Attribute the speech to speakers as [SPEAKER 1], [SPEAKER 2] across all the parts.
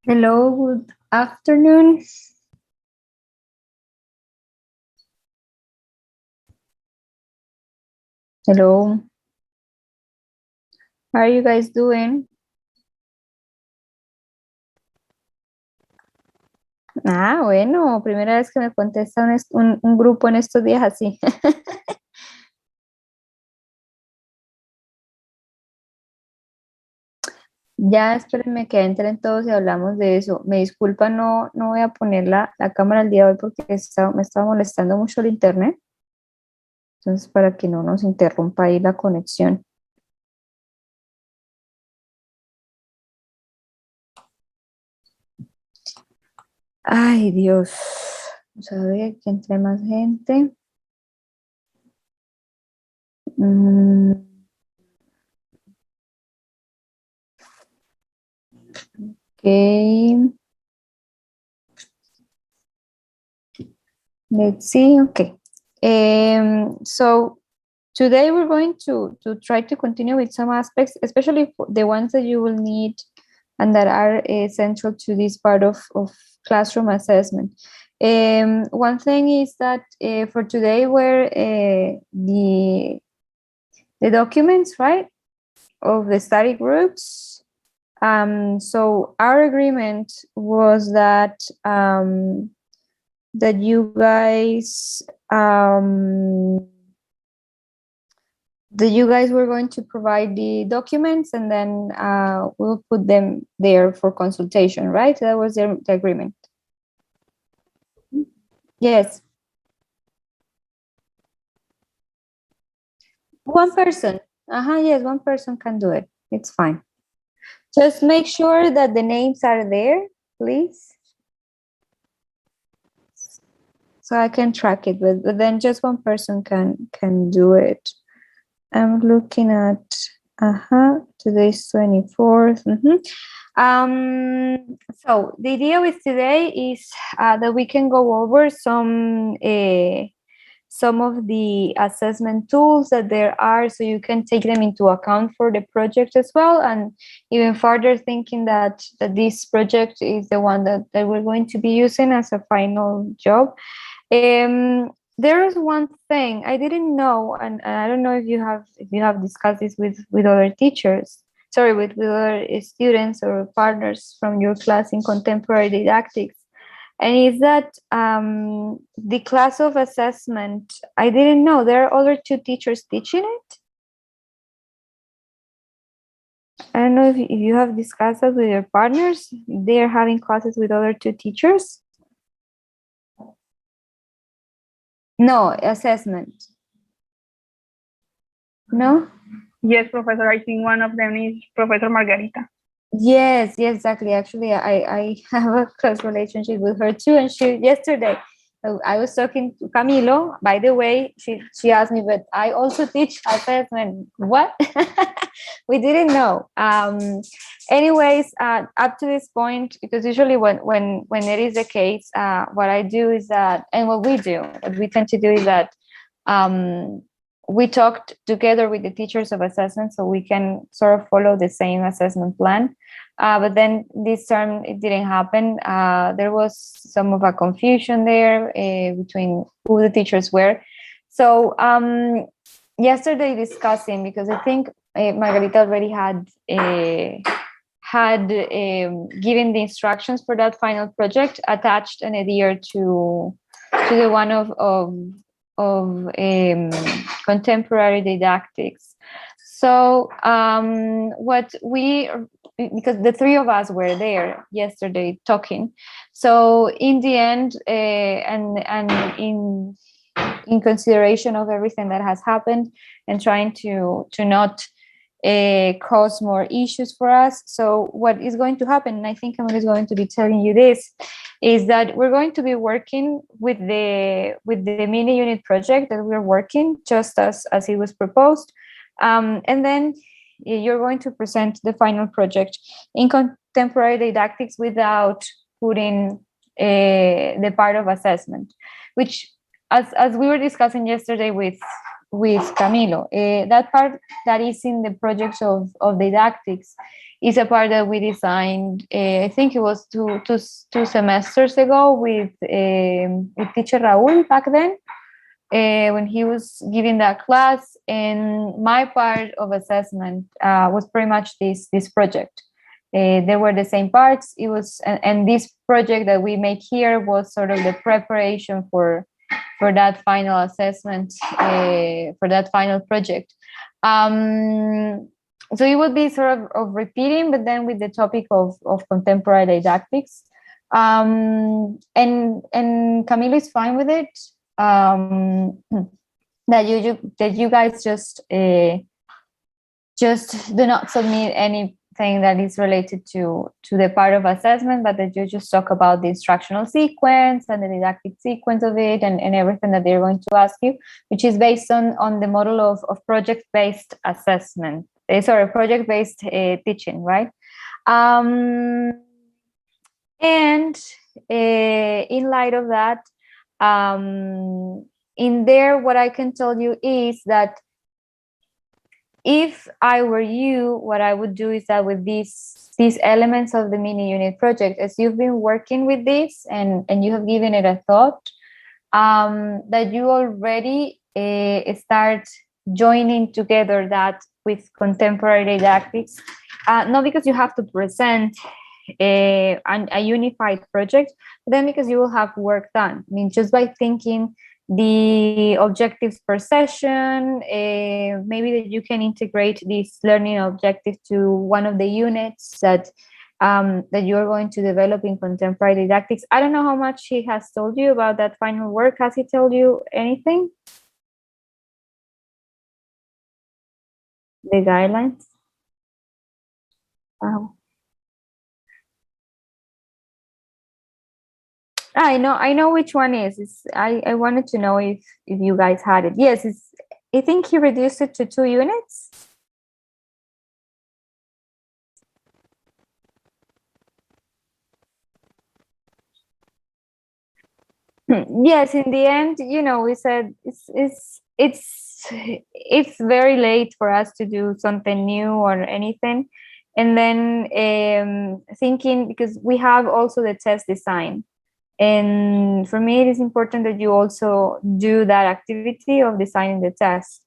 [SPEAKER 1] Hello, good afternoon. Hello, how are you guys doing? Bueno, primera vez que me contesta un grupo en estos días así. Ya espérenme que entren todos y hablamos de eso. Me disculpa, no voy a poner la cámara el día de hoy porque me estaba molestando mucho el internet. Entonces, para que no nos interrumpa ahí la conexión. Ay, Dios. Vamos a ver que entre más gente. Mm, ok. Let's see. Okay. So today we're going to try to continue with some aspects, especially for the ones that you will need and that are essential to this part of classroom assessment. One thing is that for today were the documents, right, of the study groups. So our agreement was that you guys were going to provide the documents and then we'll put them there for consultation, right? That was the agreement. Yes. One person. Yes, one person can do it. It's fine. Just make sure that the names are there, please. So I can track it, but then just one person can do it. I'm looking at today's 24th. So the idea with today is that we can go over some of the assessment tools that there are, so you can take them into account for the project as well, and even further thinking that this project is the one that we're going to be using as a final job. There is one thing I didn't know, and I don't know if you have discussed this with other teachers, sorry, with other students or partners from your class in contemporary didactics, and is that the class of assessment, I didn't know there are other two teachers teaching it. I don't know if you have discussed that with your partners. They're having classes with other two teachers. No, assessment. No?
[SPEAKER 2] Yes, Professor. I think one of them is Professor Margarita.
[SPEAKER 1] Yes, exactly. Actually, I have a close relationship with her too. And yesterday, I was talking to Camilo. By the way, she asked me, but I also teach assessment. What? We didn't know. Anyways, up to this point, because usually when it is the case, what I do is that, and what we tend to do is that we talked together with the teachers of assessment so we can sort of follow the same assessment plan. But then this term, it didn't happen. There was some of a confusion there between who the teachers were. So yesterday discussing, because I think Margarita already had given the instructions for that final project, attached and adhered to the one of contemporary didactics. So because the three of us were there yesterday talking, so in the end, and in consideration of everything that has happened and trying to not cause more issues for us. So what is going to happen, and I think I'm going to be telling you this, is that we're going to be working with the mini unit project that we're working just as it was proposed, and then you're going to present the final project in contemporary didactics without putting the part of assessment, which as we were discussing yesterday with with Camilo. That part that is in the projects of didactics is a part that we designed. I think it was two semesters ago with teacher Raúl back then, when he was giving that class. And my part of assessment was pretty much this project. There were the same parts. It was, and this project that we make here was sort of the preparation for that final assessment, for that final project. So it would be sort of repeating, but then with the topic of contemporary didactics. And Camilo is fine with it. That you guys just do not submit anything that is related to the part of assessment, but that you just talk about the instructional sequence and the didactic sequence of it, and everything that they're going to ask you, which is based on the model of project-based assessment. Project-based teaching, right? And in light of that, in there, what I can tell you is that if I were you, what I would do is that with these elements of the mini unit project, as you've been working with this and you have given it a thought, that you already start joining together that with contemporary didactics, not because you have to present a unified project, but then because you will have work done. I mean, just by thinking the objectives per session, maybe that you can integrate this learning objective to one of the units that you are going to develop in contemporary didactics. I don't know how much he has told you about that final work. Has he told you anything? The guidelines? Wow. I know which one is. I wanted to know if you guys had it. Yes, I think he reduced it to 2 units. Yes, in the end, we said it's very late for us to do something new or anything. And then thinking, because we have also the test design. And for me, it is important that you also do that activity of designing the test.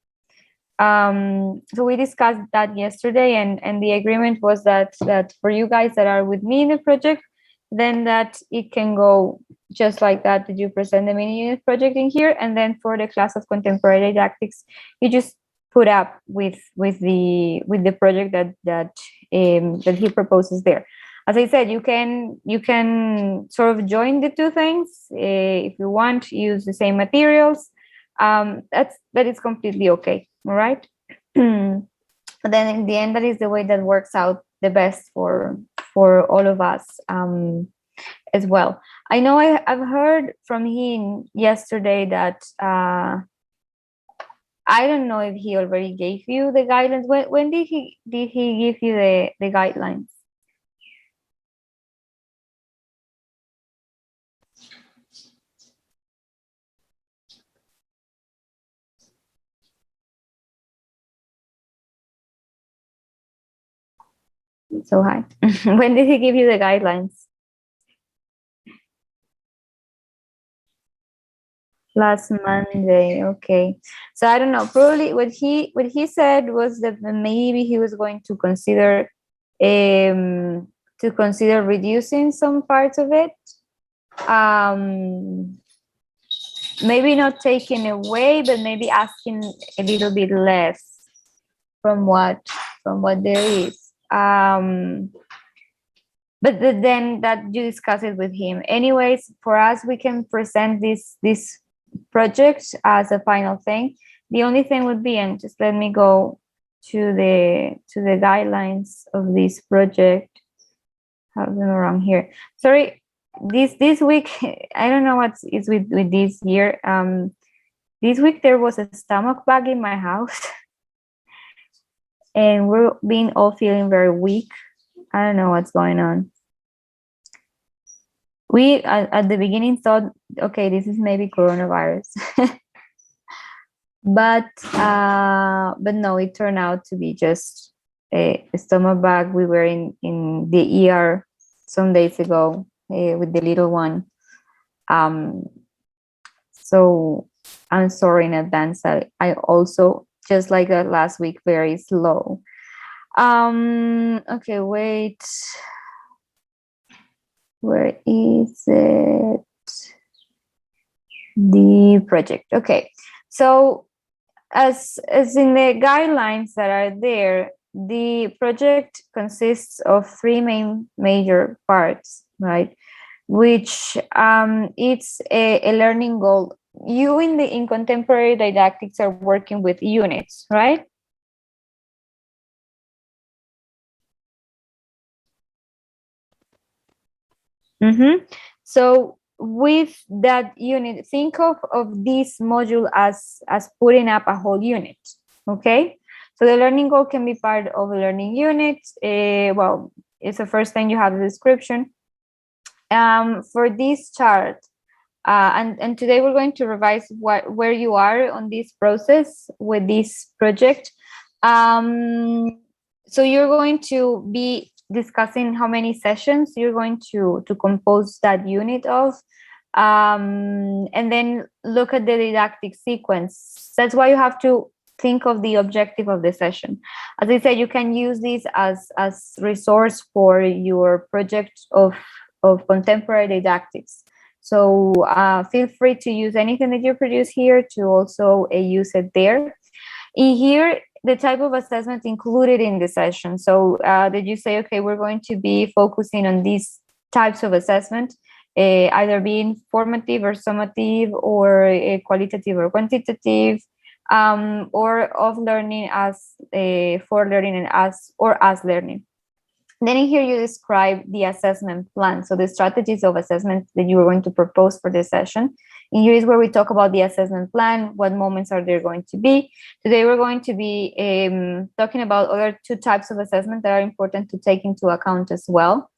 [SPEAKER 1] So we discussed that yesterday, and the agreement was that for you guys that are with me in the project, then that it can go just like that you present the mini unit project in here, and then for the class of contemporary didactics, you just put up with the project that he proposes there. As I said, you can sort of join the two things if you want. Use the same materials. That is completely okay. All right. But then in the end, that is the way that works out the best for all of us as well. I know I've heard from him yesterday that I don't know if he already gave you the guidelines. When did he give you the guidelines? So high. When did he give you the guidelines? Last Monday. Okay. So I don't know. Probably what he said was that maybe he was going to consider reducing some parts of it. Maybe not taking away, but maybe asking a little bit less from what there is. But then that you discuss it with him. Anyways, for us, we can present this project as a final thing. The only thing would be, and just let me go to the guidelines of this project. Have them around here. Sorry, this week, I don't know what is with this year. This week there was a stomach bug in my house. And we're being all feeling very weak. I don't know what's going on. We at the beginning thought, okay, this is maybe coronavirus. but no, it turned out to be just a stomach bug. We were in the ER some days ago with the little one. So I'm sorry in advance. I also, just like last week, very slow. Okay, wait. Where is it? The project. Okay, so as in the guidelines that are there, the project consists of three major parts, right? Which it's a learning goal. You in contemporary didactics are working with units, right? So with that unit, think of this module as putting up a whole unit. Okay, so the learning goal can be part of a learning unit. Well, it's the first thing you have the description. For this chart, and today we're going to revise where you are on this process with this project. So you're going to be discussing how many sessions you're going to compose that unit of, and then look at the didactic sequence. That's why you have to think of the objective of the session. As I said, you can use this as resource for your project of contemporary didactics. So feel free to use anything that you produce here to also use it there. In here, the type of assessment included in the session. So did you say, okay, we're going to be focusing on these types of assessment, either being formative or summative, or qualitative or quantitative, or of learning as for learning and as learning. Then in here you describe the assessment plan, so the strategies of assessment that you are going to propose for this session. In here is where we talk about the assessment plan, what moments are there going to be. Today we're going to be talking about other two types of assessment that are important to take into account as well,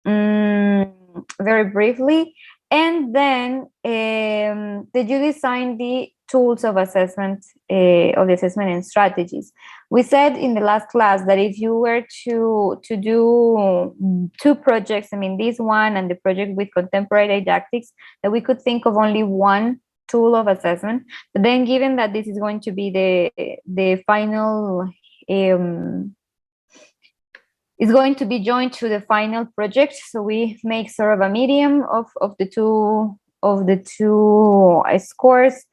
[SPEAKER 1] very briefly. And then did you design the tools of assessment, of the assessment and strategies? We said in the last class that if you were to do two projects, I mean this one and the project with contemporary didactics, that we could think of only one tool of assessment. But then given that this is going to be the final, is going to be joined to the final project, so we make sort of a medium of the two scores.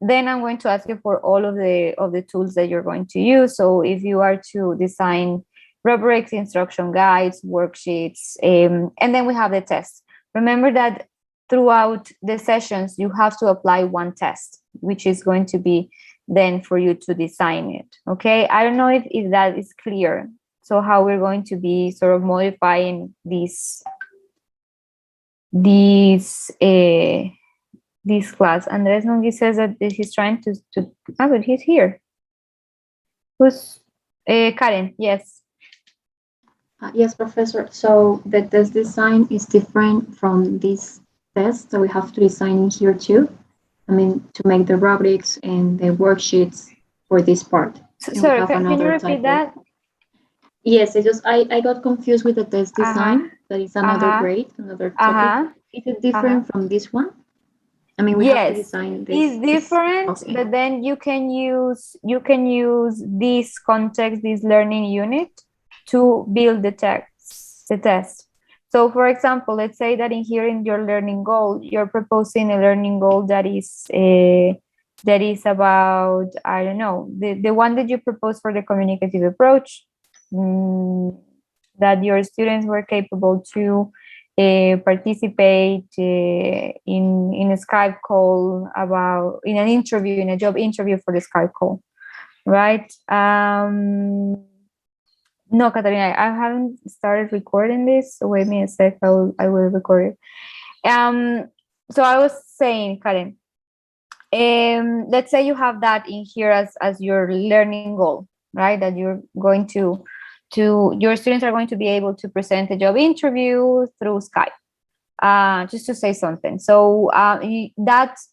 [SPEAKER 1] Then I'm going to ask you for all of the tools that you're going to use. So if you are to design rubrics, instruction guides, worksheets, and then we have the test. Remember that throughout the sessions you have to apply one test, which is going to be then for you to design it. Okay, I don't know if that is clear. So how we're going to be sort of modifying this class. Andres Nungi says that he's trying to but he's here. Who's Karen? Yes.
[SPEAKER 3] Yes, Professor. So the test design is different from this test, so we have to design here too. I mean, to make the rubrics and the worksheets for this part.
[SPEAKER 1] Sorry, can you repeat that?
[SPEAKER 3] Yes, I got confused with the test design. That is another grade, another topic. Is it different from this one? I mean, we have to design this.
[SPEAKER 1] It's different, okay. But then you can use this context, this learning unit, to build the test. So, for example, let's say that in here in your learning goal, you're proposing a learning goal that is about, I don't know, the one that you propose for the communicative approach. That your students were capable to participate in a Skype call in a job interview for the Skype call, right? No, Katarina, I haven't started recording this, so wait me a sec, I will record it. So I was saying, Karen, let's say you have that in here as your learning goal, right? That you're going to your students are going to be able to present a job interview through Skype, just to say something. So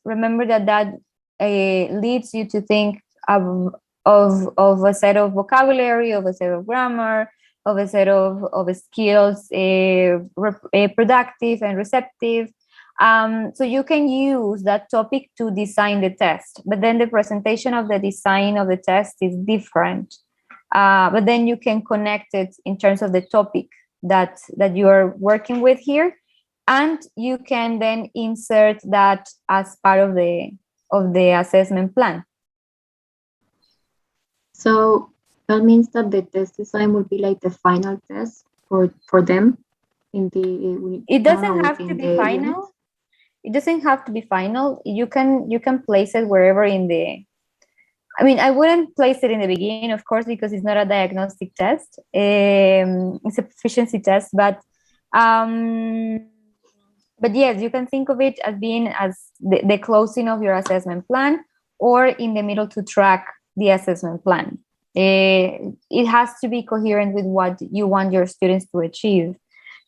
[SPEAKER 1] remember that leads you to think of a set of vocabulary, of a set of grammar, of a set of skills, productive and receptive. So you can use that topic to design the test, but then the presentation of the design of the test is different. But then you can connect it in terms of the topic that you are working with here, and you can then insert that as part of the assessment plan.
[SPEAKER 3] So that means that the test design will be like the final test for them in the.
[SPEAKER 1] It doesn't have to be final. Unit? It doesn't have to be final. You can place it wherever in the. I mean, I wouldn't place it in the beginning, of course, because it's not a diagnostic test. It's a proficiency test, but yes, you can think of it as being as the closing of your assessment plan, or in the middle to track the assessment plan. It has to be coherent with what you want your students to achieve.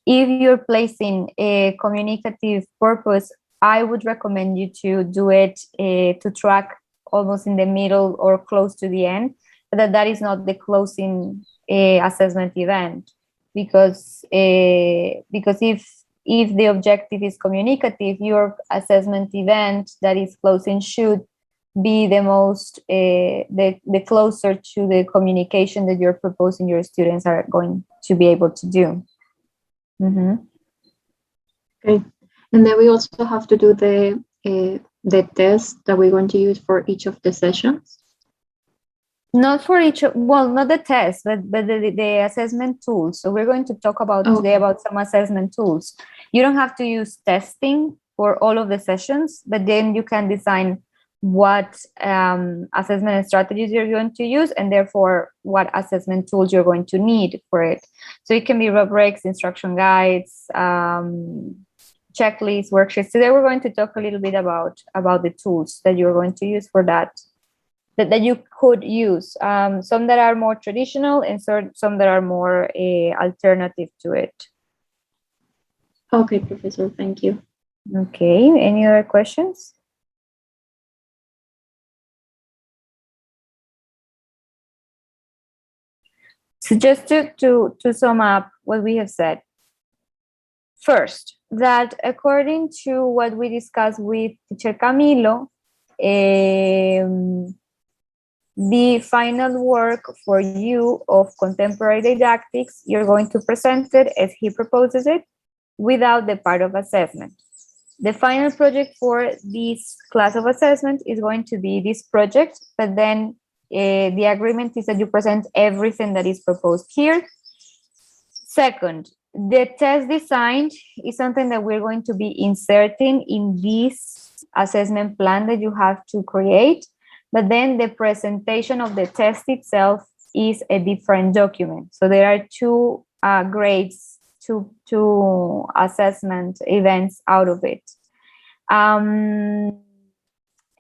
[SPEAKER 1] If you're placing a communicative purpose, I would recommend you to do it to track almost in the middle or close to the end, but that is not the closing assessment event, because if the objective is communicative, your assessment event that is closing should be the most the closer to the communication that you're proposing your students are going to be able to do. Mm-hmm.
[SPEAKER 3] Okay, and then we also have to do the test that we're going to use for each of the sessions.
[SPEAKER 1] Not for each, well, not the test, but the assessment tools. So we're going to talk about today about some assessment tools. You don't have to use testing for all of the sessions, but then you can design what assessment strategies you're going to use, and therefore what assessment tools you're going to need for it. So it can be rubrics, instruction guides, checklists, worksheets. Today we're going to talk a little bit about the tools that you're going to use for that you could use. Some that are more traditional and some that are more alternative to it.
[SPEAKER 3] Okay, Professor, thank you.
[SPEAKER 1] Okay, any other questions? So just to sum up what we have said. First, that according to what we discussed with Teacher Camilo, the final work for you of contemporary didactics, you're going to present it as he proposes it without the part of assessment. The final project for this class of assessment is going to be this project, but then the agreement is that you present everything that is proposed here. Second, the test design is something that we're going to be inserting in this assessment plan that you have to create, but then the presentation of the test itself is a different document. So there are two grades, two assessment events out of it.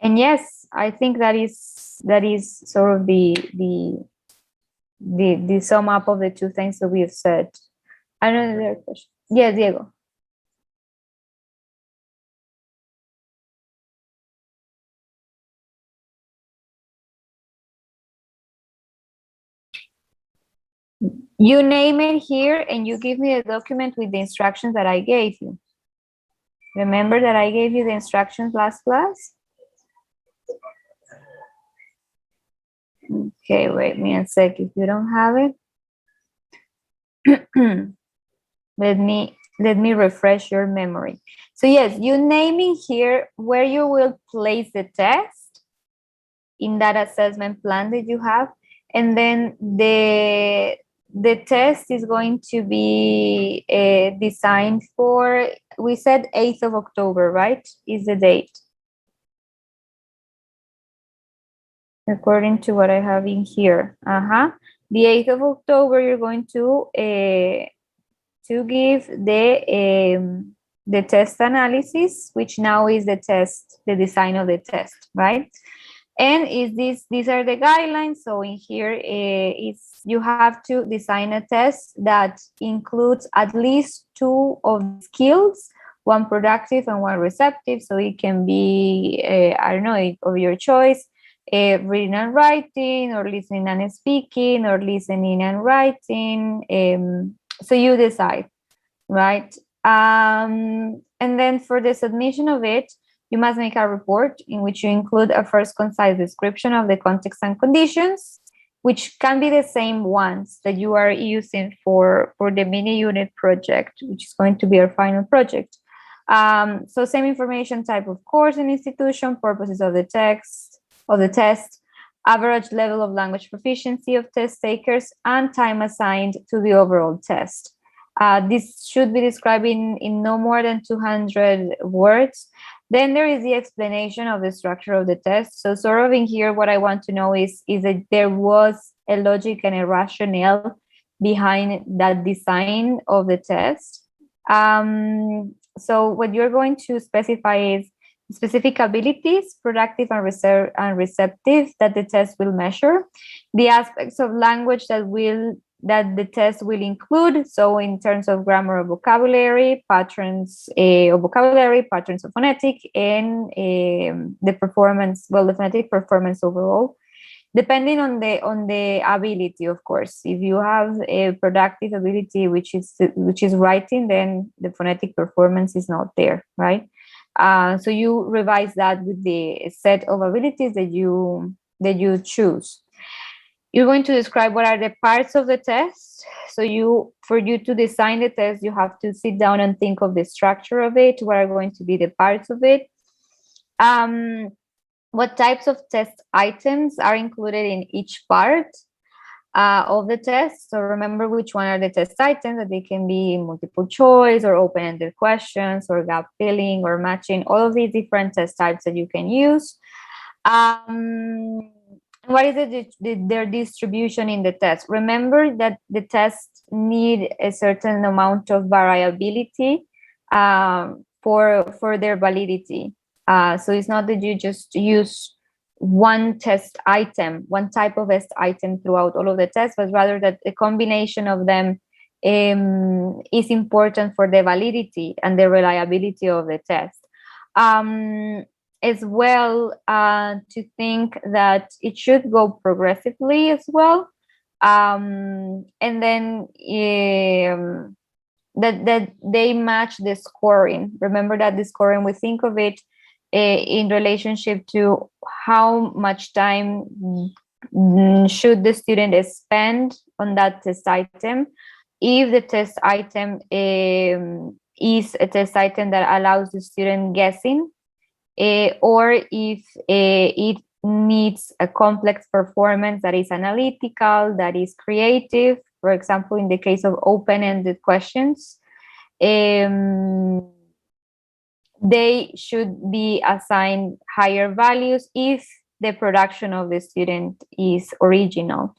[SPEAKER 1] And yes, I think that is sort of the sum up of the two things that we have said. I don't know if there are questions. Yeah, Diego. You name it here and you give me a document with the instructions that I gave you. Remember that I gave you the instructions last class? Okay, wait me a sec. If you don't have it, let me refresh your memory. So yes, you naming here where you will place the test in that assessment plan that you have, and then the test is going to be designed for, we said 8th of October, right? Is the date. According to what I have in here. The 8th of October, you're going to give the test analysis, which now is the design of the test, right? And these are the guidelines. So in here you have to design a test that includes at least 2 of the skills, one productive and one receptive. So it can be, I don't know, of your choice. reading and writing, or listening and speaking, or listening and writing. So you decide, right? And then for the submission of it, you must make a report in which you include a first concise description of the context and conditions, which can be the same ones that you are using for the mini unit project, which is going to be our final project. So same information, type of course and institution, purposes of the test, average level of language proficiency of test takers, and time assigned to the overall test. This should be described in no more than 200 words. Then there is the explanation of the structure of the test. So sort of in here, what I want to know is that there was a logic and a rationale behind that design of the test. So what you're going to specify is specific abilities, productive and receptive, that the test will measure, the aspects of language that the test will include. So in terms of grammar or vocabulary, patterns of vocabulary, patterns of phonetic, and the performance, the phonetic performance overall, depending on the ability, of course. If you have a productive ability, which is writing, then the phonetic performance is not there, right? So you revise that with the set of abilities that you choose. You're going to describe what are the parts of the test. So for you to design the test, you have to sit down and think of the structure of it. What are going to be the parts of it? What types of test items are included in each part of the test? So remember which one are the test items, that they can be multiple choice or open-ended questions or gap filling or matching, all of these different test types that you can use. What is their distribution in the test? Remember that the tests need a certain amount of variability for their validity. So it's not that you just use one test item, one type of test item throughout all of the tests, but rather that a combination of them is important for the validity and the reliability of the test. As well, to think that it should go progressively as well, and then that they match the scoring. Remember that the scoring, we think of it in relationship to how much time should the student spend on that test item. If the test item is a test item that allows the student guessing, or if it needs a complex performance that is analytical, that is creative. For example, in the case of open-ended questions, they should be assigned higher values if the production of the student is original,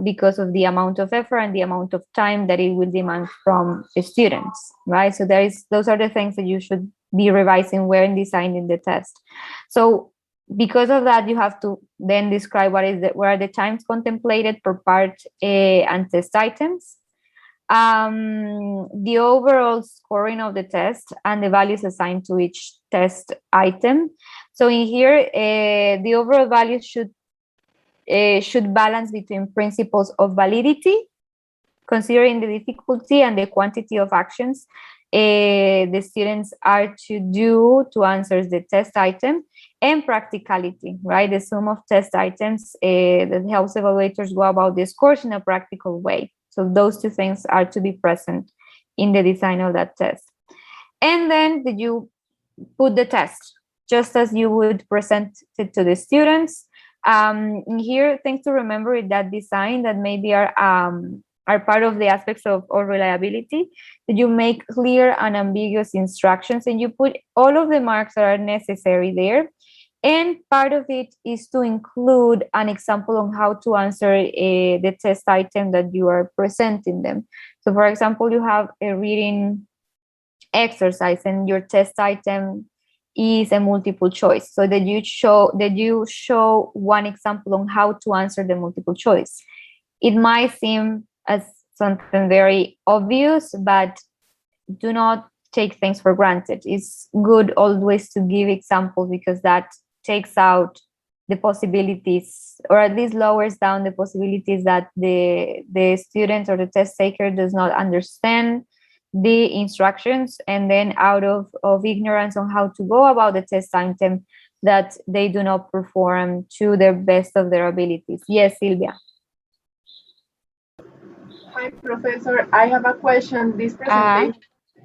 [SPEAKER 1] because of the amount of effort and the amount of time that it will demand from the students, right? So those are the things that you should be revising when designing the test. So because of that, you have to then describe what are the times contemplated per part and test items, the overall scoring of the test, and the values assigned to each test item. So in here, the overall values should balance between principles of validity, considering the difficulty and the quantity of actions the students are to do to answer the test item, and practicality, right? The sum of test items that helps evaluators go about this course in a practical way. So those two things are to be present in the design of that test. And then did you put the test just as you would present it to the students? Here, things to remember in that design that maybe are part of the aspects of reliability, that you make clear and ambiguous instructions, and you put all of the marks that are necessary there. And part of it is to include an example on how to answer the test item that you are presenting them. So for example, you have a reading exercise and your test item is a multiple choice, so that you show one example on how to answer the multiple choice. It might seem as something very obvious, but do not take things for granted. It's good always to give examples, because that takes out the possibilities, or at least lowers down the possibilities that the student or the test taker does not understand the instructions, and then out of ignorance on how to go about the test item, that they do not perform to the best of their abilities. Yes, Silvia.
[SPEAKER 4] Hi, Professor. I have a question. This presentation,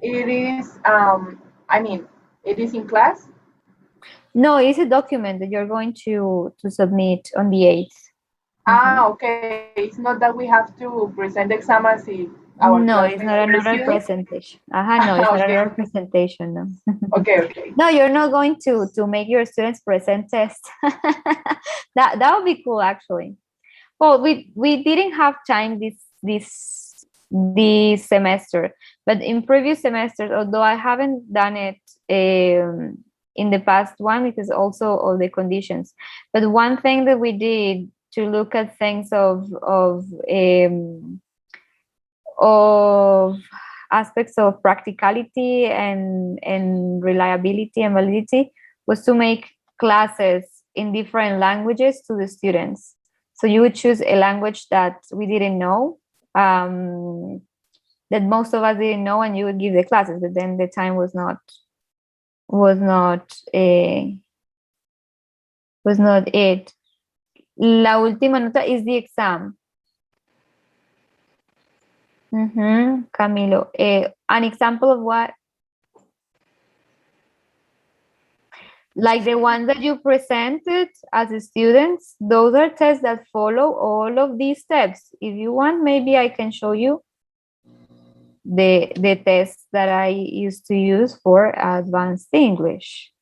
[SPEAKER 4] it is, I mean, it is in class?
[SPEAKER 1] No, it's a document that you're going to submit on the 8th.
[SPEAKER 4] Ah, okay. It's not that we have to present the exam as if our
[SPEAKER 1] No, it's
[SPEAKER 4] classmates
[SPEAKER 1] not
[SPEAKER 4] were
[SPEAKER 1] another
[SPEAKER 4] students?
[SPEAKER 1] presentation. No, it's not
[SPEAKER 4] Okay.
[SPEAKER 1] another presentation. No.
[SPEAKER 4] Okay, okay.
[SPEAKER 1] No, you're not going to make your students present tests. That would be cool, actually. Well, we didn't have time this semester, but in previous semesters, although I haven't done it in the past one because also of the conditions, but one thing that we did to look at things of aspects of practicality and reliability and validity was to make classes in different languages to the students. So you would choose a language that we didn't know, that most of us didn't know, and you would give the classes, but then the time was not it. La última nota is the exam. Camilo, an example of what? Like the ones that you presented as students, those are tests that follow all of these steps. If you want, maybe I can show you the tests that I used to use for advanced English.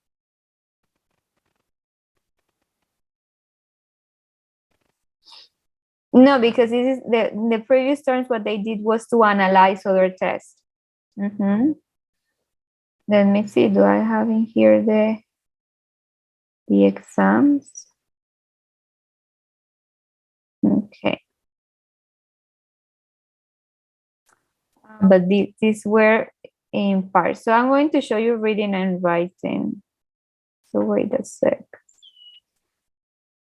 [SPEAKER 1] No, because this is the previous terms, what they did was to analyze other tests. Let me see, do I have in here the exams? Okay. But these were in part. So I'm going to show you reading and writing. So wait a sec.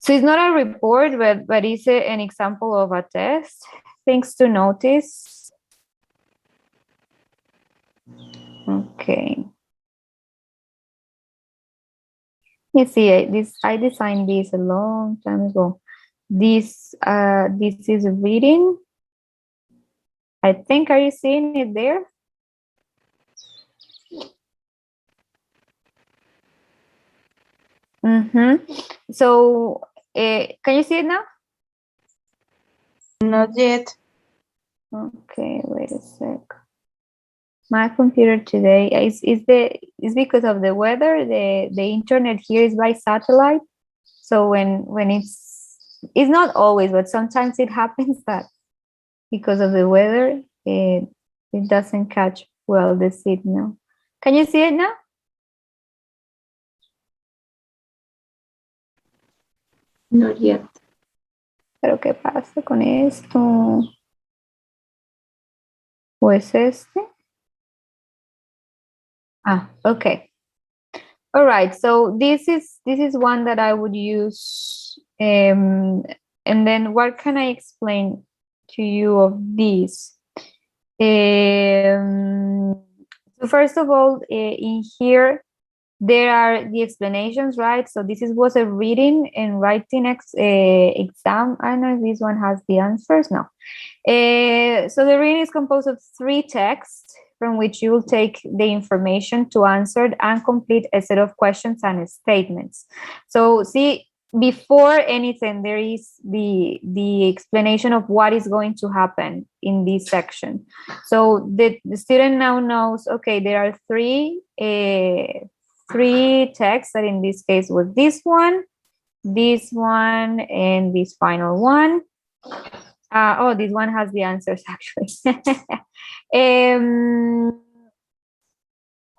[SPEAKER 1] So it's not a report, but it's an example of a test. Things to notice. Okay. You see, I designed this a long time ago. This is reading. I think, are you seeing it there? So, can you see it now?
[SPEAKER 5] Not yet.
[SPEAKER 1] Okay, wait a sec. My computer today is because of the weather. The internet here is by satellite. So when it's not always, but sometimes it happens that because of the weather, it doesn't catch well the signal. Can you see it now?
[SPEAKER 3] Not yet.
[SPEAKER 1] ¿Pero qué pasa con esto? ¿O es este? Okay. All right. So this is one that I would use. And then what can I explain to you of this? So first of all, in here, there are the explanations, right? So this was a reading and writing exam. I don't know if this one has the answers. No. So the reading is composed of 3 texts from which you will take the information to answer and complete a set of questions and statements. So see, before anything, there is the explanation of what is going to happen in this section. So the student now knows, okay, there are 3 texts, that in this case was this one, and this final one. This one has the answers, actually.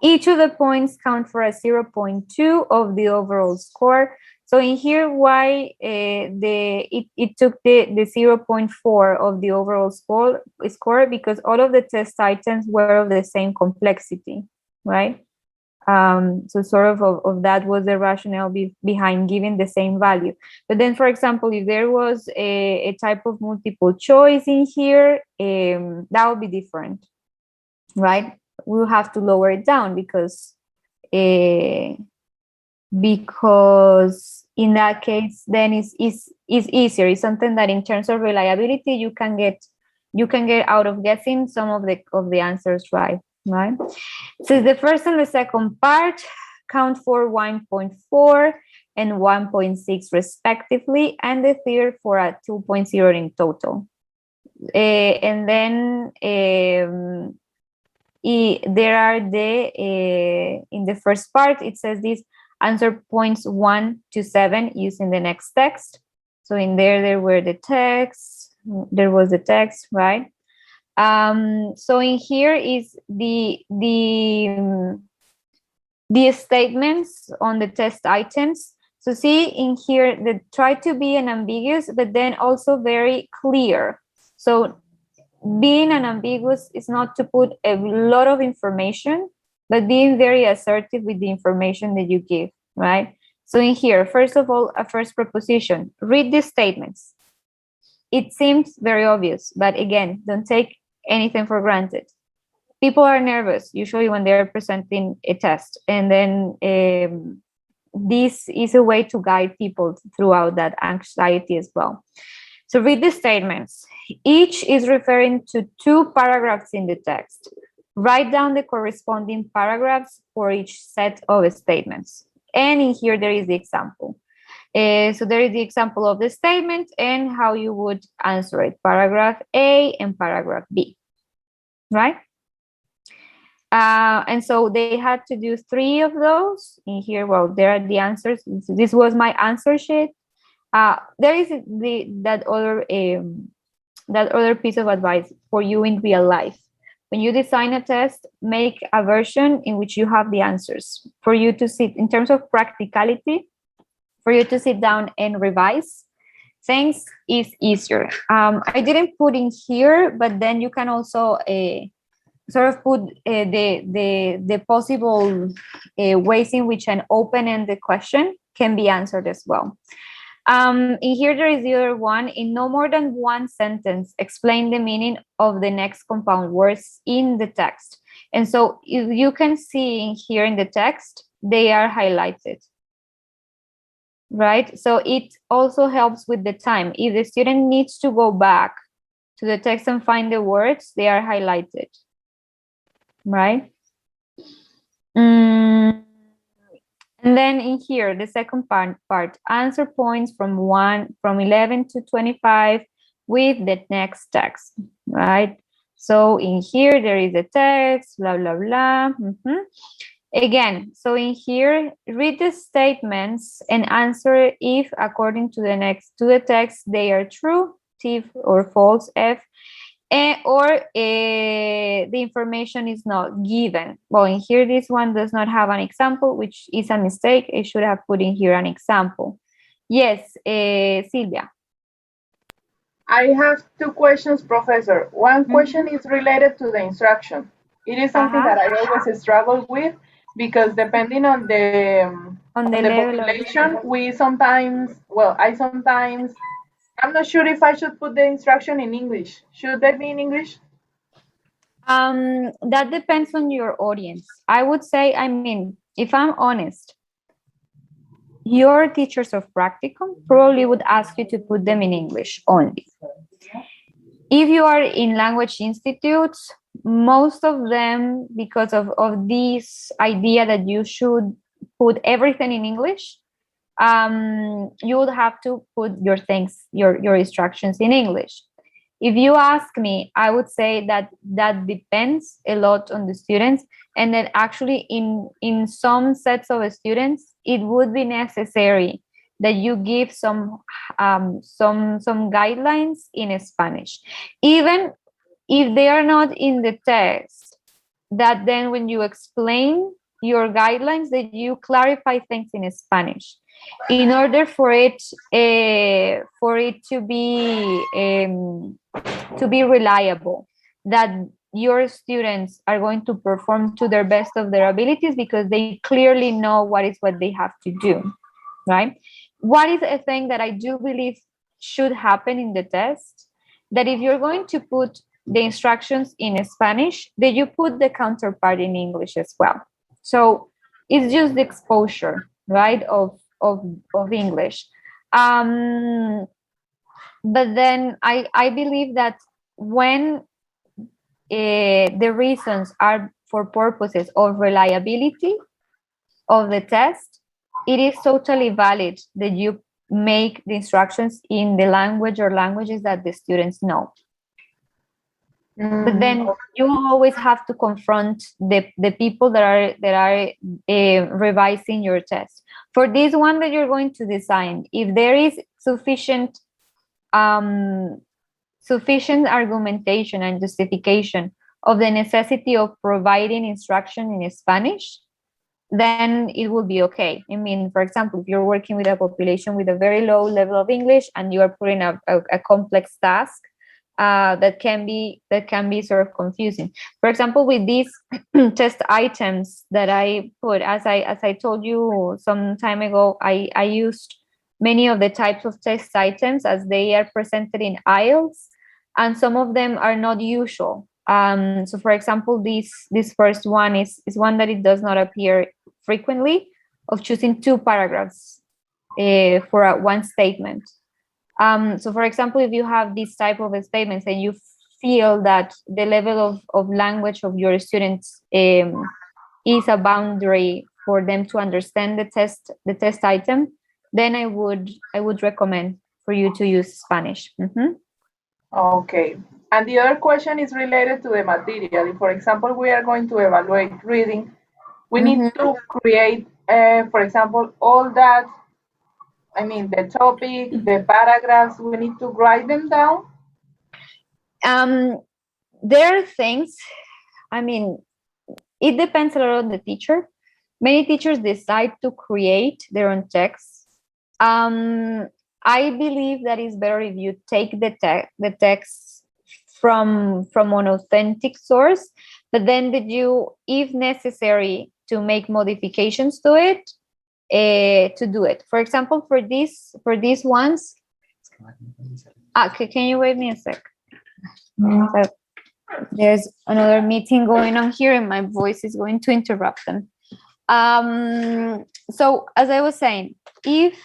[SPEAKER 1] Each of the points count for a 0.2 of the overall score. So in here, why it took the 0.4 of the overall score, because all of the test items were of the same complexity, right? So sort of that was the rationale behind giving the same value. But then, for example, if there was a type of multiple choice in here, that would be different, right? We'll have to lower it down because in that case, then it's easier. It's something that in terms of reliability, you can get out of guessing some of the answers right? So the first and the second part count for 1.4 and 1.6 respectively, and the third for a 2.0 in total. And then there are in the first part, it says this answer points 1 to 7 using the next text. So in there were the text, there was the text, right? So in here is the statements on the test items. So see in here, they try to be unambiguous, but then also very clear. So being unambiguous is not to put a lot of information, but being very assertive with the information that you give, right? So in here, first of all, a first proposition, read the statements. It seems very obvious, but again, don't take anything for granted. People are nervous, usually when they're presenting a test. And then this is a way to guide people throughout that anxiety as well. So read the statements. Each is referring to 2 paragraphs in the text. Write down the corresponding paragraphs for each set of statements. And in here, there is the example. So there is the example of the statement and how you would answer it. Paragraph A and paragraph B, right? And so they had to do 3 of those. In here, well, there are the answers. This was my answer sheet. There is that other piece of advice for you in real life. When you design a test, make a version in which you have the answers for you to sit in terms of practicality, for you to sit down and revise things is easier. I didn't put in here, but then you can also sort of put the possible ways in which an open-ended question can be answered as well. In here, there is the other one. In no more than 1 sentence, explain the meaning of the next compound words in the text. And so you can see in here in the text, they are highlighted, right? So it also helps with the time. If the student needs to go back to the text and find the words, they are highlighted, right? And then in here, the second part, answer points from 11 to 25 with the next text, right? So in here, there is a text, blah, blah, blah. Again, so in here, read the statements and answer if, according to the text, they are true, T, or false, F, or the information is not given. Well, in here, this one does not have an example, which is a mistake. I should have put in here an example. Yes, Silvia.
[SPEAKER 4] I have 2 questions, Professor. One question is related to the instruction. It is something that I always struggle with because depending on the population, I'm not sure if I should put the instruction in English. Should that be in English?
[SPEAKER 1] That depends on your audience. I would say, I mean, if I'm honest, your teachers of practicum probably would ask you to put them in English only. If you are in language institutes, most of them, because of this idea that you should put everything in English, you would have to put your instructions in English. If you ask me, I would say that depends a lot on the students, and that actually in some sets of students, it would be necessary that you give some guidelines in Spanish, even if they are not in the text. That then when you explain your guidelines, that you clarify things in Spanish, in order for it to be reliable. That your students are going to perform to their best of their abilities because they clearly know what they have to do, right? What is a thing that I do believe should happen in the test? That if you're going to put the instructions in Spanish, that you put the counterpart in English as well. So it's just the exposure, right, of English. But then I believe that when the reasons are for purposes of reliability of the test, it is totally valid that you make the instructions in the language or languages that the students know. But then you always have to confront the people that are revising your test. For this one that you're going to design, if there is sufficient argumentation and justification of the necessity of providing instruction in Spanish, then it will be okay. I mean, for example, if you're working with a population with a very low level of English and you are putting a complex task, that can be sort of confusing. For example, with these test items that I put, as I told you some time ago, I used many of the types of test items as they are presented in IELTS, and some of them are not usual. So for example, this first one is one that it does not appear frequently, of choosing 2 paragraphs for one statement. So for example, if you have this type of statements and you feel that the level of language of your students is a boundary for them to understand the test item, then I would recommend for you to use Spanish.
[SPEAKER 4] Okay. And the other question is related to the material. If, for example, we are going to evaluate reading, we need to create, for example, all that, I mean, the topic, the paragraphs, we need to write them down.
[SPEAKER 1] There are things, I mean, it depends a lot on the teacher. Many teachers decide to create their own texts. I believe that it's better if you take the text from an authentic source, but then that you, if necessary, to make modifications to it, to do it. For example, for these ones, can you wait me a sec? There's another meeting going on here and my voice is going to interrupt them. So as I was saying, if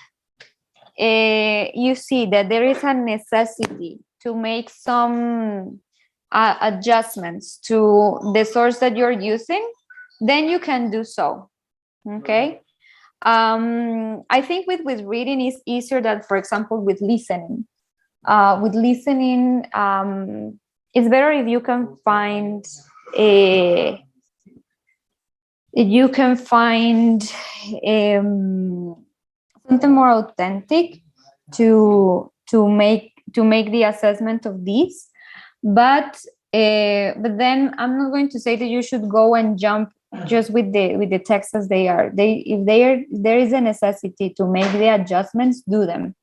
[SPEAKER 1] you see that there is a necessity to make some adjustments to the source that you're using, then you can do so. Okay. I think with reading is easier than, for example, with listening. With listening, it's better if you can find something more authentic to make the assessment of these. But then I'm not going to say that you should go and jump just with the text as they are. If there is a necessity to make the adjustments, do them.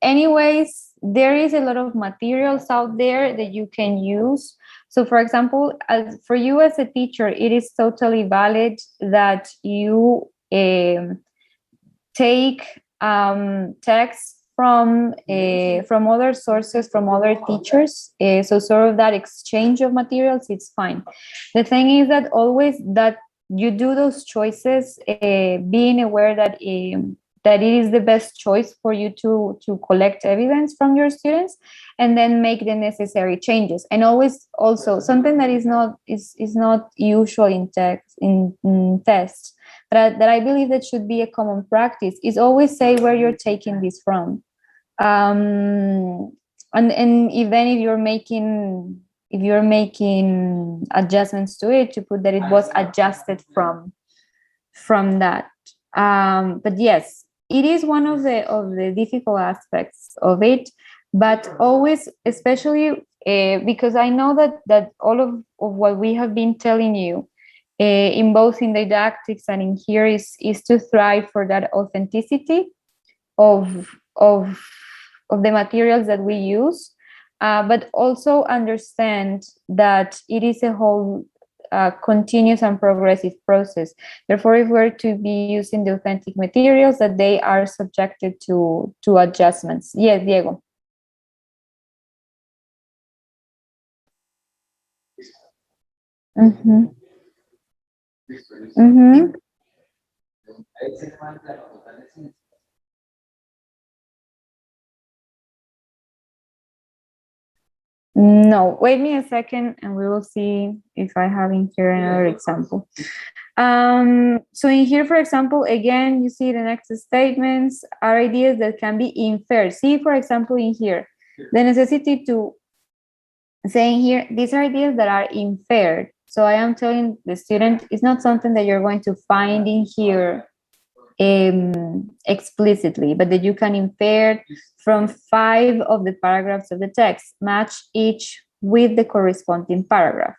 [SPEAKER 1] Anyways, there is a lot of materials out there that you can use. So for example, for you as a teacher, it is totally valid that you take text from other sources, from other teachers. So sort of that exchange of materials, it's fine. The thing is that always that you do those choices, being aware that it is the best choice for you to collect evidence from your students and then make the necessary changes. And always also something that is not usual in tests, that I believe that should be a common practice, is always say where you're taking this from. And if you're making adjustments to it, to put that it was adjusted from that. But yes, it is one of the difficult aspects of it, but always, especially because I know that all of what we have been telling you in both in didactics and in here is to thrive for that authenticity of the materials that we use. but also understand that it is a whole continuous and progressive process. Therefore, if we're to be using the authentic materials, that they are subjected to adjustments. Yes, Diego. Mm-hmm. Mm-hmm. No, wait me a second and we will see if I have in here another example. So in here, for example, again, you see the next statements are ideas that can be inferred. See, for example, in here, the necessity to saying here, these are ideas that are inferred. So I am telling the student, it's not something that you're going to find in here explicitly, but that you can infer from 5 of the paragraphs of the text, match each with the corresponding paragraph.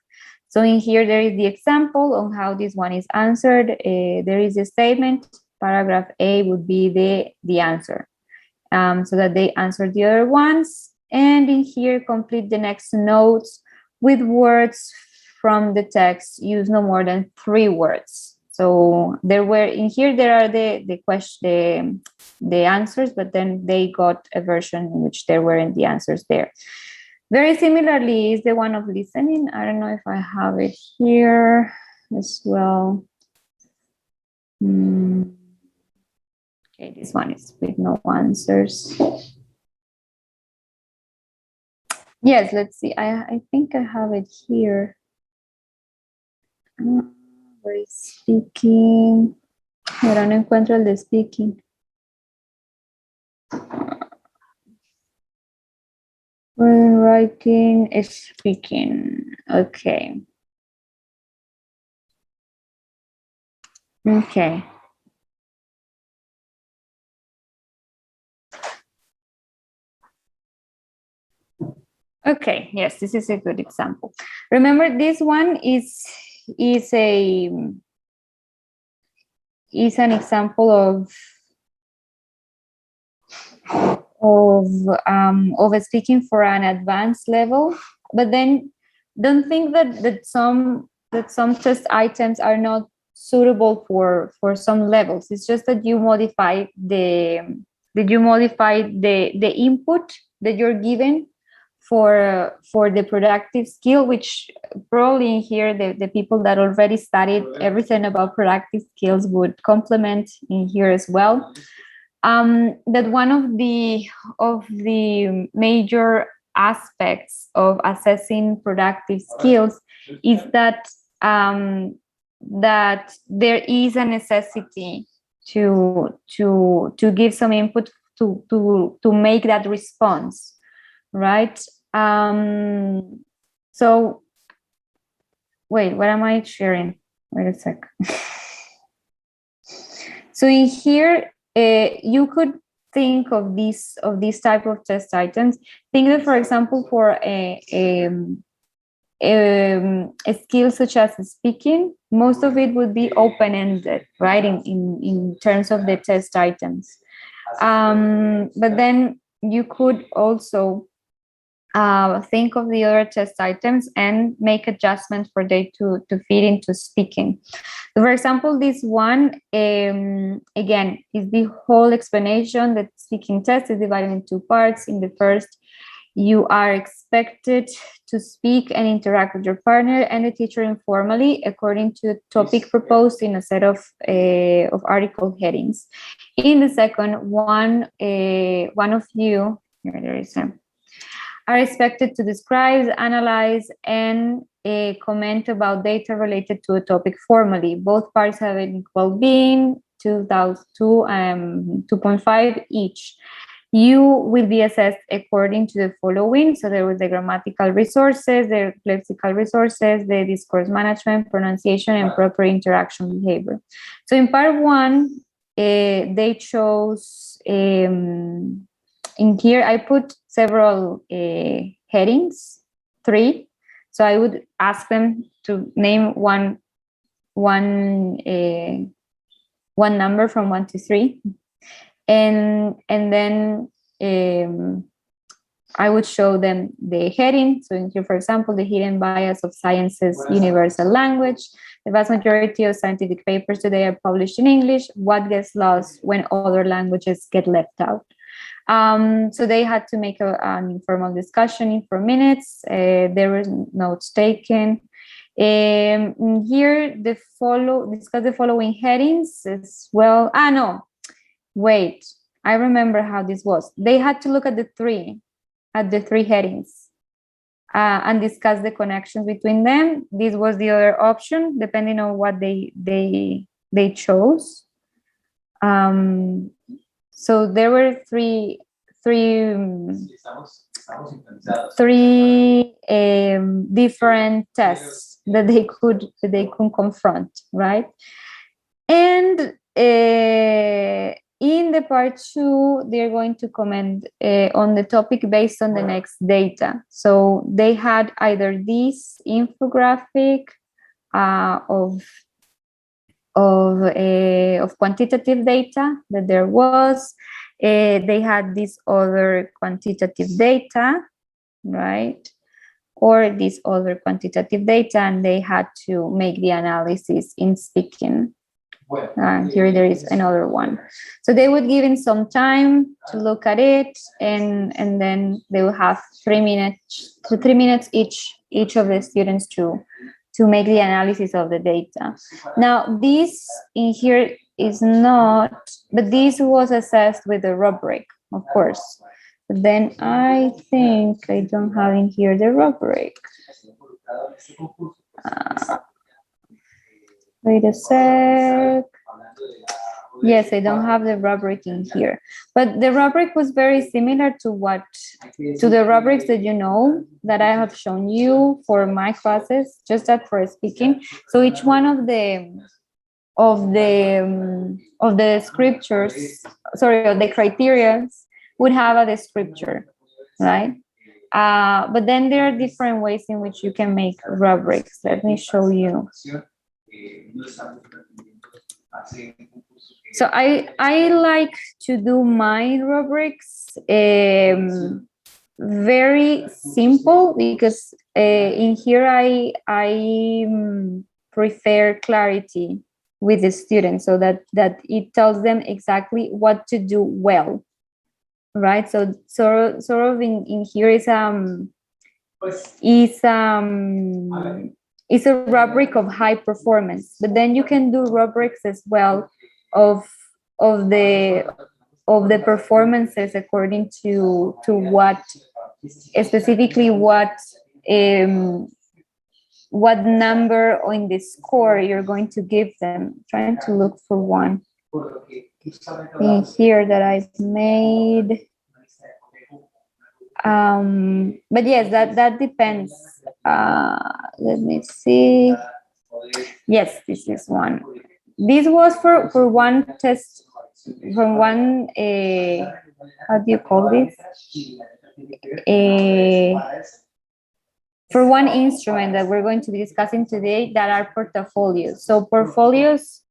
[SPEAKER 1] So in here, there is the example on how this one is answered. There is a statement, paragraph A would be the answer, so that they answer the other ones. And in here, complete the next notes with words from the text. Use no more than 3 words. So there were in here, there are the answers, but then they got a version in which there weren't the answers there. Very similarly is the one of listening. I don't know if I have it here as well. Okay, this one is with no answers. Yes, let's see. I think I have it here. Where is speaking? Ahora no encuentro el de speaking. When writing is speaking. Okay. Okay. Okay, yes, this is a good example. Remember, this one is an example of speaking for an advanced level, but then don't think that some test items are not suitable for some levels. It's just that you modify the input that you're given for the productive skill, which probably in here the people that already studied everything about productive skills would complement in here as well. That one of the major aspects of assessing productive skills is that that there is a necessity to give some input to make that response, right? So wait, what am I sharing? Wait a sec. So in here, you could think of these type of test items. Think that, for example, for a skill such as speaking, most of it would be open-ended, right? In terms of the test items. But then you could also think of the other test items and make adjustments for they to fit into speaking. So for example, this one, again, is the whole explanation that speaking test is divided in 2 parts. In the first, you are expected to speak and interact with your partner and the teacher informally according to the topic proposed in a set of article headings. In the second one, one of you, here there is are expected to describe, analyze, and comment about data related to a topic formally. Both parts have an equal being, 2.5 each. You will be assessed according to the following. So there was the grammatical resources, the lexical resources, the discourse management, pronunciation, and proper interaction behavior. So in part 1, they chose, in here I put several headings, 3. So I would ask them to name one number from 1 to 3. And then I would show them the heading. So in here, for example, the hidden bias of science's universal language. The vast majority of scientific papers today are published in English. What gets lost when other languages get left out? So they had to make an informal discussion in 4 minutes. There were notes taken. Here, discuss the following headings as well. No, wait. I remember how this was. They had to look at the three headings and discuss the connections between them. This was the other option, depending on what they chose. So there were three different tests that they could confront, right? And in the part 2, they're going to comment on the topic based on the next data. So they had either this infographic of quantitative data that there was. They had this other quantitative data, right? Or this other quantitative data, and they had to make the analysis in speaking. Here there is another one. So they would give in some time to look at it, and then they will have 3 minutes each of the students to make the analysis of the data. Now, this in here is not, but this was assessed with a rubric, of course. But then I think I don't have in here the rubric. Wait a sec. Yes, I don't have the rubric in here, but the rubric was very similar to the rubrics that that I have shown you for my classes, just that for speaking. So each one of the scriptures, of the criteria would have a descriptor, right? But then there are different ways in which you can make rubrics. Let me show you. So I like to do my rubrics very simple, because in here I prefer clarity with the students, so that it tells them exactly what to do well, right? So sort of in here is it's a rubric of high performance, but then you can do rubrics as well of the performances according to what specifically what number in the score you're going to give them. I'm trying to look for one in here that I've made. But yes, that depends. Let me see. Yes, this is one. This was for one test, from one, how do you call this? For one instrument that we're going to be discussing today, that are portfolios. So portfolios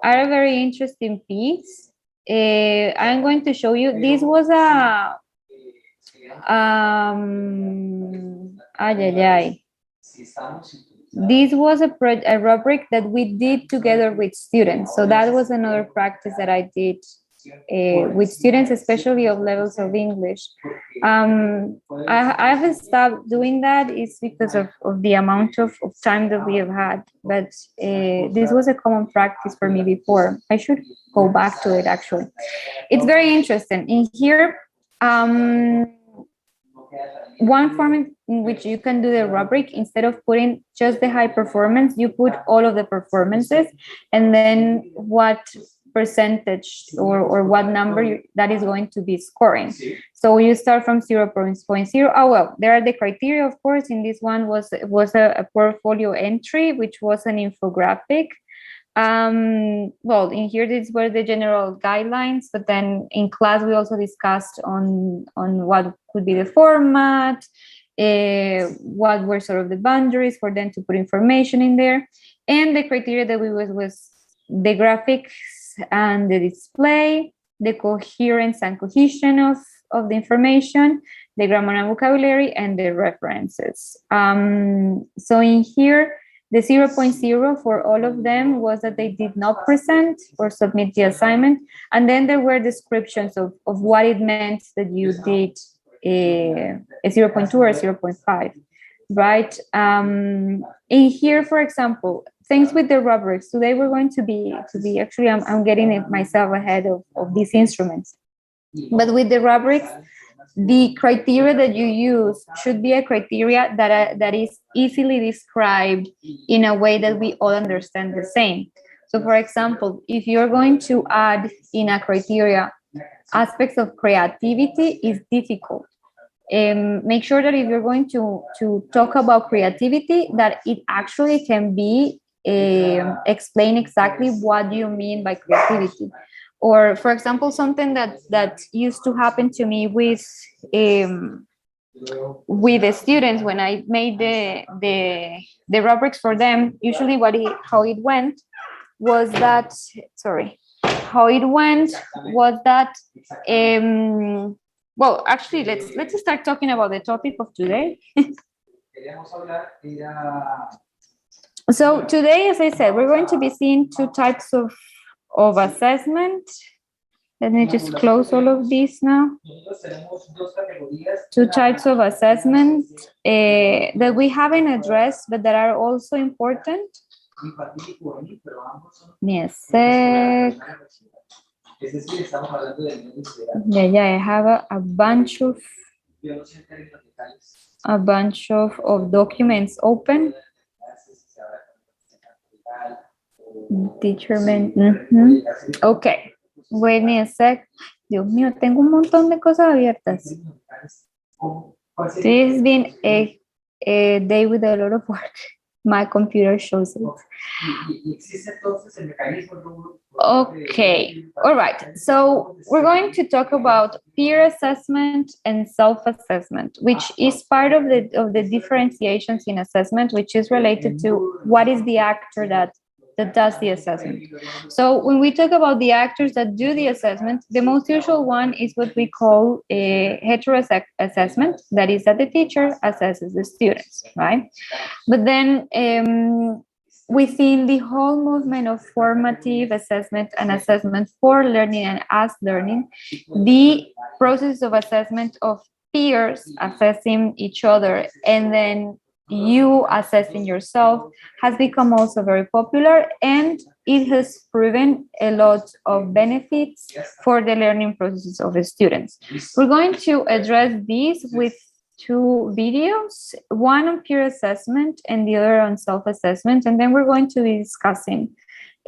[SPEAKER 1] are a very interesting piece. I'm going to show you. This was a this was a rubric that we did together with students. So that was another practice that I did with students, especially of levels of English. I have stopped doing that. It's because of the amount of time that we have had. But this was a common practice for me before. I should go back to it, actually. It's very interesting. In here, one form in which you can do the rubric, instead of putting just the high performance, you put all of the performances, and then what percentage or what number that is going to be scoring. So you start from 0.0. Oh, well, there are the criteria, of course. In this one was a portfolio entry, which was an infographic. Well, in here, these were the general guidelines, but then in class, we also discussed on what could be the format, what were sort of the boundaries for them to put information in there. And the criteria that we was the graphics and the display, the coherence and cohesion of the information, the grammar and vocabulary, and the references. So in here, the 0.0 for all of them was that they did not present or submit the assignment. And then there were descriptions of what it meant that you did a 0.2 or 0.5, right? In here, for example, things with the rubrics. Today we're going to be actually, I'm getting it myself ahead of these instruments. But with the rubrics, the criteria that you use should be a criteria that is easily described in a way that we all understand the same. So for example, if you're going to add in a criteria aspects of creativity, is difficult. Make sure that if you're going to talk about creativity, that it actually can be explain exactly what you mean by creativity. Or, for example, something that used to happen to me with the students when I made the rubrics for them. Usually, how it went was that well, actually, let's start talking about the topic of today. So today, as I said, we're going to be seeing two types of assessment. Let me just close all of these now. Two types of assessment that we haven't addressed, but that are also important. Yes. Yeah, I have a bunch of documents open. Determine. Okay. Wait me a sec. Dios mío, tengo un montón de cosas abiertas. This has been a day with a lot of work. My computer shows it. Okay. All right. So we're going to talk about peer assessment and self-assessment, which is part of the differentiations in assessment, which is related to what is the actor that does the assessment. So when we talk about the actors that do the assessment, the most usual one is what we call a heteroassessment, that is that the teacher assesses the students, right? But then within the whole movement of formative assessment and assessment for learning and as learning, the process of assessment of peers assessing each other and then you assessing yourself has become also very popular, and it has proven a lot of benefits for the learning processes of the students. We're going to address these with two videos, one on peer assessment and the other on self-assessment, and then we're going to be discussing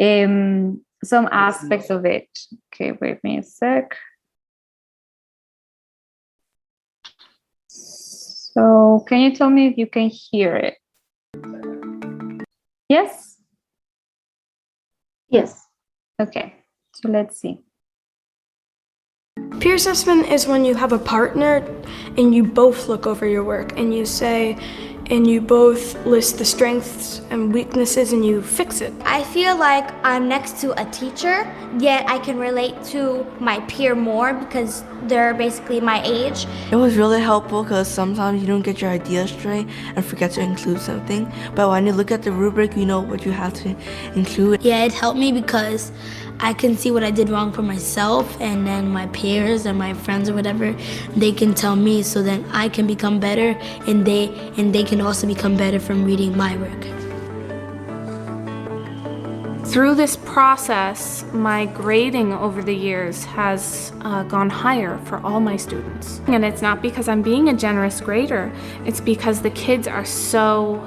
[SPEAKER 1] some aspects of it. Okay, wait me a sec. So can you tell me if you can hear it? Yes?
[SPEAKER 3] Yes.
[SPEAKER 1] Okay, so let's see.
[SPEAKER 5] Peer assessment is when you have a partner and you both look over your work and you say, and you both list the strengths and weaknesses and you fix it.
[SPEAKER 6] I feel like I'm next to a teacher, yet I can relate to my peer more because they're basically my age.
[SPEAKER 7] It was really helpful because sometimes you don't get your ideas straight and forget to include something. But when you look at the rubric, you know what you have to include.
[SPEAKER 8] Yeah, it helped me because I can see what I did wrong for myself, and then my peers and my friends or whatever, they can tell me, so then I can become better, and they can also become better from reading my work.
[SPEAKER 9] Through this process, my grading over the years has gone higher for all my students. And it's not because I'm being a generous grader, it's because the kids are so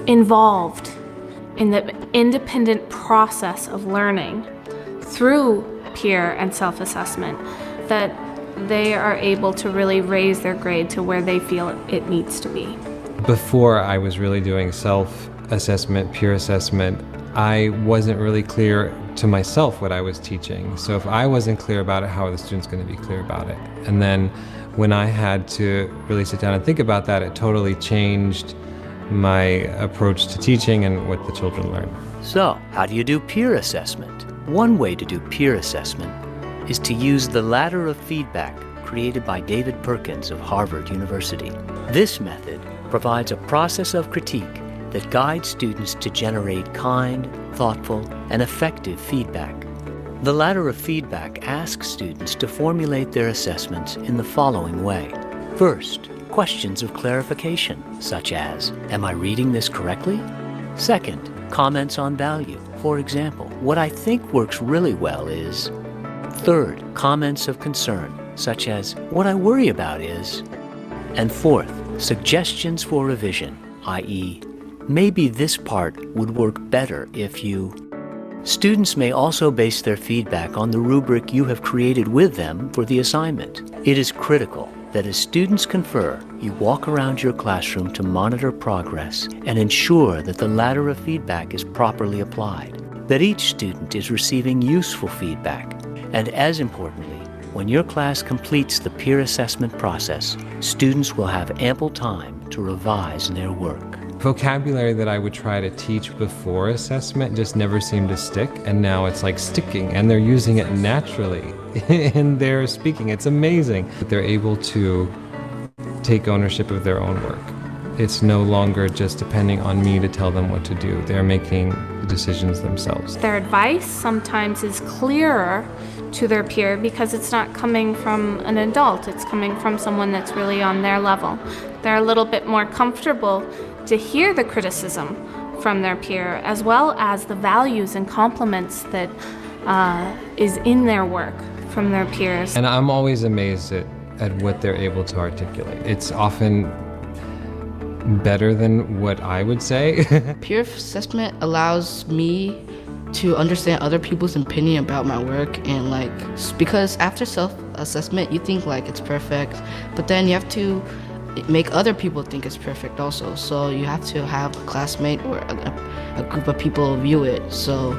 [SPEAKER 9] involved in the independent process of learning through peer and self-assessment that they are able to really raise their grade to where they feel it needs to be.
[SPEAKER 10] Before I was really doing self-assessment, peer assessment, I wasn't really clear to myself what I was teaching. So if I wasn't clear about it, how are the students going to be clear about it? And then when I had to really sit down and think about that, it totally changed my approach to teaching and what the children learn.
[SPEAKER 11] So, how do you do peer assessment? One way to do peer assessment is to use the ladder of feedback created by David Perkins of Harvard University. This method provides a process of critique that guides students to generate kind, thoughtful, and effective feedback. The ladder of feedback asks students to formulate their assessments in the following way. First, questions of clarification, such as, am I reading this correctly? Second, comments on value. For example, what I think works really well is. Third, comments of concern, such as, what I worry about is. And fourth, suggestions for revision, i.e., maybe this part would work better if you. Students may also base their feedback on the rubric you have created with them for the assignment. It is critical that as students confer, you walk around your classroom to monitor progress and ensure that the ladder of feedback is properly applied, that each student is receiving useful feedback, and as importantly, when your class completes the peer assessment process, students will have ample time to revise their work.
[SPEAKER 10] Vocabulary that I would try to teach before assessment just never seemed to stick, and now it's like sticking, and they're using it naturally in their speaking. It's amazing that they're able to take ownership of their own work. It's no longer just depending on me to tell them what to do. They're making the decisions themselves.
[SPEAKER 9] Their advice sometimes is clearer to their peer because it's not coming from an adult, it's coming from someone that's really on their level. They're a little bit more comfortable to hear the criticism from their peer, as well as the values and compliments that is in their work from their peers.
[SPEAKER 10] And I'm always amazed at what they're able to articulate. It's often better than what I would say.
[SPEAKER 12] Peer assessment allows me to understand other people's opinion about my work, and because after self-assessment you think it's perfect, but then you have to make other people think it's perfect also. So you have to have a classmate or a group of people view it, so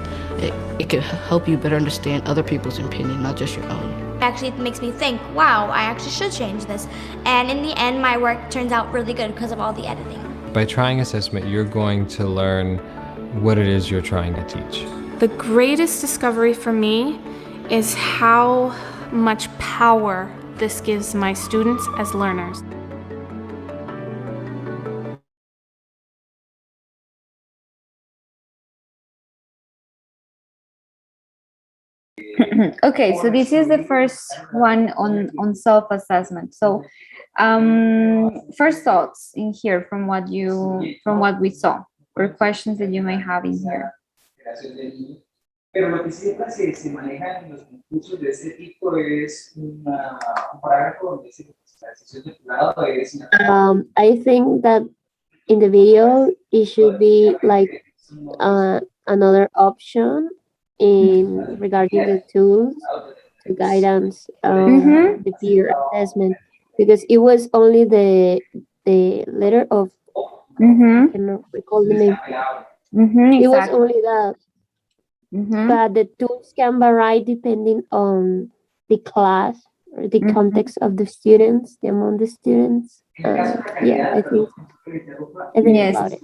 [SPEAKER 12] it can help you better understand other people's opinion, not just your own.
[SPEAKER 6] Actually, it makes me think, wow, I actually should change this. And in the end, my work turns out really good because of all the editing.
[SPEAKER 10] By trying assessment, you're going to learn what it is you're trying to teach.
[SPEAKER 9] The greatest discovery for me is how much power this gives my students as learners.
[SPEAKER 1] Okay, so this is the first one on self-assessment. So first thoughts in here from what we saw, or questions that you may have in here.
[SPEAKER 13] Pero lo que siempre se maneja en los concursos de este tipo es un parágrafo donde dice que la decisión del jurado es.
[SPEAKER 14] I think that in the video it should be another option in regarding the tools, the guidance, the peer assessment, because it was only the letter of I cannot recall the name. It was only that. But the tools can vary depending on the class or the context of the students, among the students. Yeah, I think
[SPEAKER 1] yes.
[SPEAKER 14] about it.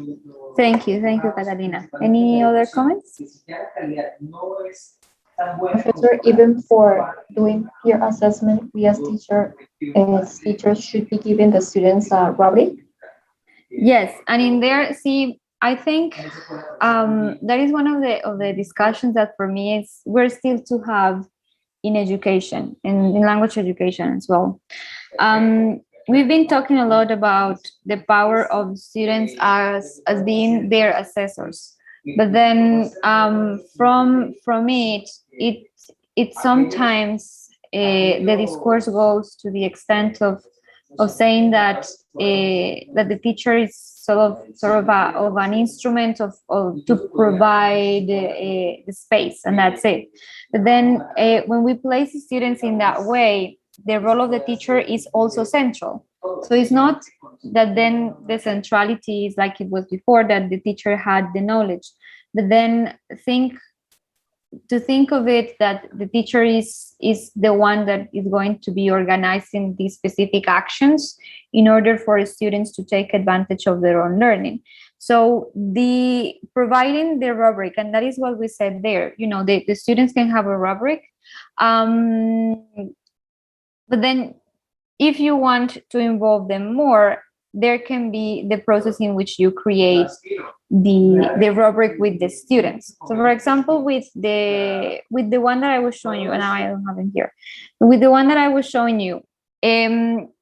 [SPEAKER 1] Thank you, Catalina. Any other comments?
[SPEAKER 3] Professor, even for doing peer assessment, we as teachers should be giving the students a rubric.
[SPEAKER 1] Yes, and in there, see, I think that is one of the discussions that for me we're still to have in education, in language education as well. We've been talking a lot about the power of students as being their assessors, but then from it sometimes the discourse goes to the extent of saying that the teacher is sort of an instrument to provide the space, and that's it. But then when we place the students in that way, the role of the teacher is also central. So it's not that then the centrality is like it was before, that the teacher had the knowledge, but then think of it that the teacher is the one that is going to be organizing these specific actions in order for students to take advantage of their own learning. So the providing the rubric, and that is what we said there, the students can have a rubric, but then if you want to involve them more, there can be the process in which you create the rubric with the students. So for example, with the one that I was showing you, and now I don't have it here, with the one that I was showing you,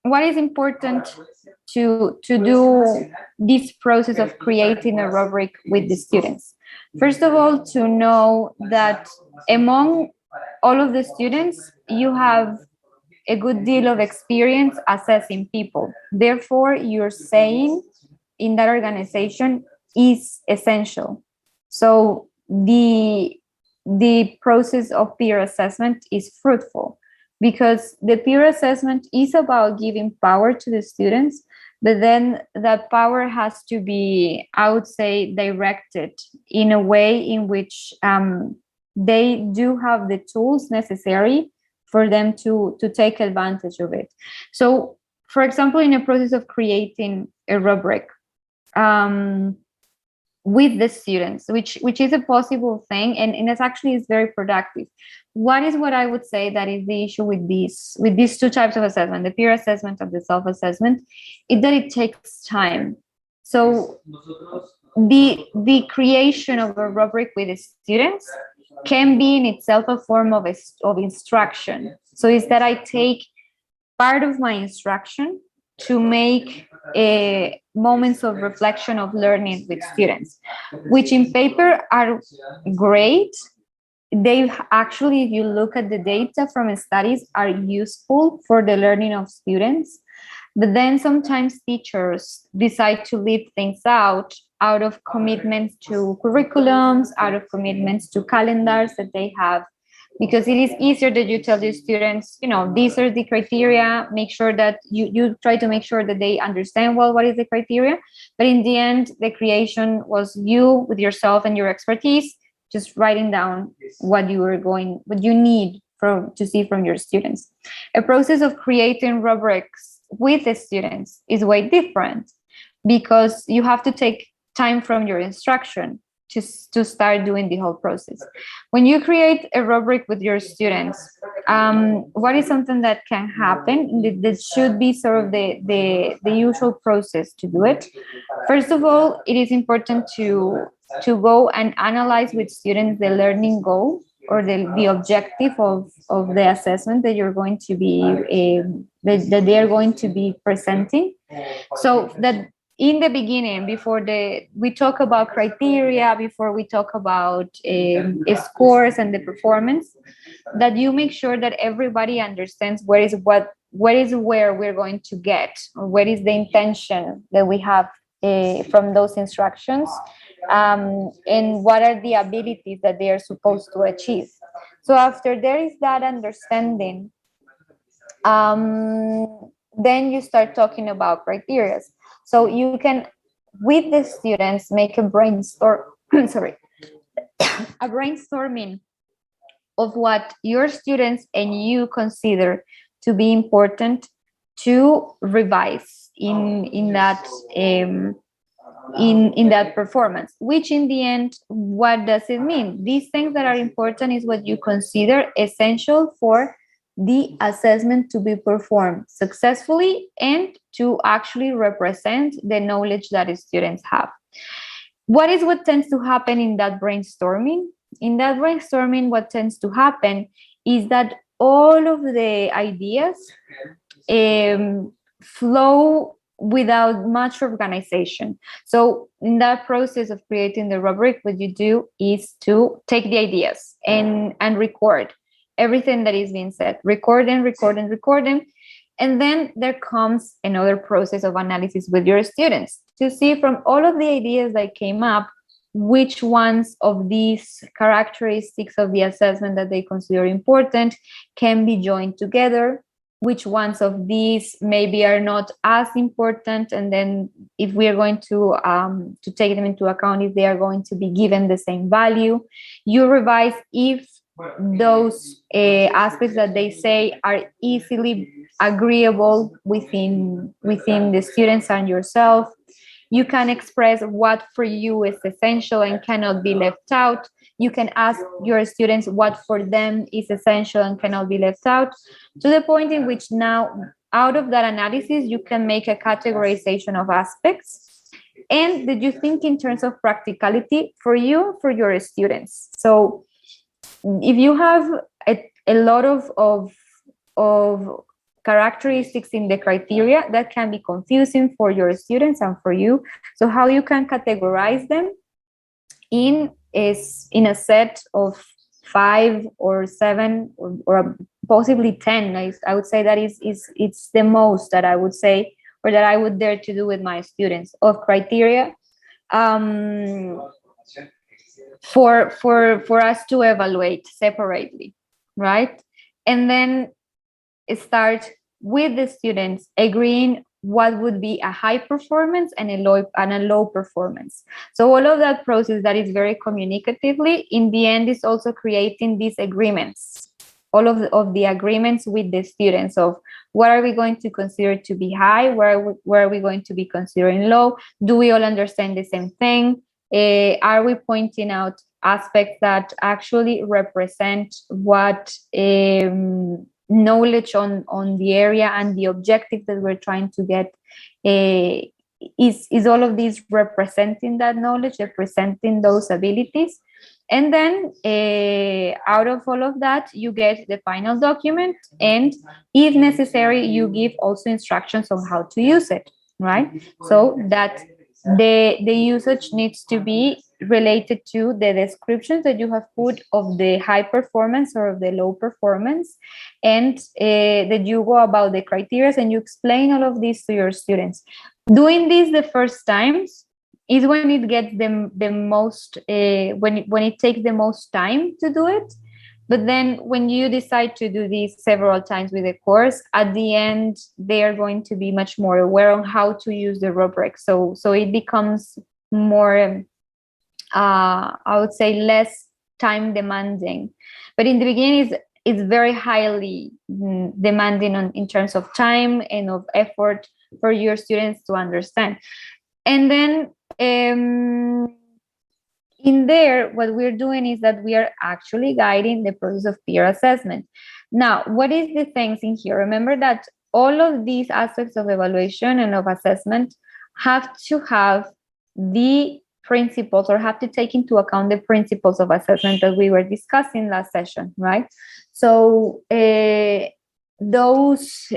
[SPEAKER 1] what is important to do this process of creating a rubric with the students? First of all, to know that among all of the students, you have a good deal of experience assessing people. Therefore, your saying in that organization is essential. So the process of peer assessment is fruitful, because the peer assessment is about giving power to the students, but then that power has to be, I would say, directed in a way in which they do have the tools necessary for them to take advantage of it. So, for example, in a process of creating a rubric with the students, which is a possible thing, and it actually is very productive. What I would say that is the issue with these two types of assessment, the peer assessment and the self-assessment, is that it takes time. So the creation of a rubric with the students can be in itself a form of instruction. So is that I take part of my instruction to make moments of reflection, of learning with students, which in paper are great. They actually, if you look at the data from studies, are useful for the learning of students. But then sometimes teachers decide to leave things out of commitments to curriculums, out of commitments to calendars that they have, because it is easier that you tell the students, these are the criteria, make sure that you try to make sure that they understand well what is the criteria. But in the end, the creation was you with yourself and your expertise, just writing down what you need to see from your students. A process of creating rubrics with the students is way different, because you have to take time from your instruction to start doing the whole process. When you create a rubric with your students, what is something that can happen? That should be sort of the usual process to do it. First of all, it is important to go and analyze with students the learning goal or the objective of the assessment that you're going to be that they are going to be presenting. So that in the beginning, before we talk about criteria, before we talk about scores and the performance, that you make sure that everybody understands where we're going to get, or what is the intention that we have from those instructions, and what are the abilities that they are supposed to achieve. So after there is that understanding, then you start talking about criteria. So you can, with the students, make a brainstorming of what your students and you consider to be important to revise in that performance. Which in the end, what does it mean? These things that are important is what you consider essential for the assessment to be performed successfully and to actually represent the knowledge that the students have. What tends to happen in that brainstorming? In that brainstorming, what tends to happen is that all of the ideas flow without much organization. So in that process of creating the rubric, what you do is to take the ideas and record everything that is being said, record them. And then there comes another process of analysis with your students to see from all of the ideas that came up, which ones of these characteristics of the assessment that they consider important can be joined together, which ones of these maybe are not as important, and then if we are going to take them into account, if they are going to be given the same value. You revise if those aspects that they say are easily agreeable within the students and yourself. You can express what for you is essential and cannot be left out. You can ask your students what for them is essential and cannot be left out, to the point in which now out of that analysis, you can make a categorization of aspects. And did you think in terms of practicality for you, for your students? So if you have a lot of characteristics in the criteria, that can be confusing for your students and for you. So how you can categorize them in a set of 5 or 7 or possibly 10. I would say that it's the most that I would say, or that I would dare to do with my students, of criteria for us to evaluate separately, right? And then start with the students agreeing what would be a high performance and a low performance. So all of that process that is very communicatively, in the end, is also creating these agreements, all of the agreements with the students of what are we going to consider to be high, where are we going to be considering low, do we all understand the same thing, are we pointing out aspects that actually represent what knowledge on the area and the objective that we're trying to get, is all of these representing that knowledge, representing those abilities. And then out of all of that, you get the final document, and if necessary, you give also instructions on how to use it, right? So that the usage needs to be related to the descriptions that you have put of the high performance or of the low performance, and that you go about the criteria and you explain all of this to your students. Doing this the first times is when it gets the most, when it takes the most time to do it. But then when you decide to do this several times with the course, at the end, they are going to be much more aware on how to use the rubric. So it becomes more, I would say, less time demanding. But in the beginning, it's very highly demanding in terms of time and of effort for your students to understand. And then in there, what we're doing is that we are actually guiding the process of peer assessment. Now, what is the things in here? Remember that all of these aspects of evaluation and of assessment have to have the principles, or have to take into account the principles of assessment that we were discussing last session, right? So those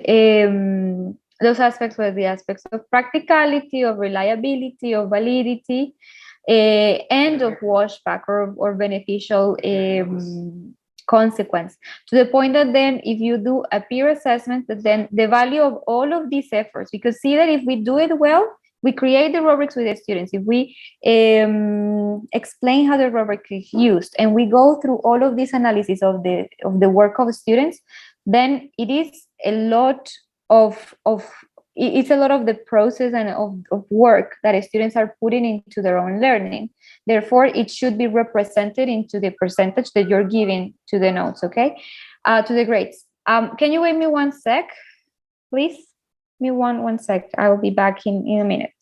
[SPEAKER 1] aspects were the aspects of practicality, of reliability, of validity, and of washback or beneficial consequence, to the point that then if you do a peer assessment, that then the value of all of these efforts, because see that if we do it well, we create the rubrics with the students, if we explain how the rubric is used, and we go through all of this analysis of the work of students, then it is a lot of it's a lot of the process and of work that students are putting into their own learning. Therefore, it should be represented into the percentage that you're giving to the notes, okay? To the grades. Can you wait me 1 sec, please? Me one sec. I will be back in a minute.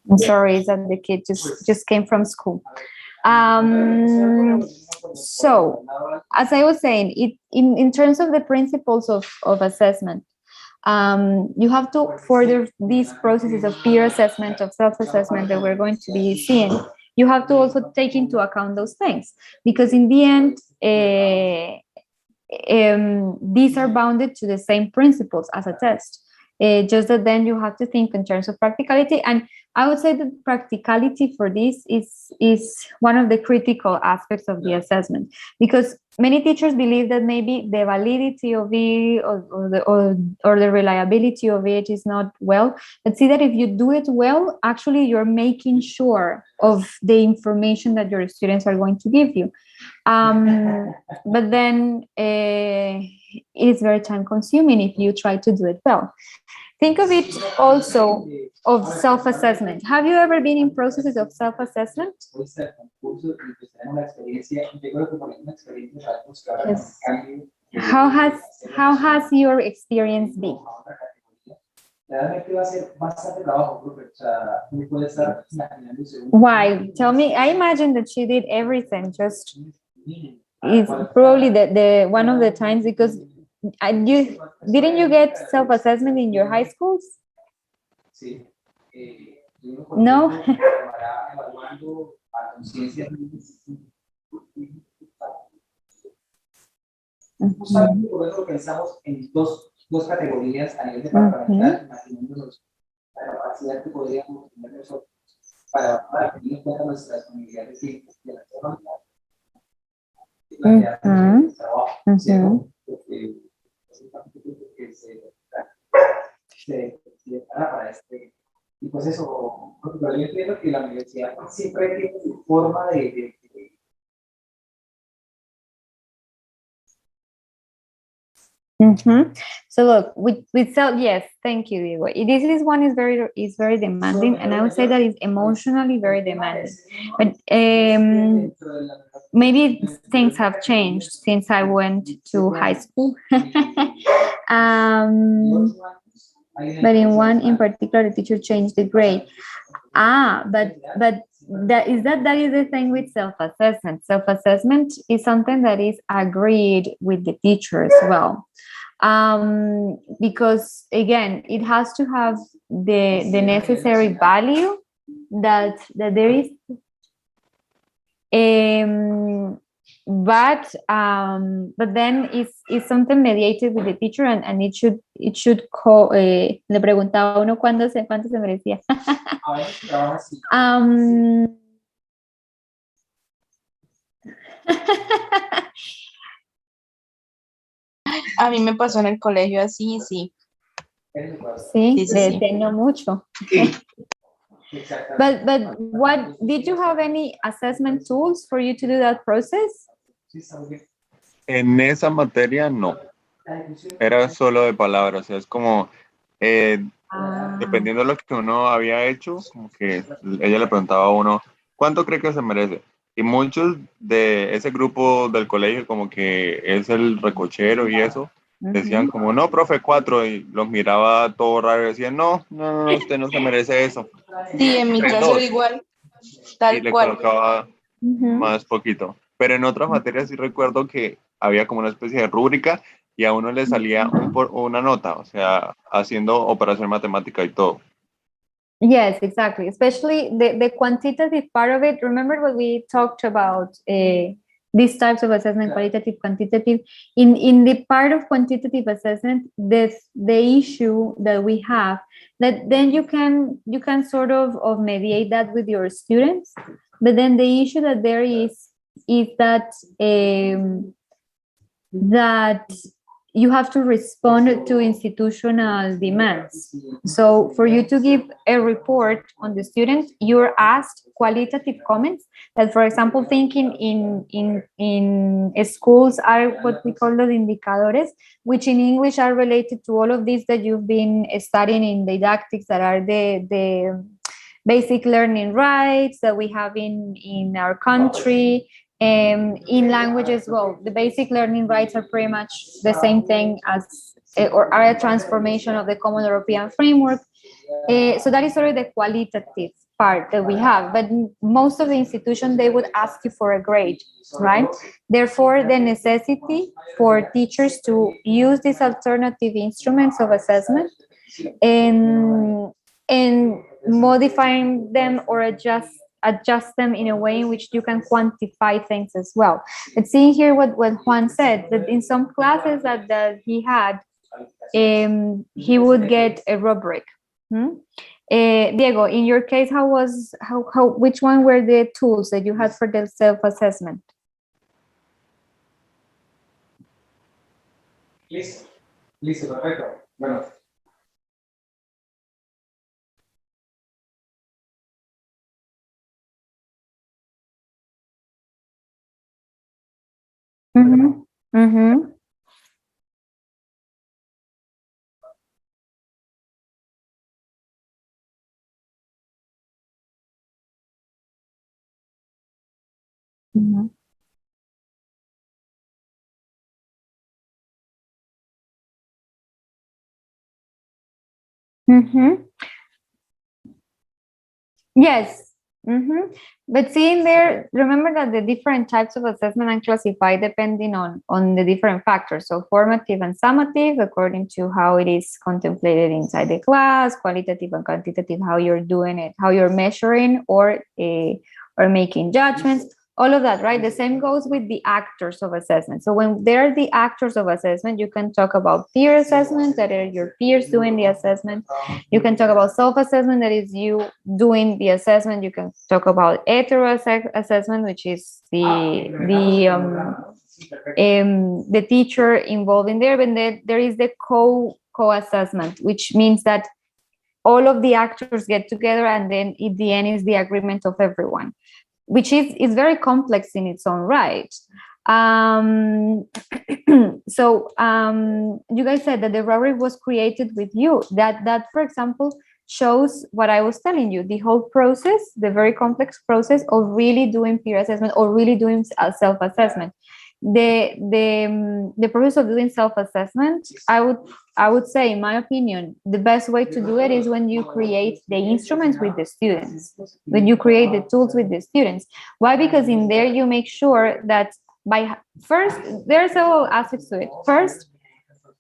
[SPEAKER 1] I'm sorry, is that the kid just came from school. So, as I was saying, in terms of the principles of assessment, you have to further these processes of peer assessment, of self-assessment that we're going to be seeing. You have to also take into account those things, because in the end, these are bounded to the same principles as a test. Just that then you have to think in terms of practicality, and I would say that practicality for this is one of the critical aspects of the assessment, because many teachers believe that maybe the validity of it or the reliability of it is not well. But see that if you do it well, actually you're making sure of the information that your students are going to give you. But then it is very time consuming if you try to do it well. Think of it also of self-assessment. Have you ever been in processes of self-assessment? Yes. How has your experience been? Why? Tell me. I imagine that she did everything. Just it's probably the one of the times, because didn't you get self-assessment in your high schools? No.
[SPEAKER 13] Justamente por eso pensamos en dos categorías a nivel departamental, imaginándonos la capacidad que podríamos tener nosotros para tener en cuenta nuestras comunidades y la trabajo, que se prepara para este. Y pues eso, pero yo entiendo que la universidad siempre tiene su forma de
[SPEAKER 1] So look, with self, yes, thank you, Diego. This is one is very demanding, and I would say that it's emotionally very demanding. But maybe things have changed since I went to high school. But in one in particular, the teacher changed the grade. But that is the thing with self-assessment. Self-assessment is something that is agreed with the teacher as well. Because again, it has to have the necessary value that there is. But then it's something mediated with the teacher, and it should le preguntaba a uno cuánto se merecía.
[SPEAKER 15] A mí me pasó en el colegio así, sí.
[SPEAKER 1] Sí, no mucho. But what did you have any assessment tools for you to do that process?
[SPEAKER 16] En esa materia no. Era solo de palabras, o sea, es como dependiendo de lo que uno había hecho, como que ella le preguntaba a uno, ¿cuánto cree que se merece? Y muchos de ese grupo del colegio, como que es el recochero y eso, decían como, no, profe, 4, y los miraba todo raro y decían, no, usted no se merece eso.
[SPEAKER 15] Sí, en mi caso igual, tal
[SPEAKER 16] y le
[SPEAKER 15] cual.
[SPEAKER 16] colocaba más poquito. Pero en otras materias sí recuerdo que había como una especie de rúbrica y a uno le salía una nota, o sea, haciendo operación matemática y todo.
[SPEAKER 1] Yes, exactly. Especially the quantitative part of it. Remember what we talked about, these types of assessment, qualitative, quantitative. In the part of quantitative assessment, the issue that we have, that then you can sort of mediate that with your students. But then the issue that there is that that you have to respond to institutional demands. So for you to give a report on the student, you're asked qualitative comments that, for example, thinking in schools are what we call los indicadores, which in English are related to all of these that you've been studying in didactics, that are the basic learning rights that we have in our country. In language as well, the basic learning rights are pretty much the same thing as, or are a transformation of the Common European Framework. So that is sort of the qualitative part that we have, but most of the institutions, they would ask you for a grade, right? Therefore, the necessity for teachers to use these alternative instruments of assessment and modifying them or adjust them in a way in which you can quantify things as well. But seeing here what Juan said, that in some classes that he had, he would get a rubric. Diego, in your case, which one were the tools that you had for the self-assessment?
[SPEAKER 13] Listo, perfecto. Bueno.
[SPEAKER 1] Mm-hmm. Mm-hmm. Mm-hmm. Mm-hmm. Yes. Mm-hmm. But seeing there, remember that the different types of assessment are classified depending on the different factors. So formative and summative, according to how it is contemplated inside the class, qualitative and quantitative, how you're doing it, how you're measuring or making judgments. All of that, right? The same goes with the actors of assessment. So when they're the actors of assessment, you can talk about peer assessment, that are your peers doing the assessment. You can talk about self-assessment, that is you doing the assessment. You can talk about assessment, which is the teacher involved in there. But then there is the co-assessment, which means that all of the actors get together, and then at the end is the agreement of everyone, which is very complex in its own right. So you guys said that the rubric was created with you. That, for example, shows what I was telling you, the whole process, the very complex process of really doing peer assessment or really doing self-assessment. The process of doing self-assessment, I would say, in my opinion, the best way to do it is when you create the instruments with the students, when you create the tools with the students. Why? Because in there you make sure that first, there are several aspects to it. First,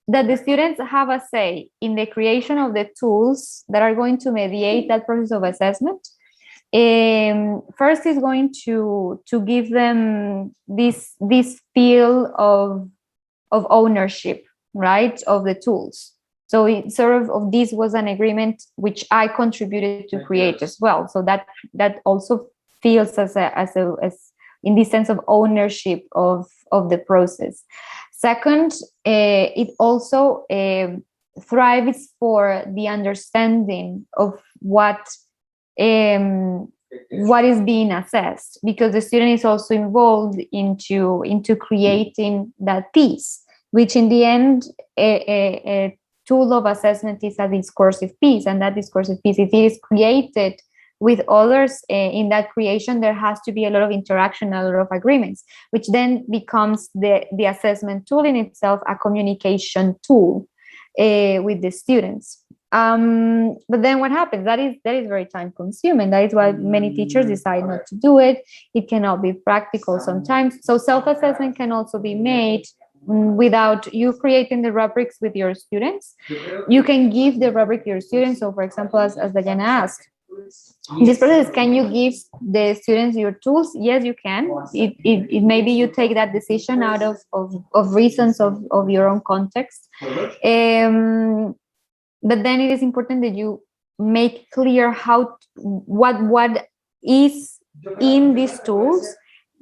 [SPEAKER 1] that the students have a say in the creation of the tools that are going to mediate that process of assessment. First is going to give them this feel of ownership, right, of the tools. So it sort of this was an agreement which I contributed to create as well. So that also feels as in the sense of ownership of the process. Second, it also thrives for the understanding of what is being assessed, because the student is also involved into creating that piece, which in the end, a tool of assessment is a discursive piece, and that discursive piece, if it is created with others, in that creation, there has to be a lot of interaction, a lot of agreements, which then becomes the assessment tool in itself, a communication tool with the students. But then what happens? That is very time consuming. That is why many teachers decide not to do it. It cannot be practical sometimes. So self-assessment can also be made without you creating the rubrics with your students. You can give the rubric to your students. So for example, as Diana asked, in this process, can you give the students your tools? Yes, you can. It maybe you take that decision out of reasons of your own context. But then it is important that you make clear what is in these tools,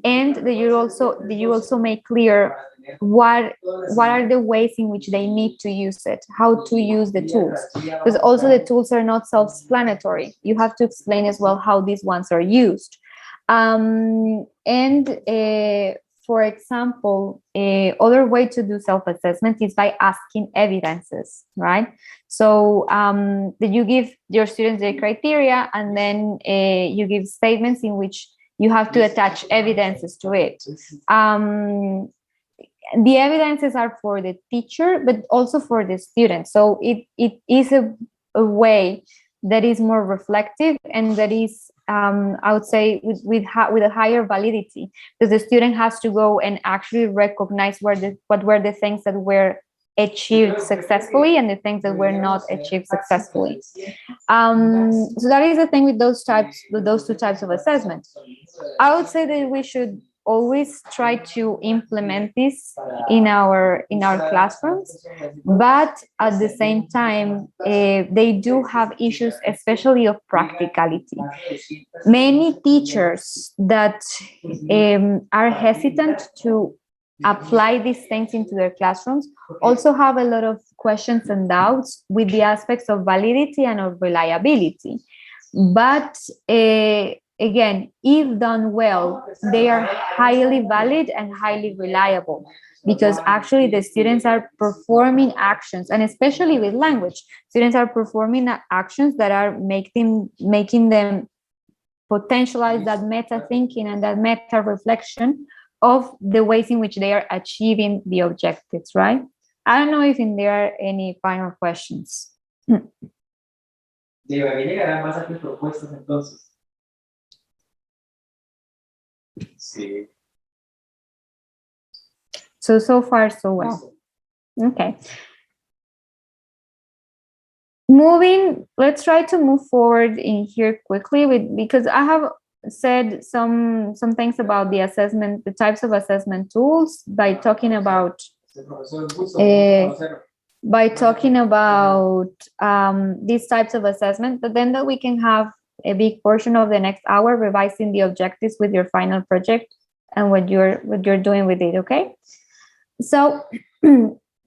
[SPEAKER 1] and that you also make clear what are the ways in which they need to use it, how to use the tools, because also the tools are not self-explanatory. You have to explain as well how these ones are used. For example, other way to do self-assessment is by asking evidences, right? So that you give your students the criteria, and then you give statements in which you have to attach evidences to it. The evidences are for the teacher, but also for the student. So it is a way that is more reflective and that is, I would say, with a higher validity, because the student has to go and actually recognize what were the things that were achieved successfully and the things that were not achieved successfully. So that is the thing with those two types of assessment. I would say that we should always try to implement this in our classrooms, but at the same time, they do have issues, especially of practicality. Many teachers that are hesitant to apply these things into their classrooms also have a lot of questions and doubts with the aspects of validity and of reliability. But again, if done well, they are highly valid and highly reliable, because actually the students are performing actions, and especially with language, students are performing actions that are making them potentialize that meta thinking and that meta reflection of the ways in which they are achieving the objectives, right? I don't know if there are any final questions.
[SPEAKER 13] Debería llegar más a tus propuestas entonces. Sí.
[SPEAKER 1] So far, so well. Okay. Let's try to move forward in here quickly because I have said some things about the assessment, the types of assessment tools by talking about these types of assessment, but then that we can have a big portion of the next hour revising the objectives with your final project and what you're doing with it. Okay, so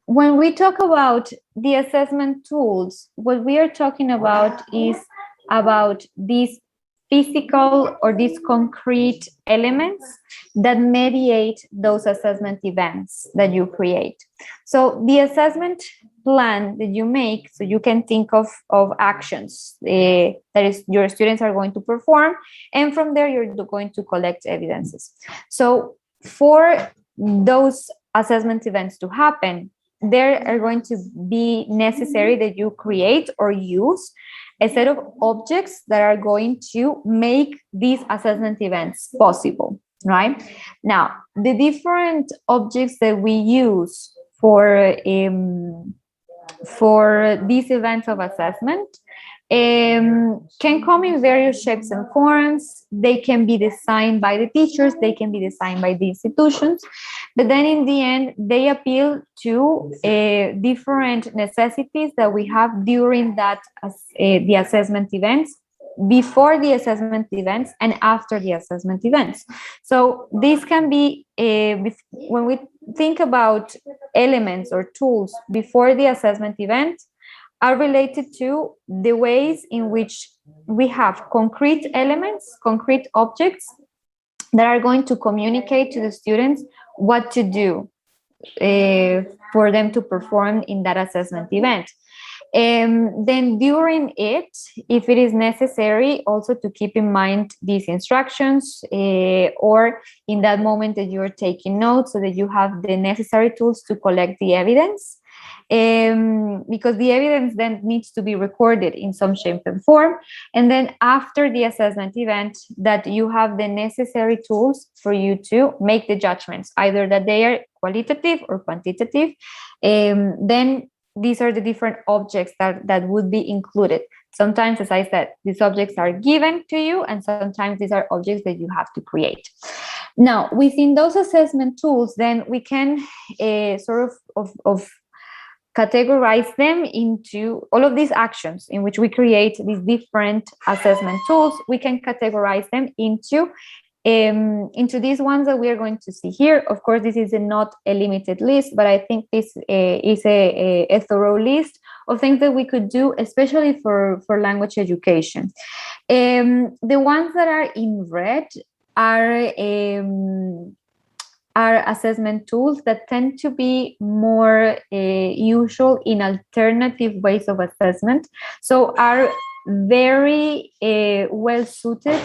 [SPEAKER 1] when we talk about the assessment tools, what we are talking about is about these physical or these concrete elements that mediate those assessment events that you create. So the assessment plan that you make, so you can think of actions that is your students are going to perform, and from there you're going to collect evidences. So for those assessment events to happen, there are going to be necessary that you create or use a set of objects that are going to make these assessment events possible, right? Now, the different objects that we use for these events of assessment can come in various shapes and forms. They can be designed by the teachers, they can be designed by the institutions, but then in the end, they appeal to different necessities that we have during the assessment events, before the assessment events, and after the assessment events. So this can be, when we think about elements or tools before the assessment event, are related to the ways in which we have concrete elements, concrete objects that are going to communicate to the students what to do for them to perform in that assessment event. Then during it, if it is necessary, also to keep in mind these instructions or in that moment that you're taking notes, so that you have the necessary tools to collect the evidence. Because the evidence then needs to be recorded in some shape and form. And then after the assessment event, that you have the necessary tools for you to make the judgments, either that they are qualitative or quantitative. Then these are the different objects that would be included. Sometimes, as I said, these objects are given to you, and sometimes these are objects that you have to create. Now, within those assessment tools, then we can sort of categorize them into all of these actions in which we create these different assessment tools. We can categorize them into these ones that we are going to see here. Of course, this is not a limited list, but I think this is a thorough list of things that we could do, especially for language education. The ones that are in red are assessment tools that tend to be more usual in alternative ways of assessment, so are very well suited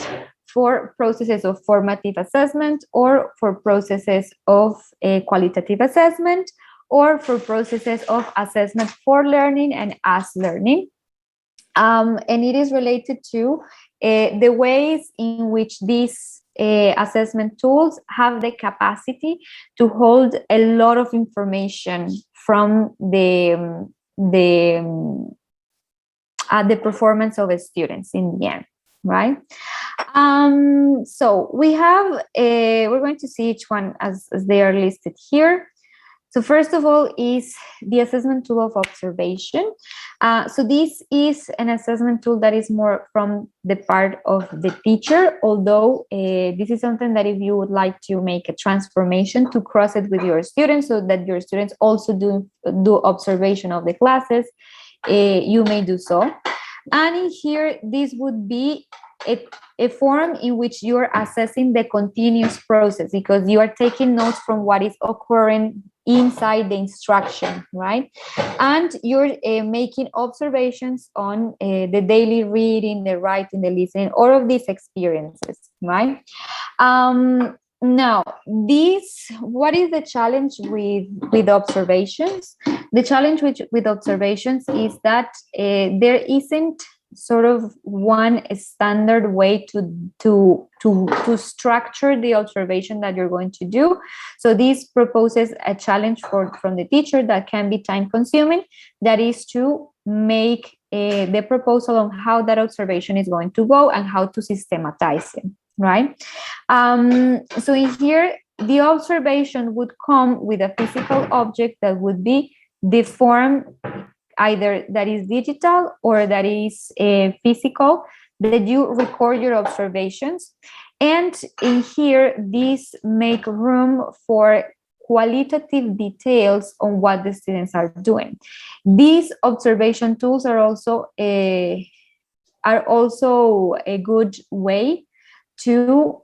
[SPEAKER 1] for processes of formative assessment, or for processes of qualitative assessment, or for processes of assessment for learning and as learning. And it is related to the ways in which these assessment tools have the capacity to hold a lot of information from the performance of students in the end, right? So we have, we're going to see each one as they are listed here. So first of all is the assessment tool of observation. So this is an assessment tool that is more from the part of the teacher, although this is something that if you would like to make a transformation to cross it with your students so that your students also do observation of the classes, you may do so. And in here, this would be a form in which you are assessing the continuous process because you are taking notes from what is occurring inside the instruction, right? And you're making observations on the daily reading, the writing, the listening, all of these experiences, right? Now, what is the challenge with observations? The challenge with observations is that there isn't sort of one standard way to structure the observation that you're going to do. So this proposes a challenge from the teacher that can be time consuming, that is to make the proposal on how that observation is going to go and how to systematize it, right? So in here, the observation would come with a physical object that would be the form either that is digital or that is physical, that you record your observations. And in here, these make room for qualitative details on what the students are doing. These observation tools are also a good way to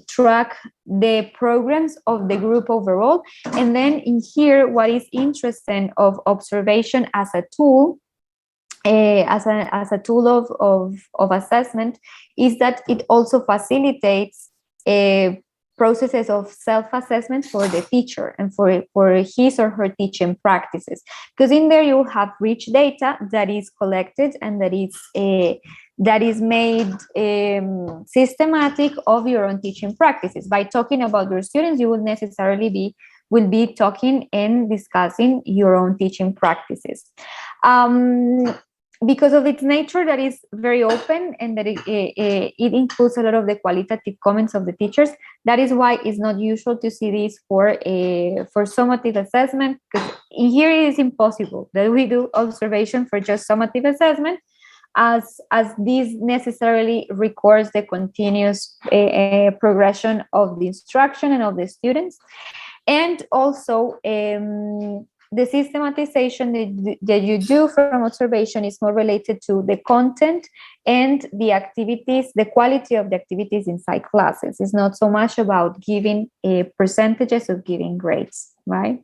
[SPEAKER 1] track the programs of the group overall. And then in here, what is interesting of observation as a tool, as a tool of assessment, is that it also facilitates processes of self-assessment for the teacher and for his or her teaching practices. Because in there you will have rich data that is collected and that is made systematic of your own teaching practices. By talking about your students, you will necessarily will be talking and discussing your own teaching practices. Because of its nature that is very open and that it includes a lot of the qualitative comments of the teachers, that is why it's not usual to see this for summative assessment, because in here it is impossible that we do observation for just summative assessment, as this necessarily records the continuous progression of the instruction and of the students. And also, the systematization that you do from observation is more related to the content and the activities, the quality of the activities inside classes. It's not so much about giving percentages of giving grades, right?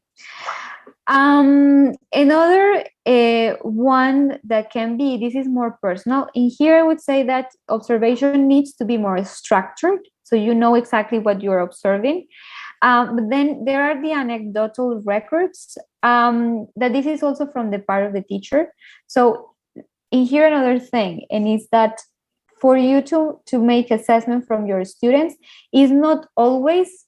[SPEAKER 1] Another one that can be, this is more personal. In here, I would say that observation needs to be more structured, so you know exactly what you're observing. But then there are the anecdotal records, that this is also from the part of the teacher. So in here, another thing, and is that for you to make assessment from your students is not always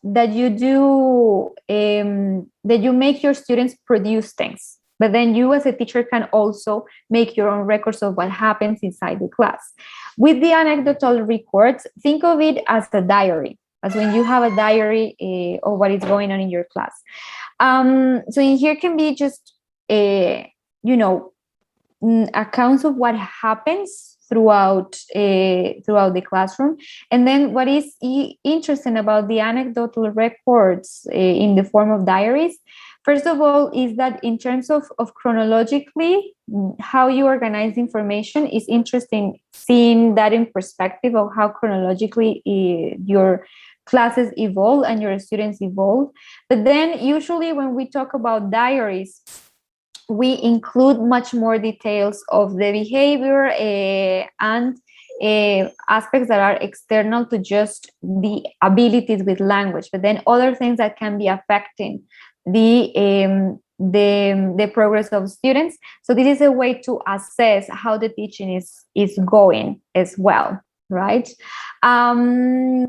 [SPEAKER 1] that you do, that you make your students produce things, but then you as a teacher can also make your own records of what happens inside the class. With the anecdotal records, think of it as a diary, as when you have a diary of what is going on in your class. So in here can be just, accounts of what happens throughout the classroom. And then what is interesting about the anecdotal records in the form of diaries, first of all, is that in terms of chronologically, how you organize information is interesting, seeing that in perspective of how chronologically your classes evolve and your students evolve. But then usually when we talk about diaries, we include much more details of the behavior and aspects that are external to just the abilities with language, but then other things that can be affecting the the progress of students. So this is a way to assess how the teaching is going as well, right? In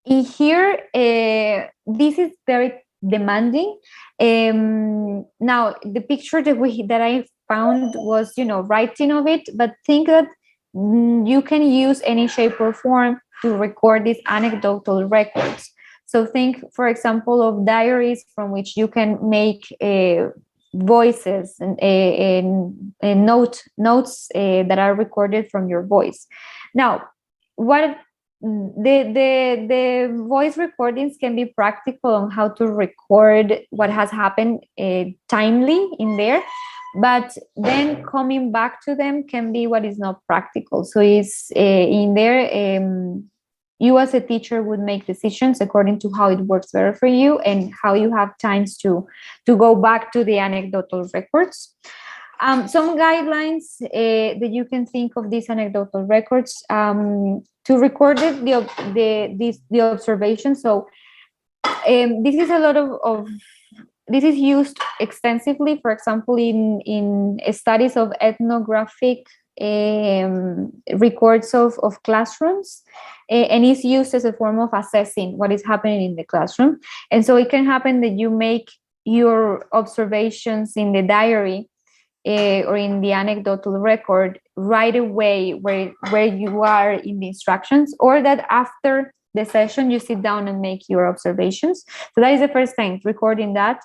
[SPEAKER 1] here, this is very demanding. Now, the picture that I found was, writing of it, but think that you can use any shape or form to record these anecdotal records. So think, for example, of diaries from which you can make voices and notes that are recorded from your voice. Now, what the voice recordings can be practical on how to record what has happened timely in there, but then coming back to them can be what is not practical. So it's in there, you as a teacher would make decisions according to how it works better for you and how you have times to go back to the anecdotal records. Some guidelines that you can think of these anecdotal records to record the observation. So this is a lot of this is used extensively, for example, in studies of ethnographic records of classrooms, and is used as a form of assessing what is happening in the classroom. And so it can happen that you make your observations in the diary or in the anecdotal record right away where you are in the instructions, or that after the session you sit down and make your observations. So that is the first thing, recording that.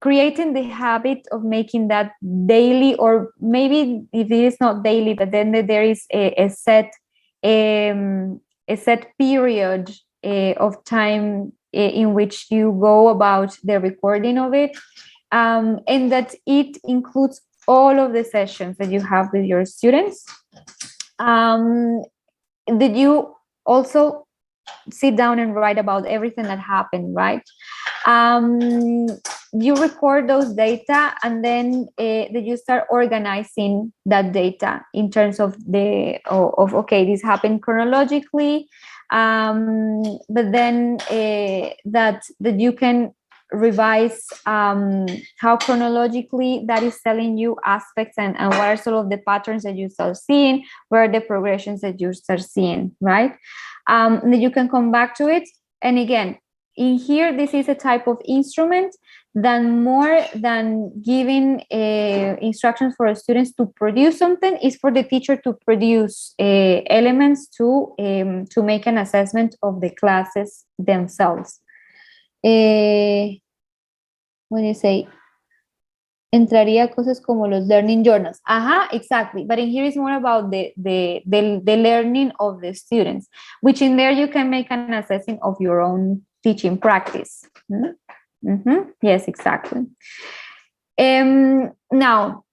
[SPEAKER 1] Creating the habit of making that daily, or maybe if it is not daily, but then there is a set period of time in which you go about the recording of it, and that it includes all of the sessions that you have with your students, that you also sit down and write about everything that happened, right? You record those data, and then that you start organizing that data in terms of okay, this happened chronologically, but then that you can revise how chronologically that is telling you aspects, and what are some of the patterns that you start seeing, where are the progressions that you start seeing, right? That you can come back to it. And again, in here, this is a type of instrument that more than giving instructions for students to produce something, is for the teacher to produce elements to make an assessment of the classes themselves. When you say, entraría cosas como los learning journals. Exactly. But in here is more about the learning of the students, which in there you can make an assessment of your own teaching practice. Yes, exactly. Now,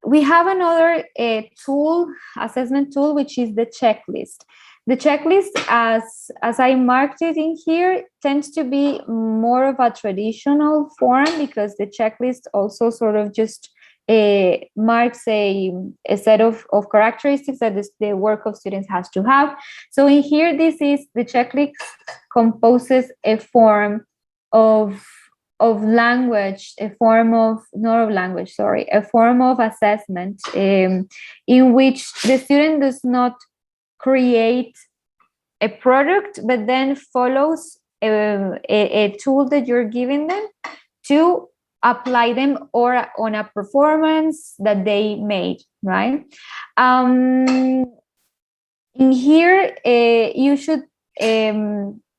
[SPEAKER 1] we have another assessment tool, which is the checklist. The checklist, as I marked it in here, tends to be more of a traditional form, because the checklist also sort of just marks a set of characteristics that the work of students has to have. So in here, the checklist composes a form of language, a form of assessment, in which the student does not create a product, but then follows a tool that you're giving them to apply them or on a performance that they made, right? In here, you should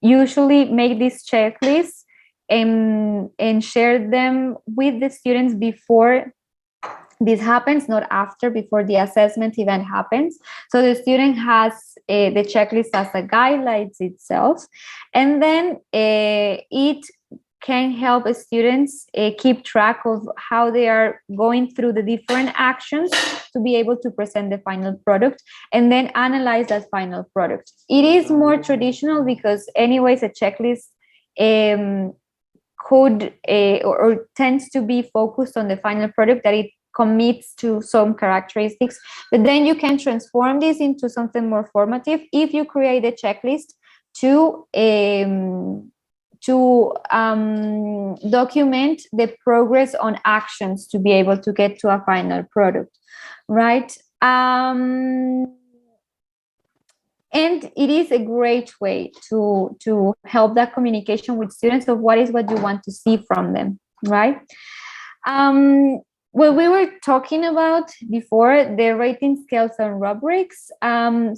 [SPEAKER 1] usually make these checklists and share them with the students before this happens, not after, before the assessment event happens. So the student has the checklist as a guideline itself, and then it can help students keep track of how they are going through the different actions to be able to present the final product, and then analyze that final product. It is more traditional because anyways, a checklist could or tends to be focused on the final product, that it commits to some characteristics, but then you can transform this into something more formative if you create a checklist to document the progress on actions to be able to get to a final product, right? And it is a great way to help that communication with students of what is what you want to see from them, right? Well, we were talking about before the rating scales and rubrics. In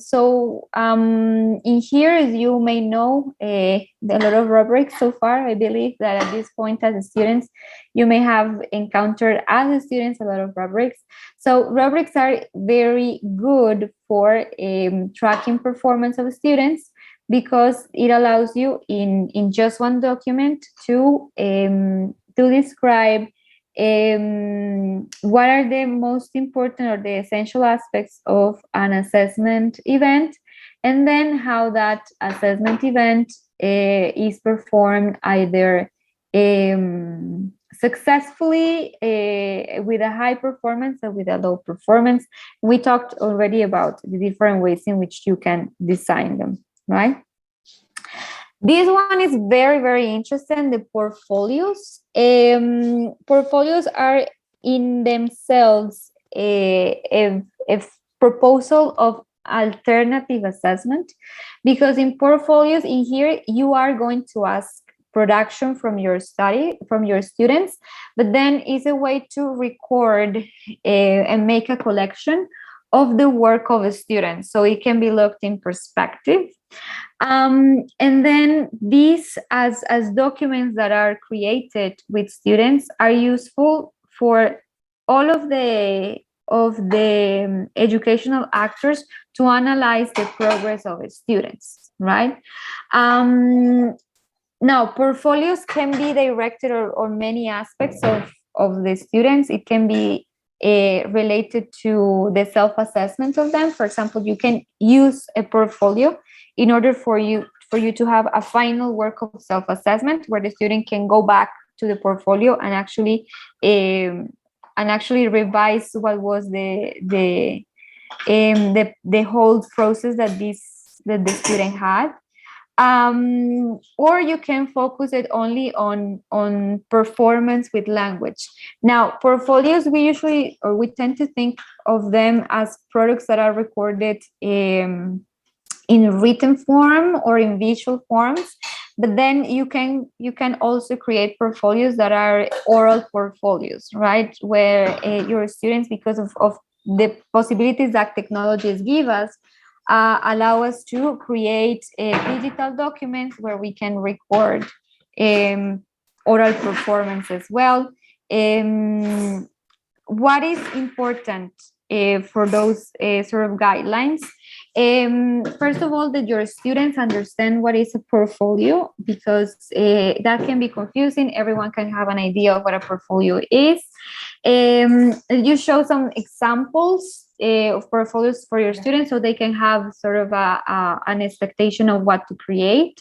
[SPEAKER 1] here, as you may know, a lot of rubrics so far. I believe that at this point as students, you may have encountered as students a lot of rubrics. So rubrics are very good for tracking performance of students because it allows you in just one document to describe what are the most important or the essential aspects of an assessment event, and then how that assessment event is performed either successfully with a high performance or with a low performance. We talked already about the different ways in which you can design them, right? This one is very, very interesting, the portfolios. Portfolios are in themselves a proposal of alternative assessment, because in portfolios in here, you are going to ask production from your students, but then is a way to record and make a collection of the work of a student, so it can be looked in perspective. And then these as documents that are created with students are useful for all of the educational actors to analyze the progress of the students, right? Now, portfolios can be directed on many aspects of the students. It can be related to the self-assessment of them. For example, you can use a portfolio in order for you to have a final work of self-assessment where the student can go back to the portfolio and actually revise what was the whole process that the student had. Or you can focus it only on performance with language. Now, portfolios, we tend to think of them as products that are recorded in written form or in visual forms, but then you can also create portfolios that are oral portfolios, right? Where your students, because of the possibilities that technologies give us, allow us to create digital documents where we can record oral performance as well. What is important for those sort of guidelines? First of all, that your students understand what is a portfolio, because that can be confusing. Everyone can have an idea of what a portfolio is. You show some examples of portfolios for your students so they can have sort of an expectation of what to create.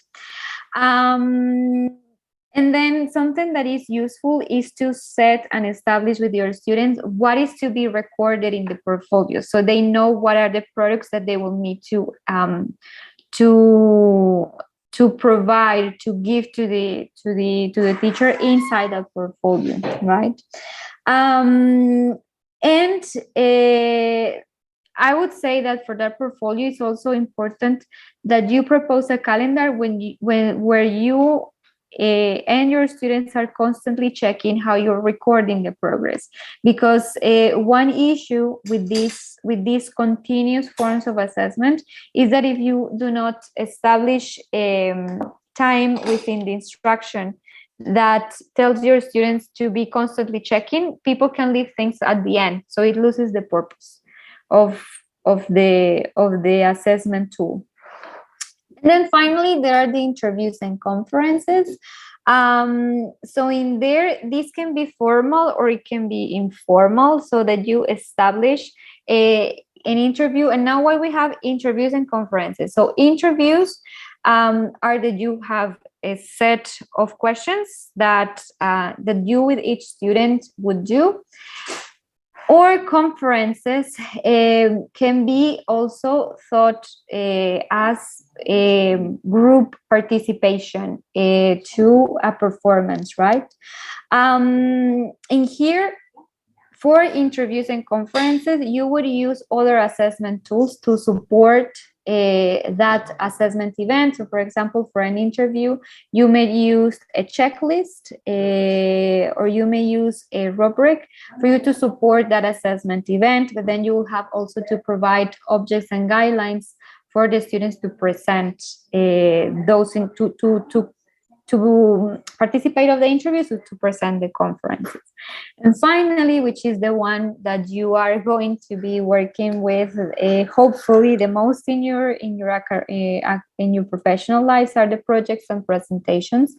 [SPEAKER 1] And then something that is useful is to set and establish with your students what is to be recorded in the portfolio, so they know what are the products that they will need to provide, to give to the teacher inside that portfolio, right? I would say that for that portfolio, it's also important that you propose a calendar where you and your students are constantly checking how you're recording the progress, because one issue with these continuous forms of assessment is that if you do not establish time within the instruction that tells your students to be constantly checking, people can leave things at the end, so it loses the purpose of the assessment tool. And then finally, there are the interviews and conferences. So in there, this can be formal or it can be informal, so that you establish an interview. And now why we have interviews and conferences. So interviews are that you have a set of questions that you with each student would do. Or conferences can be also thought as group participation to a performance, right? In here, for interviews and conferences, you would use other assessment tools to support that assessment event. So for example, for an interview, you may use a checklist or you may use a rubric for you to support that assessment event, but then you will have also to provide objects and guidelines for the students to present those to participate of the interviews, to present the conferences. And finally, which is the one that you are going to be working with hopefully the most in your professional lives, are the projects and presentations.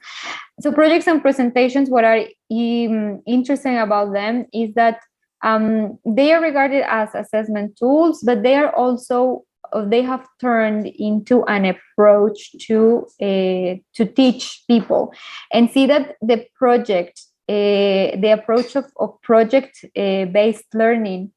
[SPEAKER 1] So projects and presentations, what are interesting about them is that they are regarded as assessment tools, but they are also they have turned into an approach to teach people, and see that the project, the approach of project based learning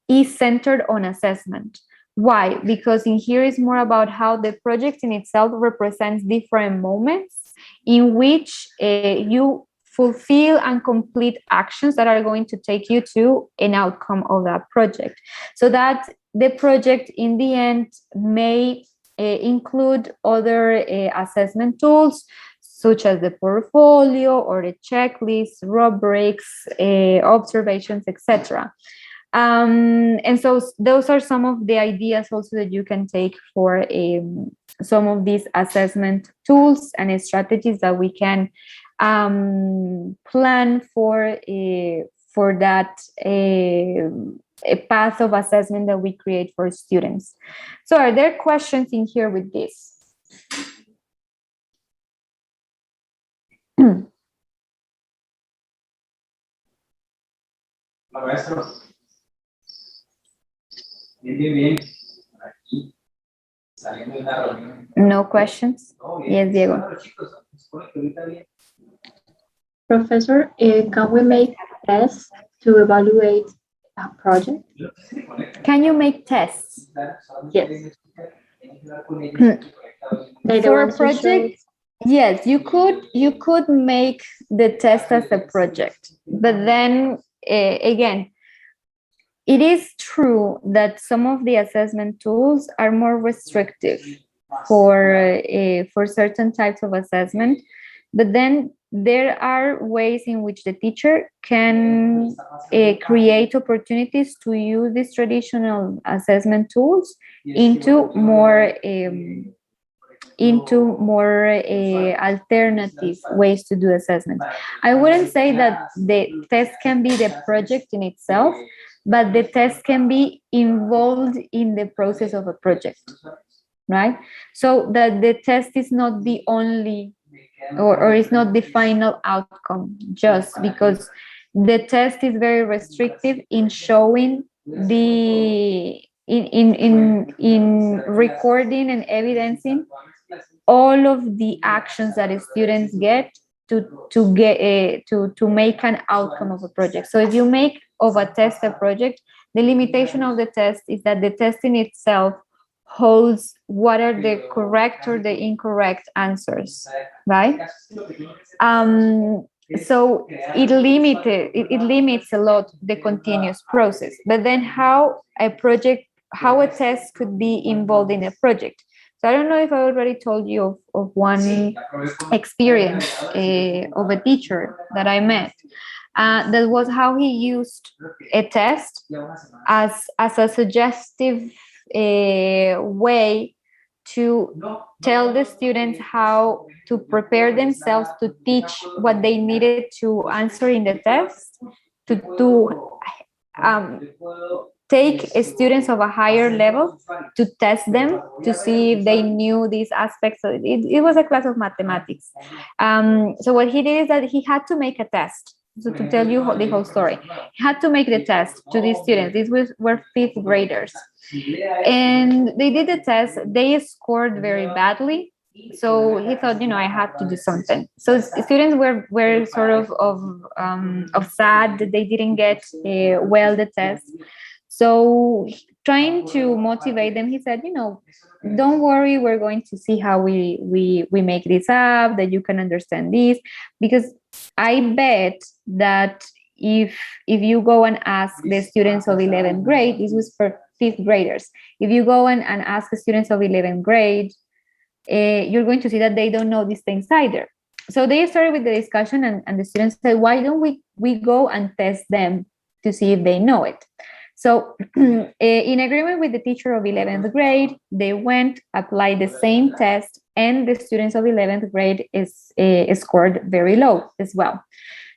[SPEAKER 1] is centered on assessment. Why? Because in here is more about how the project in itself represents different moments in which you fulfill and complete actions that are going to take you to an outcome of that project. So that the project in the end may include other assessment tools, such as the portfolio or the checklist, rubrics, observations, etc. And so those are some of the ideas also that you can take for some of these assessment tools and strategies that we can plan for that a path of assessment that we create for students. So are there questions in here with this? No questions? Yes, Diego.
[SPEAKER 3] Professor, can we make tests to evaluate a project?
[SPEAKER 1] Can you make tests?
[SPEAKER 3] Yes.
[SPEAKER 1] For a project, yes, you could make the test as a project, but then again, it is true that some of the assessment tools are more restrictive for certain types of assessment, but then there are ways in which the teacher can create opportunities to use these traditional assessment tools into more alternative ways to do assessment. I wouldn't say that the test can be the project in itself, but the test can be involved in the process of a project, right? So that the test is not the only or is not the final outcome, just because the test is very restrictive in showing in recording and evidencing all of the actions that students get to make an outcome of a project. So if you make of a test a project, the limitation of the test is that the test in itself holds what are the correct or the incorrect answers, right? So it limits a lot the continuous process. But then how a test could be involved in a project. So I don't know if I already told you of one experience of a teacher that I met. That was how he used a test as a suggestive way to tell the students how to prepare themselves to teach what they needed to answer in the test, to take students of a higher level to test them to see if they knew these aspects. So it was a class of mathematics. So what he did is that he had to make a test. So to tell you the whole story, he had to make the test to these students. These were fifth graders. And they did the test. They scored very badly. So he thought, I had to do something. So students were sort of sad that they didn't get well the test. So trying to motivate them, he said, don't worry, we're going to see how we make this up, that you can understand this, because I bet that if you go and ask the students of 11th grade, this was for 5th graders. If you go and ask the students of 11th grade, you're going to see that they don't know these things either. So they started with the discussion, and the students said, why don't we go and test them to see if they know it? So in agreement with the teacher of 11th grade, they went, applied the same test, and the students of 11th grade scored very low as well.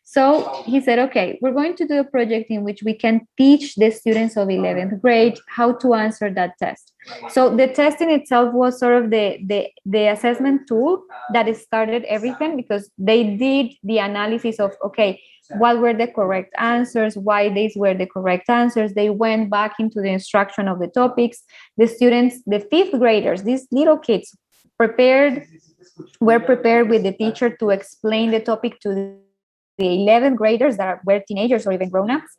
[SPEAKER 1] So he said, okay, we're going to do a project in which we can teach the students of 11th grade how to answer that test. So the test in itself was sort of the assessment tool that started everything, because they did the analysis of, okay, what were the correct answers, why these were the correct answers. They went back into the instruction of the topics. The students, the 5th graders, these little kids, were prepared with the teacher to explain the topic to the 11th graders that were teenagers or even grown-ups.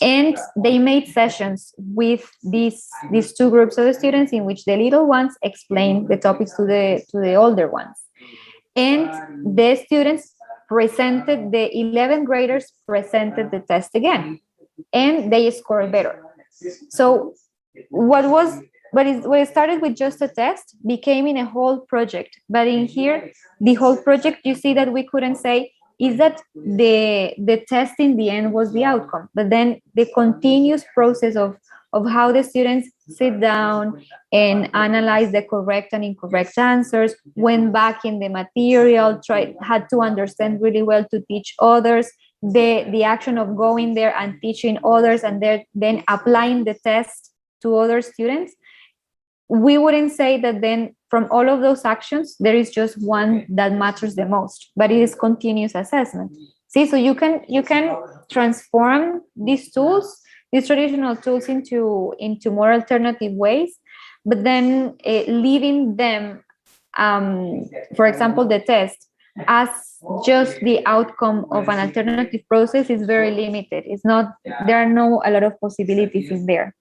[SPEAKER 1] And they made sessions with these two groups of the students in which the little ones explained the topics to the older ones. And the students presented, the 11th graders presented the test again, and they scored better. So what it started with just a test became in a whole project. But in here, the whole project, you see that we couldn't say, is that the test in the end was the outcome, but then the continuous process of how the students sit down and analyze the correct and incorrect answers, went back in the material, had to understand really well to teach others, the action of going there and teaching others, and then applying the test to other students. We wouldn't say that then from all of those actions, there is just one that matters the most, but it is continuous assessment. See, so you can transform these tools, these traditional tools, into more alternative ways, but then leaving them, for example, the test, as just the outcome of an alternative process is very limited. It's not, there are no a lot of possibilities in there.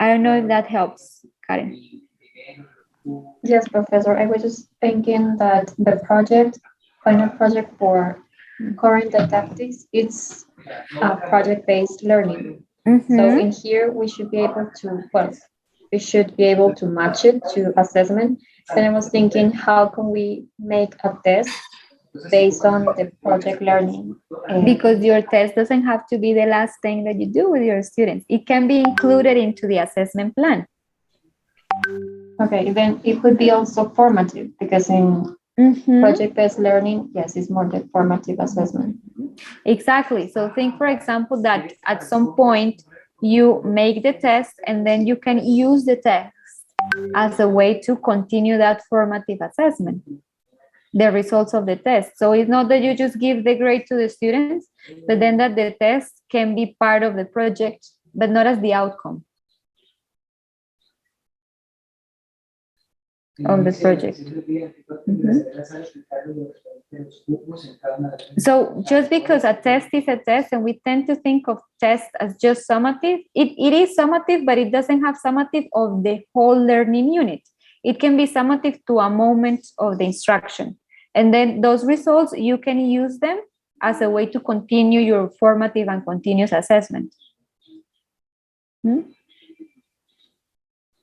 [SPEAKER 1] I don't know if that helps, Karen.
[SPEAKER 3] Yes, Professor. I was just thinking that the final project for current tactics, it's project-based learning. So in here, we should be able to match it to assessment. Then I was thinking, how can we make a test based on the project learning?
[SPEAKER 1] Because your test doesn't have to be the last thing that you do with your students. It can be included into the assessment plan.
[SPEAKER 3] Okay, then it could be also formative, because in project-based learning, yes, it's more the formative assessment.
[SPEAKER 1] Exactly. So think, for example, that at some point you make the test and then you can use the test as a way to continue that formative assessment, the results of the test. So it's not that you just give the grade to the students, but then that the test can be part of the project, but not as the outcome of the project. So just because a test is a test, and we tend to think of test as just summative, it is summative, but it doesn't have summative of the whole learning unit. It can be summative to a moment of the instruction. And then those results, you can use them as a way to continue your formative and continuous assessment. I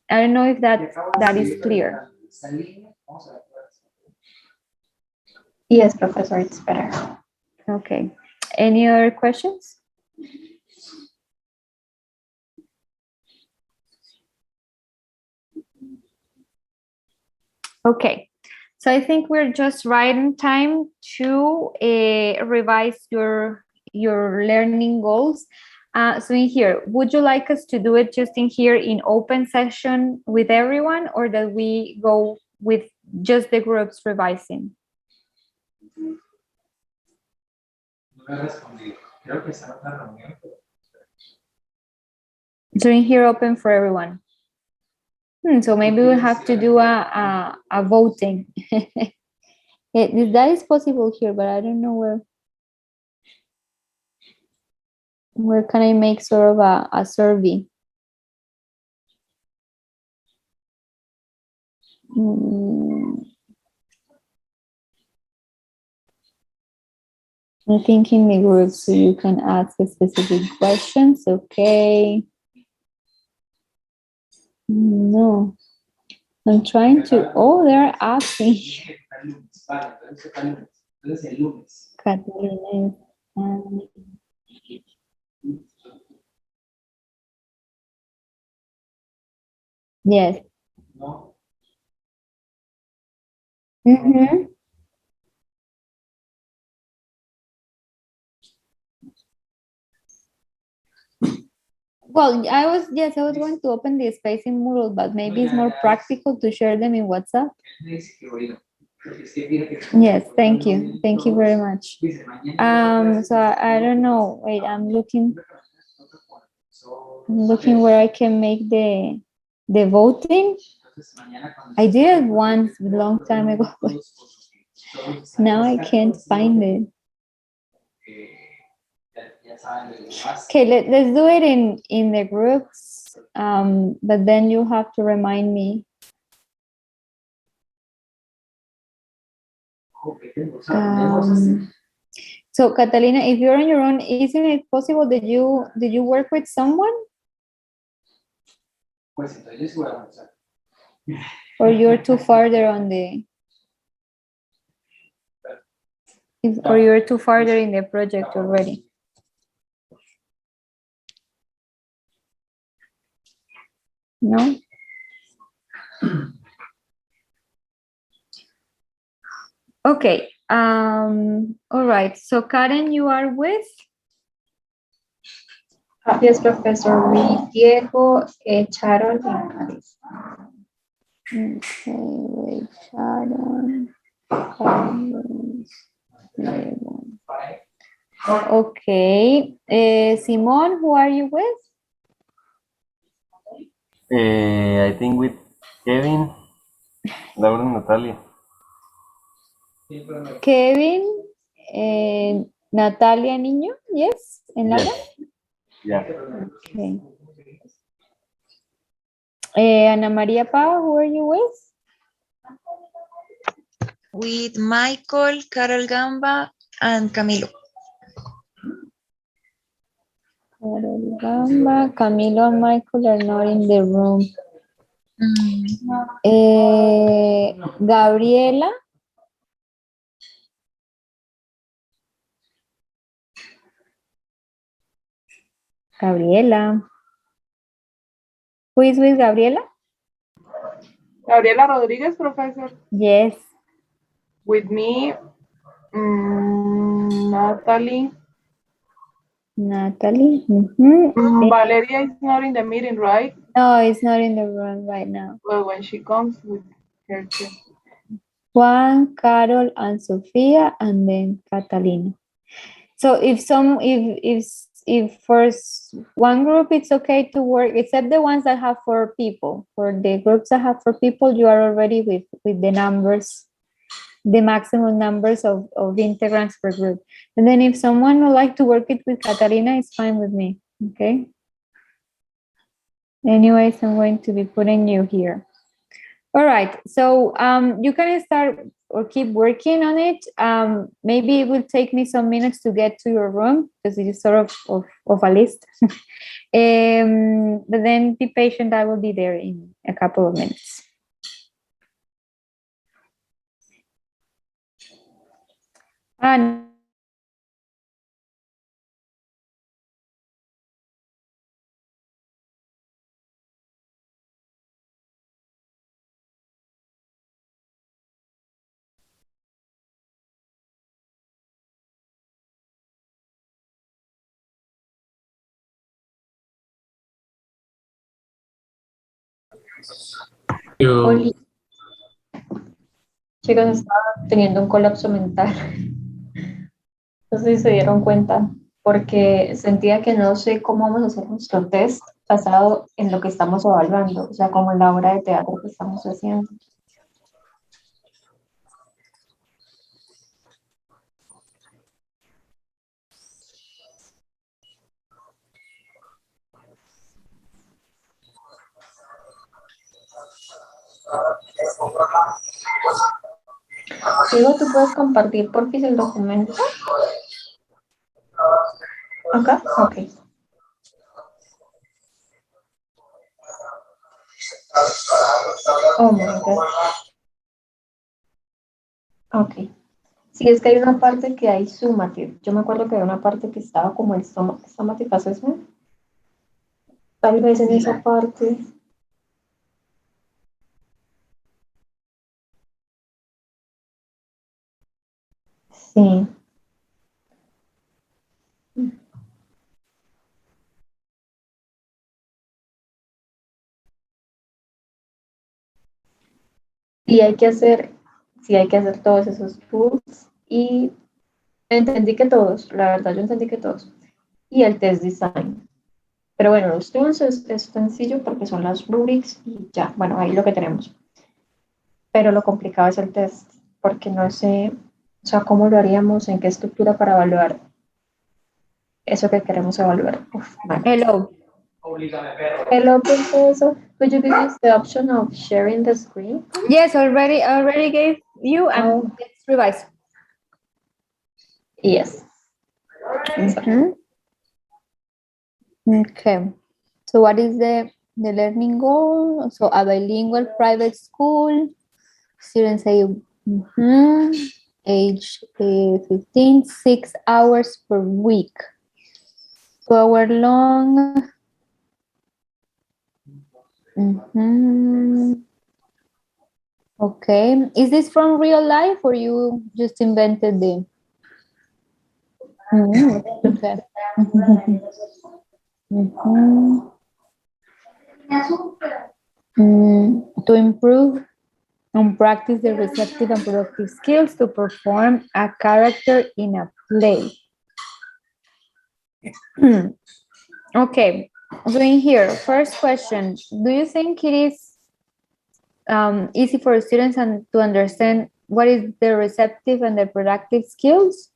[SPEAKER 1] don't know if that is clear.
[SPEAKER 3] Yes, Professor, it's better.
[SPEAKER 1] Okay. Any other questions? Okay. So I think we're just right in time to revise your learning goals. So in here, would you like us to do it just in here in open session with everyone, or that we go with just the groups revising? So in here, open for everyone. So maybe we'll have to do a voting. That is possible here, but I don't know where can I make sort of a survey. I think in the group, so you can ask specific questions. Okay. No, I'm trying to. Oh, they're asking. Catalina. Yes. Mm-hmm. Well, I was going to open the space in Moodle, but maybe it's more practical to share them in WhatsApp. Yes, thank you. Thank you very much. So I don't know. Wait, I'm looking where I can make the voting. I did it once a long time ago. Now I can't find it. Okay, let's do it in the groups, but then you have to remind me. So Catalina, if you're on your own, isn't it possible that did you work with someone? Or you're too farther on the, or you're too farther in the project already? No? Okay. All right. So Karen, you are with?
[SPEAKER 3] Yes, Professor. With Diego, Sharon, and Alice.
[SPEAKER 1] Okay, wait, Sharon. Alice, Diego. Okay. Simon, who are you with?
[SPEAKER 17] I think with Kevin, Laura, and Natalia.
[SPEAKER 1] Kevin, Natalia Niño, yes, and Laura?
[SPEAKER 17] Yeah.
[SPEAKER 1] Okay. Ana Maria Pau, who are you with?
[SPEAKER 18] With Michael, Carol Gamba, and Camilo.
[SPEAKER 1] Carol Gamba, Camilo and Michael are not in the room. Gabriela. Gabriela. Who is with Gabriela?
[SPEAKER 4] Gabriela Rodriguez, Professor.
[SPEAKER 1] Yes.
[SPEAKER 4] With me, Natalie.
[SPEAKER 1] Natalie. Mm-hmm.
[SPEAKER 4] Valeria is not in the meeting, right?
[SPEAKER 1] No, it's not in the room right now.
[SPEAKER 4] Well, when she comes with her too.
[SPEAKER 1] Juan, Carol, and Sofia, and then Catalina. So if for one group it's okay to work, except the ones that have 4 people. For the groups that have 4 people, you are already with the numbers, the maximum numbers of integrants per group. And then if someone would like to work it with Catalina, it's fine with me. Okay. Anyways, I'm going to be putting you here. All right, so you can start or keep working on it. Maybe it will take me some minutes to get to your room because it is sort of a list. But then be patient, I will be there in a couple of minutes. And
[SPEAKER 3] Oli. Chicos, estaba teniendo un colapso mental. No sé si se dieron cuenta, porque sentía que no sé cómo vamos a hacer nuestro test. O basado en lo que estamos evaluando, o sea, como en la obra de teatro que estamos haciendo. Diego, ¿tú puedes compartir por fin el documento? Acá, ok. Oh my God. Ok. Sí, es que hay una parte que hay summative. Yo me acuerdo que había una parte que estaba como el summative assessment. Tal vez en esa parte. Sí. Sí hay que hacer, sí hay que hacer todos esos tools y entendí que todos, la verdad yo entendí que todos. Y el test design. Pero bueno, los tools es sencillo porque son las rubrics y ya, bueno, ahí lo que tenemos. Pero lo complicado es el test, porque no sé, o sea, cómo lo haríamos, en qué estructura para evaluar eso que queremos evaluar. Uf, vale.
[SPEAKER 1] Hello.
[SPEAKER 3] Hello, professor. Could you give us the option of sharing the screen?
[SPEAKER 1] Yes, already gave you, and let's revise.
[SPEAKER 3] Yes.
[SPEAKER 1] Okay. So what is the learning goal? So a bilingual private school. Students say age 15, 6 hours per week. 2 hour long. Okay. Is this from real life or you just invented the? Okay. To improve and practice the receptive and productive skills to perform a character in a play. Okay, so in here, first question, do you think it is easy for students to understand what is the receptive and the productive skills?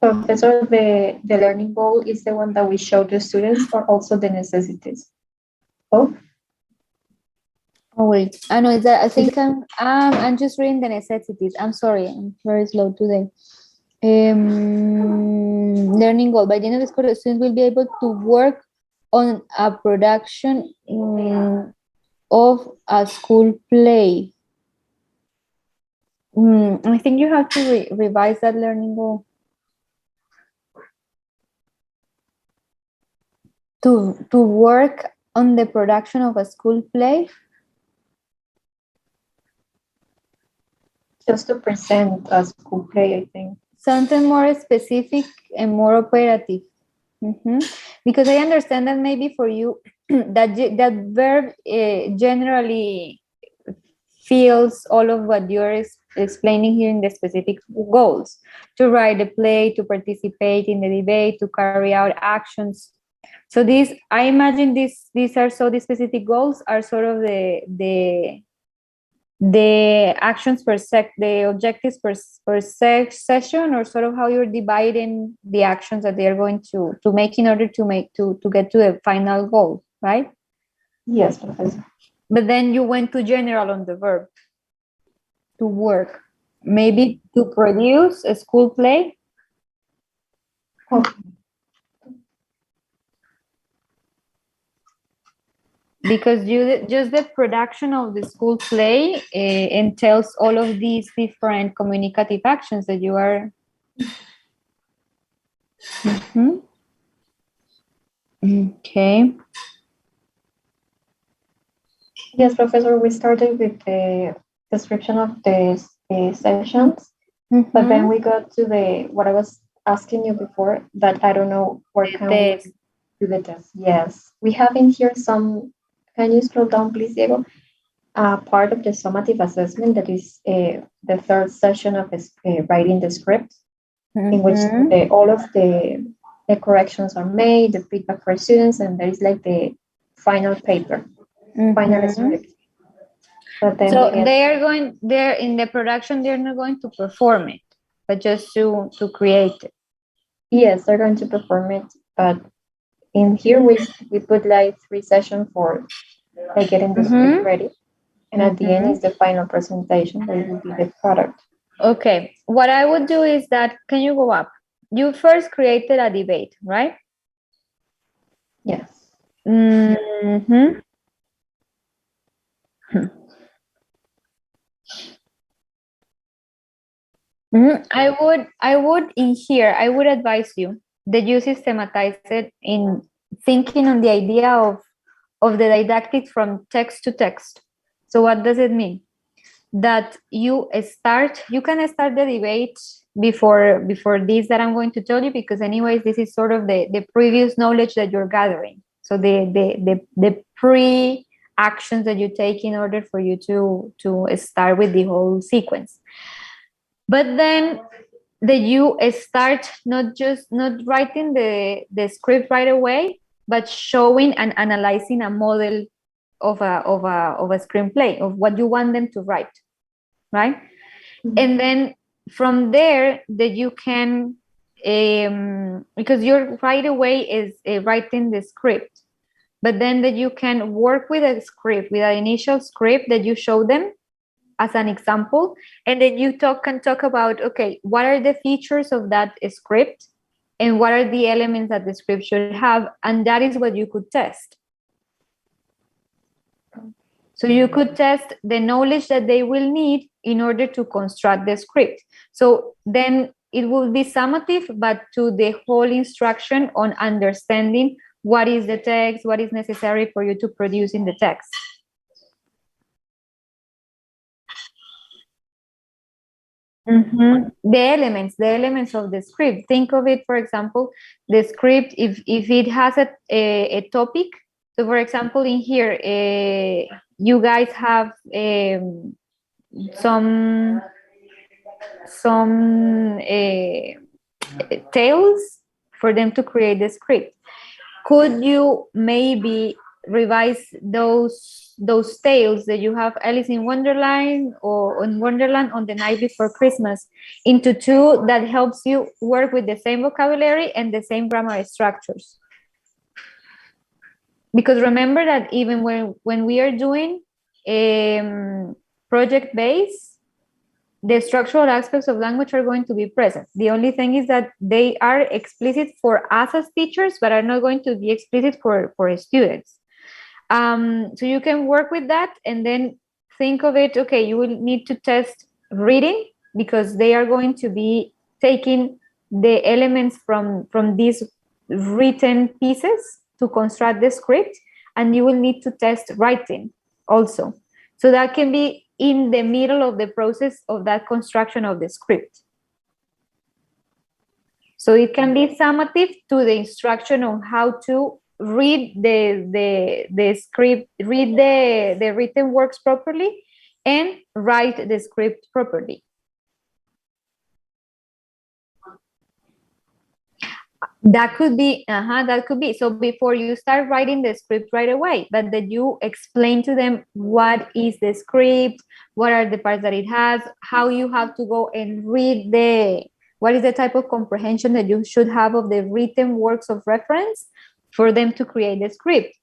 [SPEAKER 3] Professor, the learning goal is the one that we show to students or also the necessities? Both?
[SPEAKER 1] Oh wait, I know is that I think I'm just reading the necessities. I'm sorry, I'm very slow today. Learning goal. By the end of the school, the students will be able to work on a production of a school play. I think you have to revise that learning goal. To work on the production of a school play.
[SPEAKER 3] Just to present a school play, I think.
[SPEAKER 1] Something more specific and more operative. Because I understand that maybe for you, that verb generally feels all of what you're explaining here in the specific goals. To write a play, to participate in the debate, to carry out actions. So these, I imagine these are the specific goals are sort of the actions the objectives per session, or sort of how you're dividing the actions that they are going to make in order to get to the final goal, right?
[SPEAKER 3] Yes, Professor.
[SPEAKER 1] But then you went to general on the verb. To work. Maybe to produce a school play.
[SPEAKER 3] Okay.
[SPEAKER 1] Because just the production of the school play entails all of these different communicative actions that you are. Okay.
[SPEAKER 3] Yes, Professor, we started with the description of the sessions, but then we got to what I was asking you before, that I don't know where can we do the test. Yes, we have in here some. Can you scroll down, please, Diego? Part of the summative assessment, that is the third session of writing the script, in which all of the the corrections are made, the feedback for students, and there is like the final paper, final script. But then
[SPEAKER 1] So they're in the production, they're not going to perform it, but just to create it.
[SPEAKER 3] Yes, they're going to perform it, but in here we put like 3 sessions for like getting the script ready, and at the end is the final presentation. That will be the product.
[SPEAKER 1] Okay, what I would do is that, can you go up? You first created a debate, right?
[SPEAKER 3] Yes.
[SPEAKER 1] I would in here, I would advise you that you systematize it in thinking on the idea of the didactic from text to text. So what does it mean? That you can start the debate before this that I'm going to tell you, because anyways, this is sort of the previous knowledge that you're gathering. So the pre-actions that you take in order for you to start with the whole sequence. But then that you start not writing the script right away, but showing and analyzing a model of a screenplay of what you want them to write, right? And then from there that you can, because you're right away is writing the script, but then that you can work with a script, with an initial script that you show them as an example, and then you can talk about, okay, what are the features of that script and what are the elements that the script should have, and that is what you could test. So you could test the knowledge that they will need in order to construct the script. So then it will be summative, but to the whole instruction on understanding what is the text, what is necessary for you to produce in the text. The elements of the script. Think of it, for example, the script, if it has a topic. So for example, in here, you guys have some tales for them to create the script. Could you maybe revise those tales that you have Alice in Wonderland or in Wonderland on the Night Before Christmas into 2 that helps you work with the same vocabulary and the same grammar structures? Because remember that even when we are doing project-based, the structural aspects of language are going to be present. The only thing is that they are explicit for us as teachers, but are not going to be explicit for students. So you can work with that and then think of it, okay, you will need to test reading because they are going to be taking the elements from these written pieces to construct the script, and you will need to test writing also. So that can be in the middle of the process of that construction of the script. So it can be summative to the instruction on how to read the script, read the written works properly, and write the script properly. That could be, So before you start writing the script right away, but that you explain to them what is the script, what are the parts that it has, how you have to go and read what is the type of comprehension that you should have of the written works of reference for them to create the script.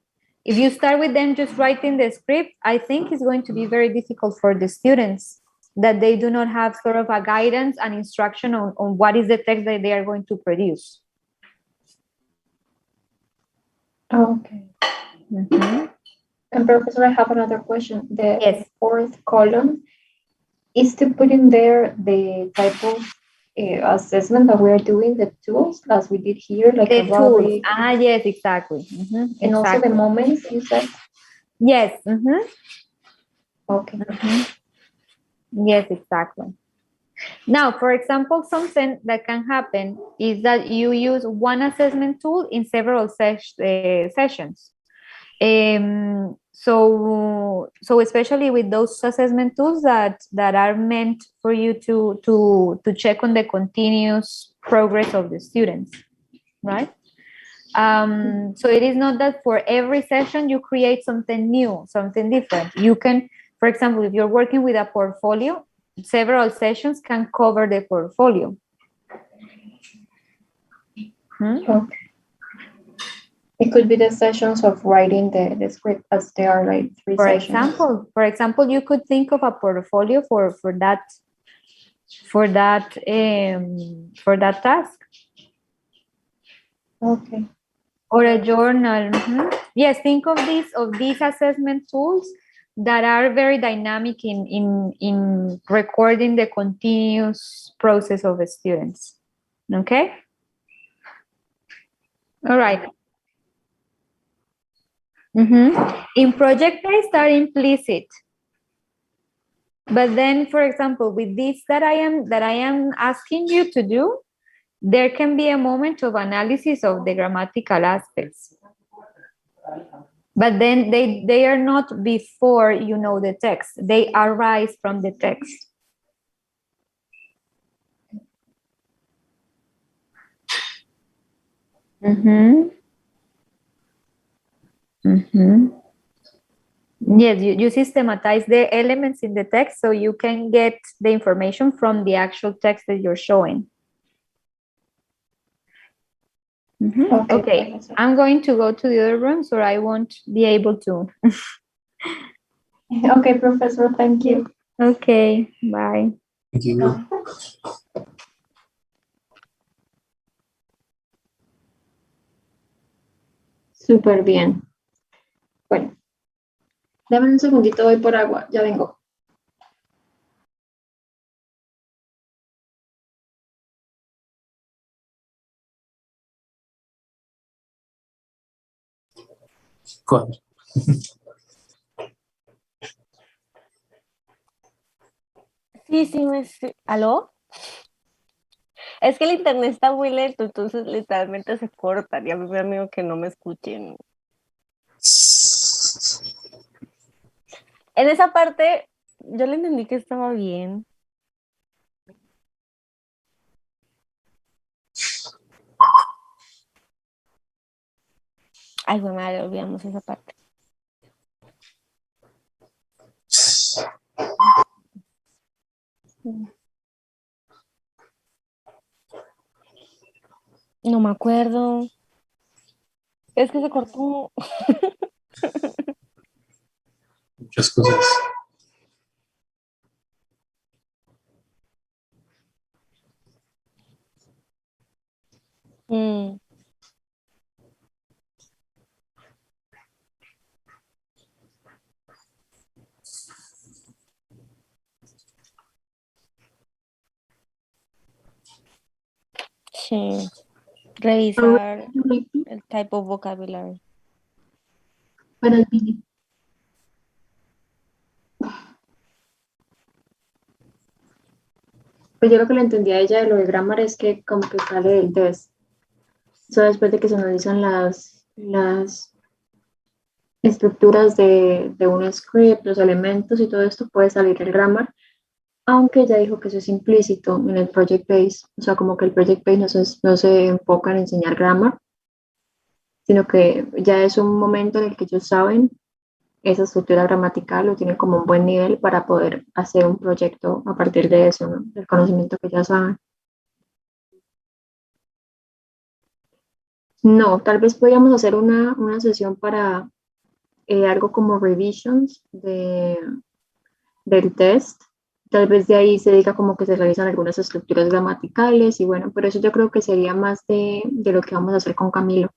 [SPEAKER 1] If you start with them just writing the script, I think it's going to be very difficult for the students that they do not have sort of a guidance and instruction on what is the text that they are going to produce.
[SPEAKER 3] Okay. And Professor, I have another question. The 4th column is to put in there the type of assessment that we are doing, the tools as we did here, like
[SPEAKER 1] the
[SPEAKER 3] tools.
[SPEAKER 1] Yes, exactly.
[SPEAKER 3] And also the moments you said.
[SPEAKER 1] Yes.
[SPEAKER 3] Okay.
[SPEAKER 1] Yes, exactly. Now, for example, something that can happen is that you use one assessment tool in several sessions. So especially with those assessment tools that are meant for you to check on the continuous progress of the students. right? So it is not that for every session you create something new, something different. You can, for example, if you're working with a portfolio, several sessions can cover the portfolio.
[SPEAKER 3] Okay. It could be the sessions of writing the script, as there are like 3 sessions.
[SPEAKER 1] For example, you could think of a portfolio for that task.
[SPEAKER 3] Okay.
[SPEAKER 1] Or a journal. Yes, think of these assessment tools that are very dynamic in recording the continuous process of the students. Okay. All right. In project-based are implicit. But then, for example, with this that I am asking you to do, there can be a moment of analysis of the grammatical aspects. But then they are not before you know the text. They arise from the text. Yes, you systematize the elements in the text so you can get the information from the actual text that you're showing. Okay, I'm going to go to the other room so I won't be able to.
[SPEAKER 3] Okay, Professor, thank you.
[SPEAKER 1] Okay, bye.
[SPEAKER 19] Thank you.
[SPEAKER 3] Súper bien. Bueno, dame un segundito, voy por agua, ya vengo.
[SPEAKER 19] ¿Cuál?
[SPEAKER 20] Sí, ¿aló? Es que el internet está muy lento, entonces literalmente se cortan y a mí me da miedo que no me escuchen. En esa parte, yo le entendí que estaba bien. Ay, bueno, madre, olvidamos esa parte. No me acuerdo. Es que se cortó.
[SPEAKER 19] Muchas cosas.
[SPEAKER 20] Sí. Revisar el type of vocabulary.
[SPEAKER 3] Para el video. Pues yo lo que le entendí a ella de lo de grammar es que como que sale del test. Eso después de que se analizan las estructuras de un script, los elementos y todo esto, puede salir el grammar, aunque ella dijo que eso es implícito en el project base. O sea, como que el project base no se enfoca en enseñar grammar, sino que ya es un momento en el que ellos saben esa estructura gramatical o tienen como un buen nivel para poder hacer un proyecto a partir de eso, ¿no? Del conocimiento que ya saben. No, tal vez podríamos hacer una sesión para algo como revisions del test. Tal vez de ahí se diga como que se revisan algunas estructuras gramaticales y bueno, pero eso yo creo que sería más de lo que vamos a hacer con Camilo,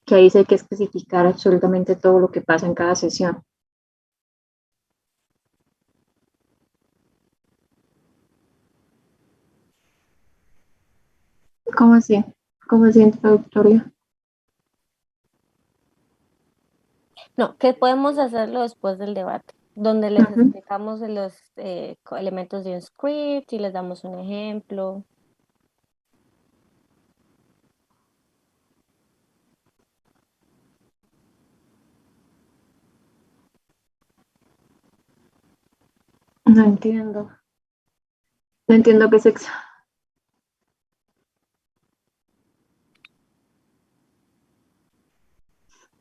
[SPEAKER 3] que ahí sí hay que especificar absolutamente todo lo que pasa en cada sesión. ¿Cómo así? ¿Cómo así introductorio?
[SPEAKER 20] No, que podemos hacerlo después del debate, donde les explicamos los elementos de un script y les damos un ejemplo.
[SPEAKER 3] No entiendo. No entiendo qué es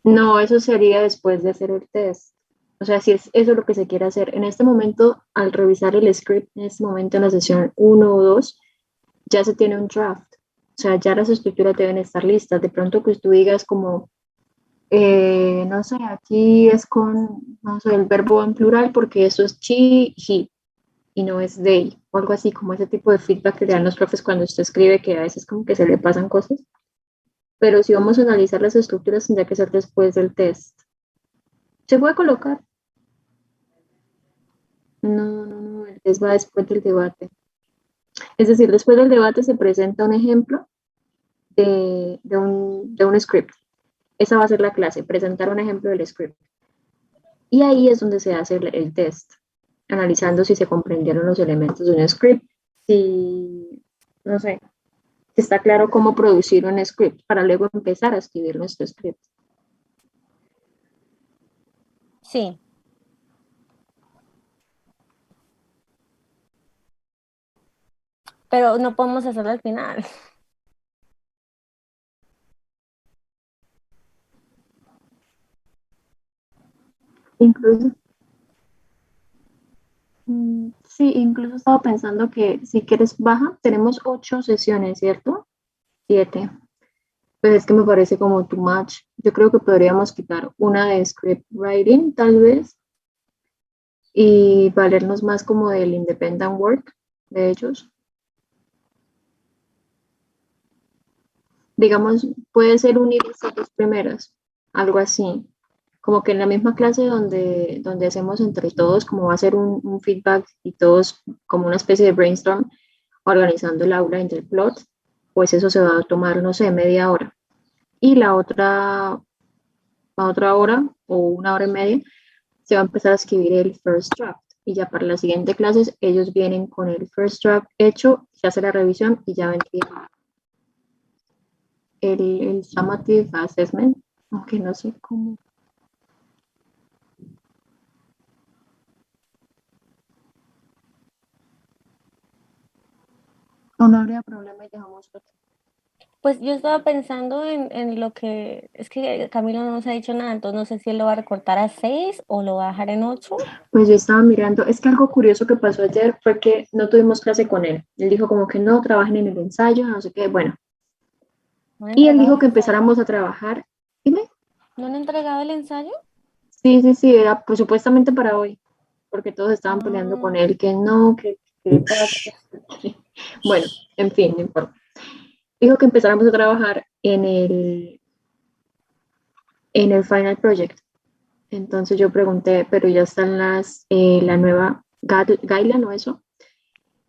[SPEAKER 3] No, eso sería después de hacer el test. O sea, si es eso lo que se quiere hacer. En este momento, al revisar el script, en este momento en la sesión 1 o 2, ya se tiene un draft. O sea, ya las estructuras deben estar listas. De pronto, pues tú digas como, no sé, aquí es con, no sé, el verbo en plural porque eso es she, he, y no es they, o algo así, como ese tipo de feedback que le dan los profes cuando usted escribe, que a veces como que se le pasan cosas. Pero si vamos a analizar las estructuras, tendría que ser después del test. ¿Se puede colocar? No, no, no, el test va después del debate. Es decir, después del debate se presenta un ejemplo de un script. Esa va a ser la clase, presentar un ejemplo del script. Y ahí es donde se hace el test, analizando si se comprendieron los elementos de un script, si, no sé, si está claro cómo producir un script para luego empezar a escribir nuestro script.
[SPEAKER 20] Sí. Pero no podemos hacerlo al final.
[SPEAKER 3] Incluso, sí, incluso estaba pensando que si quieres baja, tenemos 8 sesiones, ¿cierto? 7. Pues es que me parece como too much. Yo creo que podríamos quitar una de script writing, tal vez, y valernos más como del independent work de ellos. Digamos, puede ser unir estas dos primeras, algo así. Como que en la misma clase donde hacemos entre todos, como va a ser un feedback y todos como una especie de brainstorm organizando el aula entre el plot, pues eso se va a tomar, no sé, media hora. Y la otra hora o una hora y media se va a empezar a escribir el first draft. Y ya para las siguientes clases ellos vienen con el first draft hecho, se hace la revisión y ya vendría el summative assessment, aunque no sé cómo. O no habría problema y dejamos otro.
[SPEAKER 20] Pues yo estaba pensando en lo que, es que Camilo no nos ha dicho nada, entonces no sé si él lo va a recortar a 6 o lo va a dejar en 8.
[SPEAKER 3] Pues yo estaba mirando, es que algo curioso que pasó ayer fue que no tuvimos clase con él. Él dijo como que no, trabajen en el ensayo, no sé qué, bueno.
[SPEAKER 20] ¿No han
[SPEAKER 3] Y él
[SPEAKER 20] entregado
[SPEAKER 3] dijo
[SPEAKER 20] el
[SPEAKER 3] que
[SPEAKER 20] ensayo?
[SPEAKER 3] empezáramos a trabajar. Dime.
[SPEAKER 20] ¿No han entregado el ensayo?
[SPEAKER 3] Sí, sí, sí, era pues supuestamente para hoy, porque todos estaban peleando con él, que no, que pasa. Bueno, en fin, no importa. Dijo que empezáramos a trabajar en el final project. Entonces yo pregunté, pero ya están la nueva guideline o eso.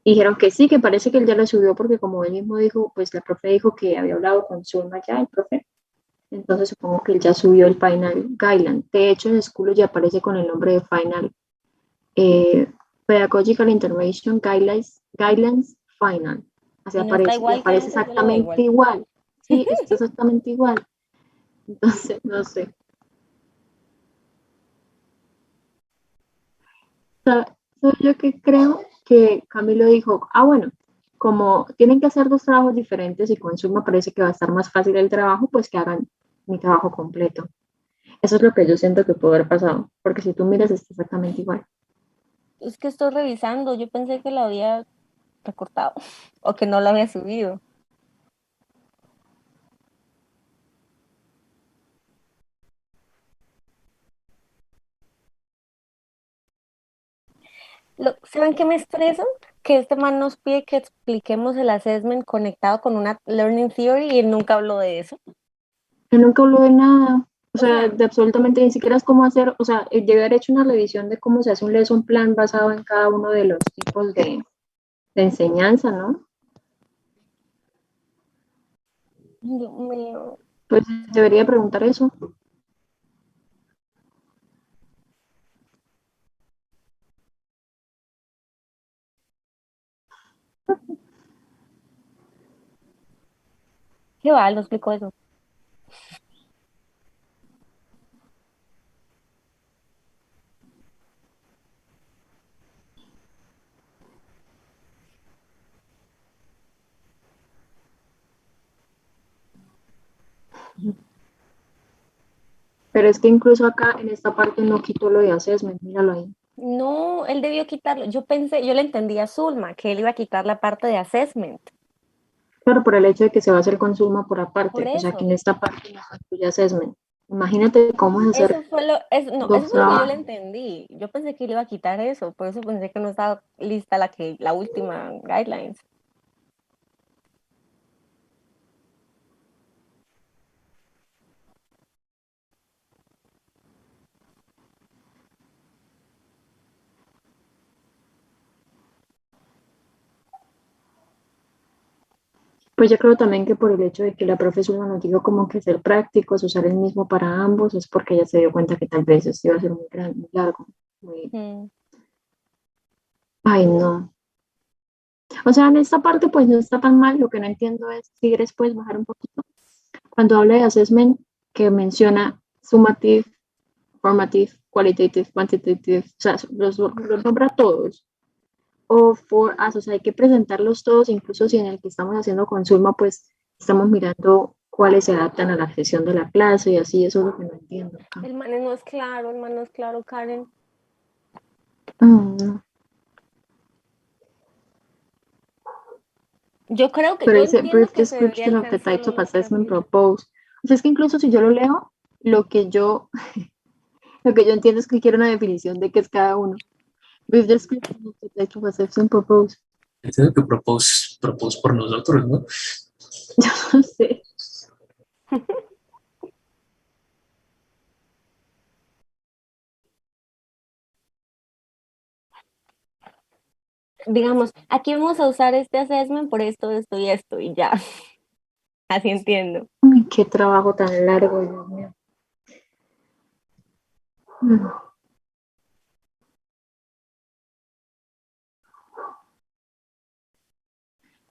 [SPEAKER 3] Y dijeron que sí, que parece que él ya la subió porque como él mismo dijo, pues la profe dijo que había hablado con Zulma ya, el profe. Entonces supongo que él ya subió el final guideline. De hecho, en School ya aparece con el nombre de final. Pedagogical Intervention Guidelines Final. Así
[SPEAKER 20] Y no está
[SPEAKER 3] aparece, y
[SPEAKER 20] igual que
[SPEAKER 3] aparece
[SPEAKER 20] ese, yo lo veo
[SPEAKER 3] exactamente
[SPEAKER 20] igual.
[SPEAKER 3] igual. Sí, está exactamente igual. Entonces, no sé. Yo que creo que Camilo dijo, bueno, como tienen que hacer dos trabajos diferentes y con Zoom me parece que va a estar más fácil el trabajo, pues que hagan mi trabajo completo. Eso es lo que yo siento que puede haber pasado, porque si tú miras está exactamente igual.
[SPEAKER 20] Es que estoy revisando, yo pensé que lo había recortado o que no lo había subido. ¿Saben qué me estresa? Que este man nos pide que expliquemos el assessment conectado con una learning theory y él nunca habló de eso.
[SPEAKER 3] Yo nunca hablo de nada, o sea, de absolutamente ni siquiera es cómo hacer, o sea, debe haber hecho una revisión de cómo se hace un lesson plan basado en cada uno de los tipos de enseñanza, ¿no?
[SPEAKER 20] Dios mío.
[SPEAKER 3] Pues debería preguntar eso.
[SPEAKER 20] ¿Qué va? Lo explico eso.
[SPEAKER 3] Pero es que incluso acá en esta parte no quitó lo de assessment, míralo ahí.
[SPEAKER 20] No, él debió quitarlo. Yo pensé, yo le entendí a Zulma que él iba a quitar la parte de assessment.
[SPEAKER 3] Claro, por el hecho de que se va a hacer con Zulma por
[SPEAKER 20] Por
[SPEAKER 3] aparte, o sea que
[SPEAKER 20] eso.
[SPEAKER 3] en esta parte no se incluye assessment. Imagínate cómo es hacer
[SPEAKER 20] Eso fue lo, no,
[SPEAKER 3] dos
[SPEAKER 20] eso fue lo que yo le
[SPEAKER 3] trabajos.
[SPEAKER 20] entendí. Yo pensé que él iba a quitar eso, por eso pensé que no estaba lista la última guidelines.
[SPEAKER 3] Pues yo creo también que por el hecho de que la profesora nos dijo como que ser prácticos, usar el mismo para ambos, es porque ella se dio cuenta que tal vez esto iba a ser muy grande, muy largo. Ay, no. O sea, en esta parte pues no está tan mal, lo que no entiendo es si quieres puedes bajar un poquito. Cuando habla de assessment, que menciona summative, formative, qualitative, quantitative, o sea, los nombra todos. O for us, o sea, hay que presentarlos todos, incluso si en el que estamos haciendo con Zulma, pues estamos mirando cuáles se adaptan a la sesión de la clase y así, eso es lo que no entiendo.
[SPEAKER 20] El man no es claro, el man no es claro, Karen.
[SPEAKER 3] No.
[SPEAKER 20] Yo creo que,
[SPEAKER 3] Pero
[SPEAKER 20] yo
[SPEAKER 3] dice
[SPEAKER 20] entiendo
[SPEAKER 3] brief
[SPEAKER 20] que se debería
[SPEAKER 3] description of the
[SPEAKER 20] alcanzar
[SPEAKER 3] types
[SPEAKER 20] lo
[SPEAKER 3] of
[SPEAKER 20] más
[SPEAKER 3] assessment
[SPEAKER 20] rápido.
[SPEAKER 3] proposed. O sea, es que incluso si yo lo leo, lo que yo, lo que yo entiendo es que quiero una definición de qué es cada uno. Brief description of the types of assessment proposed.
[SPEAKER 19] Entiendo que propose por nosotros, ¿no?
[SPEAKER 3] Yo no sé.
[SPEAKER 20] Digamos, aquí vamos a usar este assessment por esto y esto, y ya. Así entiendo.
[SPEAKER 3] Uy, qué trabajo tan largo, Dios mío. Mm.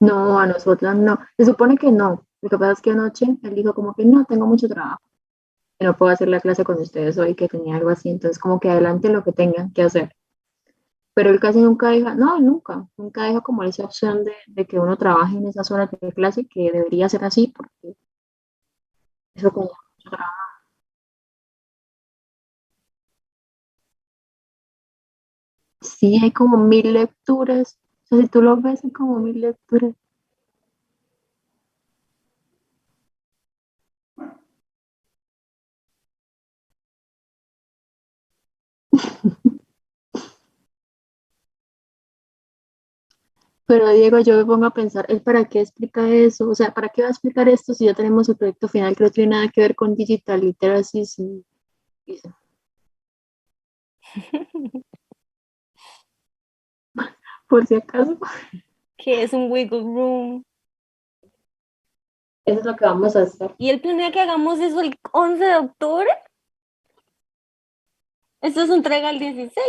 [SPEAKER 3] No, a nosotros no. Se supone que no. Lo que pasa es que anoche él dijo como que no, tengo mucho trabajo. Que no puedo hacer la clase con ustedes hoy, que tenía algo así. Entonces, como que adelante lo que tengan que hacer. Pero él casi nunca deja, no, nunca deja como esa opción de que uno trabaje en esas horas de clase, que debería ser así, porque eso como mucho trabajo. Sí, hay como 1000 lecturas. O sea, si tú lo ves, hay como 1000 lecturas. Pero Diego, yo me pongo a pensar, ¿él para qué explica eso? O sea, ¿para qué va a explicar esto si ya tenemos el proyecto final que no tiene nada que ver con digital literacy? Por si acaso,
[SPEAKER 20] Que es un wiggle room.
[SPEAKER 3] eso es lo que vamos a hacer.
[SPEAKER 20] ¿Y él planea que hagamos eso el 11 de octubre? Esto se entrega el 16.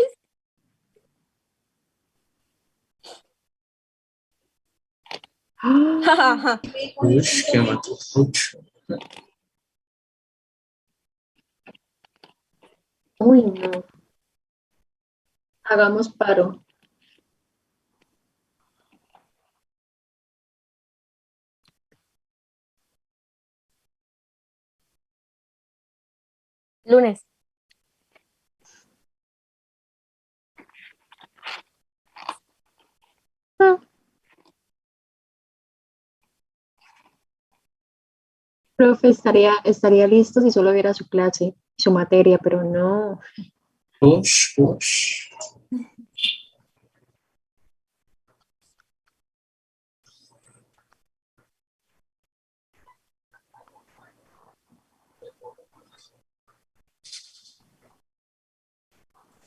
[SPEAKER 19] Ush, qué mató mucho.
[SPEAKER 3] Uy, no. Hagamos paro.
[SPEAKER 20] Lunes.
[SPEAKER 3] Profe, estaría listo si solo viera su clase, su materia, pero no.
[SPEAKER 19] Ush, ush.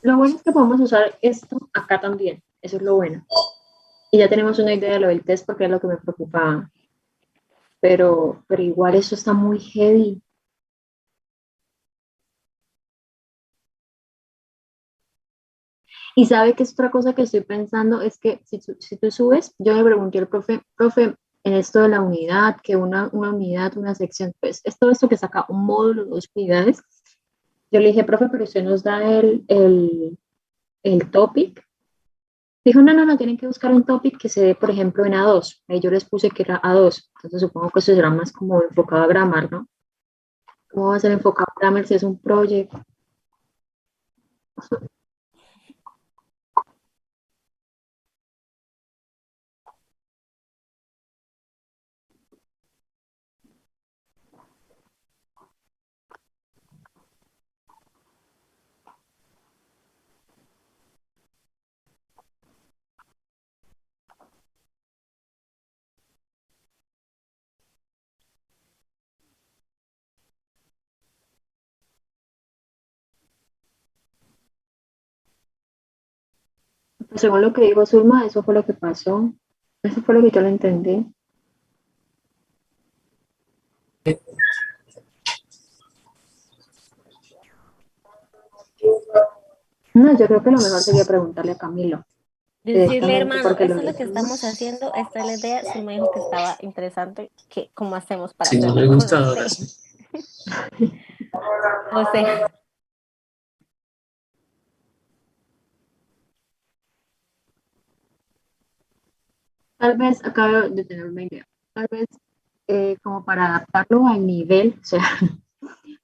[SPEAKER 3] Lo bueno es que podemos usar esto acá también. Eso es lo bueno. Y ya tenemos una idea de lo del test porque es lo que me preocupaba. Pero igual eso está muy heavy. Y sabe que es otra cosa que estoy pensando, es que si tú subes, yo le pregunté al profe, en esto de la unidad, que una unidad, una sección, pues es todo esto que saca un módulo, 2 unidades. Yo le dije, profe, pero usted nos da el topic. Dijo, no, tienen que buscar un topic que se dé, por ejemplo, en A2. Ahí yo les puse que era A2. Entonces supongo que eso será más como enfocado a grammar, ¿no? ¿Cómo va a ser enfocado Grammarly si es un proyecto? Pues según lo que dijo Zulma, eso fue lo que pasó. Eso fue lo que yo le entendí. No, yo creo que lo mejor sería preguntarle a Camilo.
[SPEAKER 20] Decirle,
[SPEAKER 3] Directamente,
[SPEAKER 20] hermano,
[SPEAKER 3] porque
[SPEAKER 20] esto
[SPEAKER 3] lo
[SPEAKER 20] es lo que estamos haciendo, esta es la idea. Su me dijo que estaba interesante, que cómo hacemos para
[SPEAKER 19] Si no le
[SPEAKER 20] hacerlo con
[SPEAKER 19] gusta, ahora
[SPEAKER 20] usted.
[SPEAKER 19] sí.
[SPEAKER 20] O sea,
[SPEAKER 3] tal vez acabo de tener una idea. Tal vez como para adaptarlo al nivel, o sea,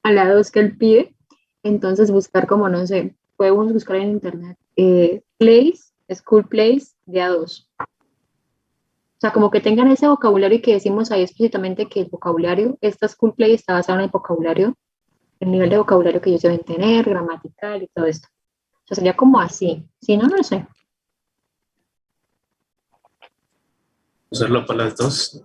[SPEAKER 3] a la 2 que él pide, entonces buscar como, no sé, podemos buscar en internet plays, school plays de A2. O sea, como que tengan ese vocabulario y que decimos ahí explícitamente que el vocabulario, esta school play está basada en el vocabulario, el nivel de vocabulario que ellos deben tener, gramatical y todo esto. O sea, sería como así. Si no, no sé.
[SPEAKER 19] Usarlo para las dos.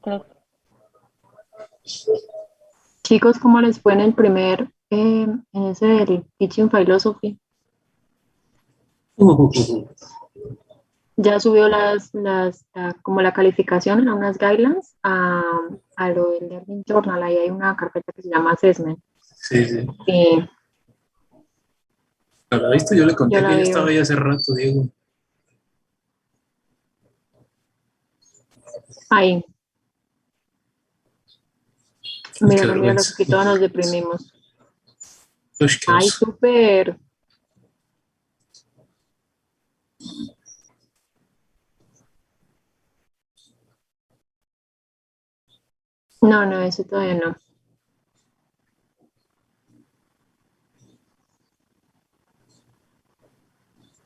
[SPEAKER 20] creo
[SPEAKER 3] Chicos, ¿cómo les fue en el primer, en ese del Teaching Philosophy? Ya subió como la calificación a unas guidelines a lo del Learning Journal. Ahí hay una carpeta que se llama Assessment.
[SPEAKER 19] Sí, sí.
[SPEAKER 3] Y
[SPEAKER 19] ¿No la has visto? Yo le conté
[SPEAKER 3] yo la
[SPEAKER 19] que ya
[SPEAKER 3] veo.
[SPEAKER 19] estaba ahí hace rato, Diego.
[SPEAKER 3] Ahí.
[SPEAKER 19] Qué
[SPEAKER 3] Míralo, míralo,
[SPEAKER 19] vergüenza.
[SPEAKER 3] que aquí todos nos deprimimos.
[SPEAKER 19] Uy, qué
[SPEAKER 3] Ay,
[SPEAKER 19] oso.
[SPEAKER 3] súper. No, no, eso todavía no.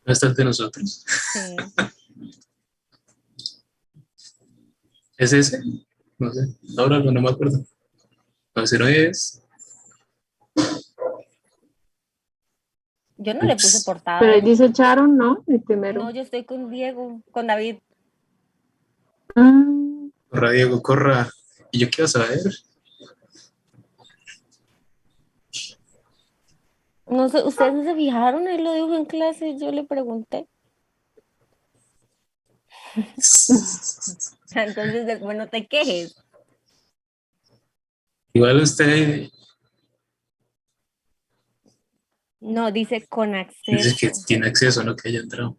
[SPEAKER 19] Bastante nosotros.
[SPEAKER 20] sí.
[SPEAKER 19] ¿Es ese? No sé. Ahora no me acuerdo. No, ese no es.
[SPEAKER 20] Yo no le puse portada.
[SPEAKER 3] Pero ahí dice Sharon, ¿no? El primero.
[SPEAKER 20] No, yo estoy con Diego, con David.
[SPEAKER 19] Corra, Diego, corra. ¿Y yo qué vas a ver?
[SPEAKER 20] No sé, ustedes no se fijaron, él lo dijo en clase, yo le pregunté. Entonces, después no te quejes.
[SPEAKER 19] Igual usted
[SPEAKER 20] No, dice con
[SPEAKER 19] dice que
[SPEAKER 20] acceso.
[SPEAKER 19] tiene acceso, no que haya entrado.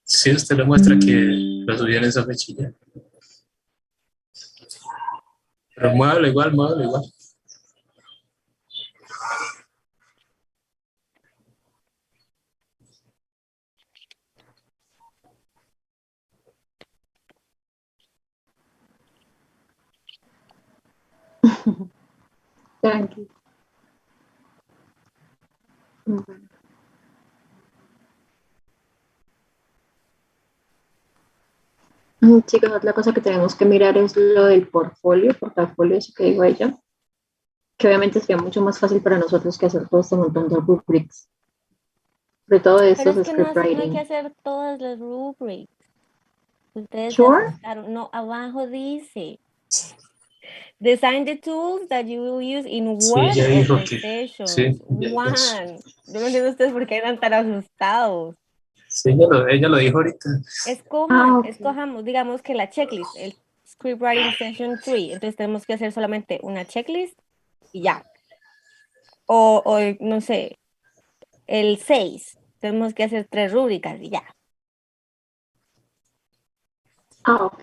[SPEAKER 19] Sí, usted le muestra que lo subió en esa fechilla. Pero muévalo igual, muévalo igual.
[SPEAKER 3] Tranqui. Chicos, otra cosa que tenemos que mirar es lo del portafolio, eso que digo ella, que obviamente sería mucho más fácil para nosotros que hacer todo este montón de rubrics, sobre todo de
[SPEAKER 20] Pero
[SPEAKER 3] estos
[SPEAKER 20] es que no,
[SPEAKER 3] script
[SPEAKER 20] no hay que
[SPEAKER 3] writing.
[SPEAKER 20] hacer todas las rubrics. Ustedes ya
[SPEAKER 3] Sure.
[SPEAKER 20] aceptaron. No, abajo dice. Design the tools that you will use in
[SPEAKER 19] Sí,
[SPEAKER 20] one
[SPEAKER 19] ya
[SPEAKER 20] of
[SPEAKER 19] dijo
[SPEAKER 20] the
[SPEAKER 19] que
[SPEAKER 20] sessions.
[SPEAKER 19] sí, ya dijo eso.
[SPEAKER 20] One. Yo no entiendo ustedes por qué eran tan asustados.
[SPEAKER 19] Sí, ella lo dijo ahorita.
[SPEAKER 20] Escojamos, digamos que la checklist, el script writing session 3. Entonces tenemos que hacer solamente una checklist y ya. O no sé, el 6. Tenemos que hacer 3 rúbricas y ya.
[SPEAKER 3] Ok.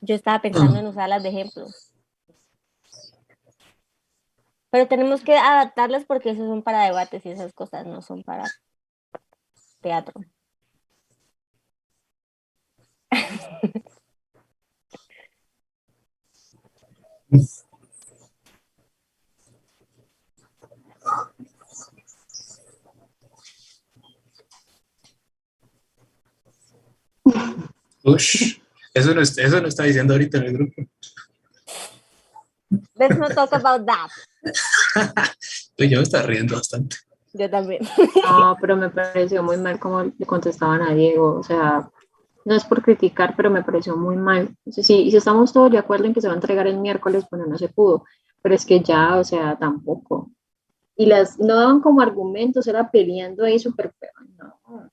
[SPEAKER 20] Yo estaba pensando en usarlas de ejemplo. Pero tenemos que adaptarlas porque esos son para debates y esas cosas no son para teatro.
[SPEAKER 19] Ush, eso no está diciendo ahorita en el grupo.
[SPEAKER 20] Let's not talk about that.
[SPEAKER 19] Pues yo me estaba riendo bastante.
[SPEAKER 20] Yo también.
[SPEAKER 3] No, pero me pareció muy mal como le contestaban a Diego. O sea, no es por criticar, pero me pareció muy mal. O sea, si estamos todos de acuerdo en que se va a entregar el miércoles, bueno, no se pudo. Pero es que ya, o sea, tampoco. Y las no daban como argumentos, era peleando ahí súper feo. No.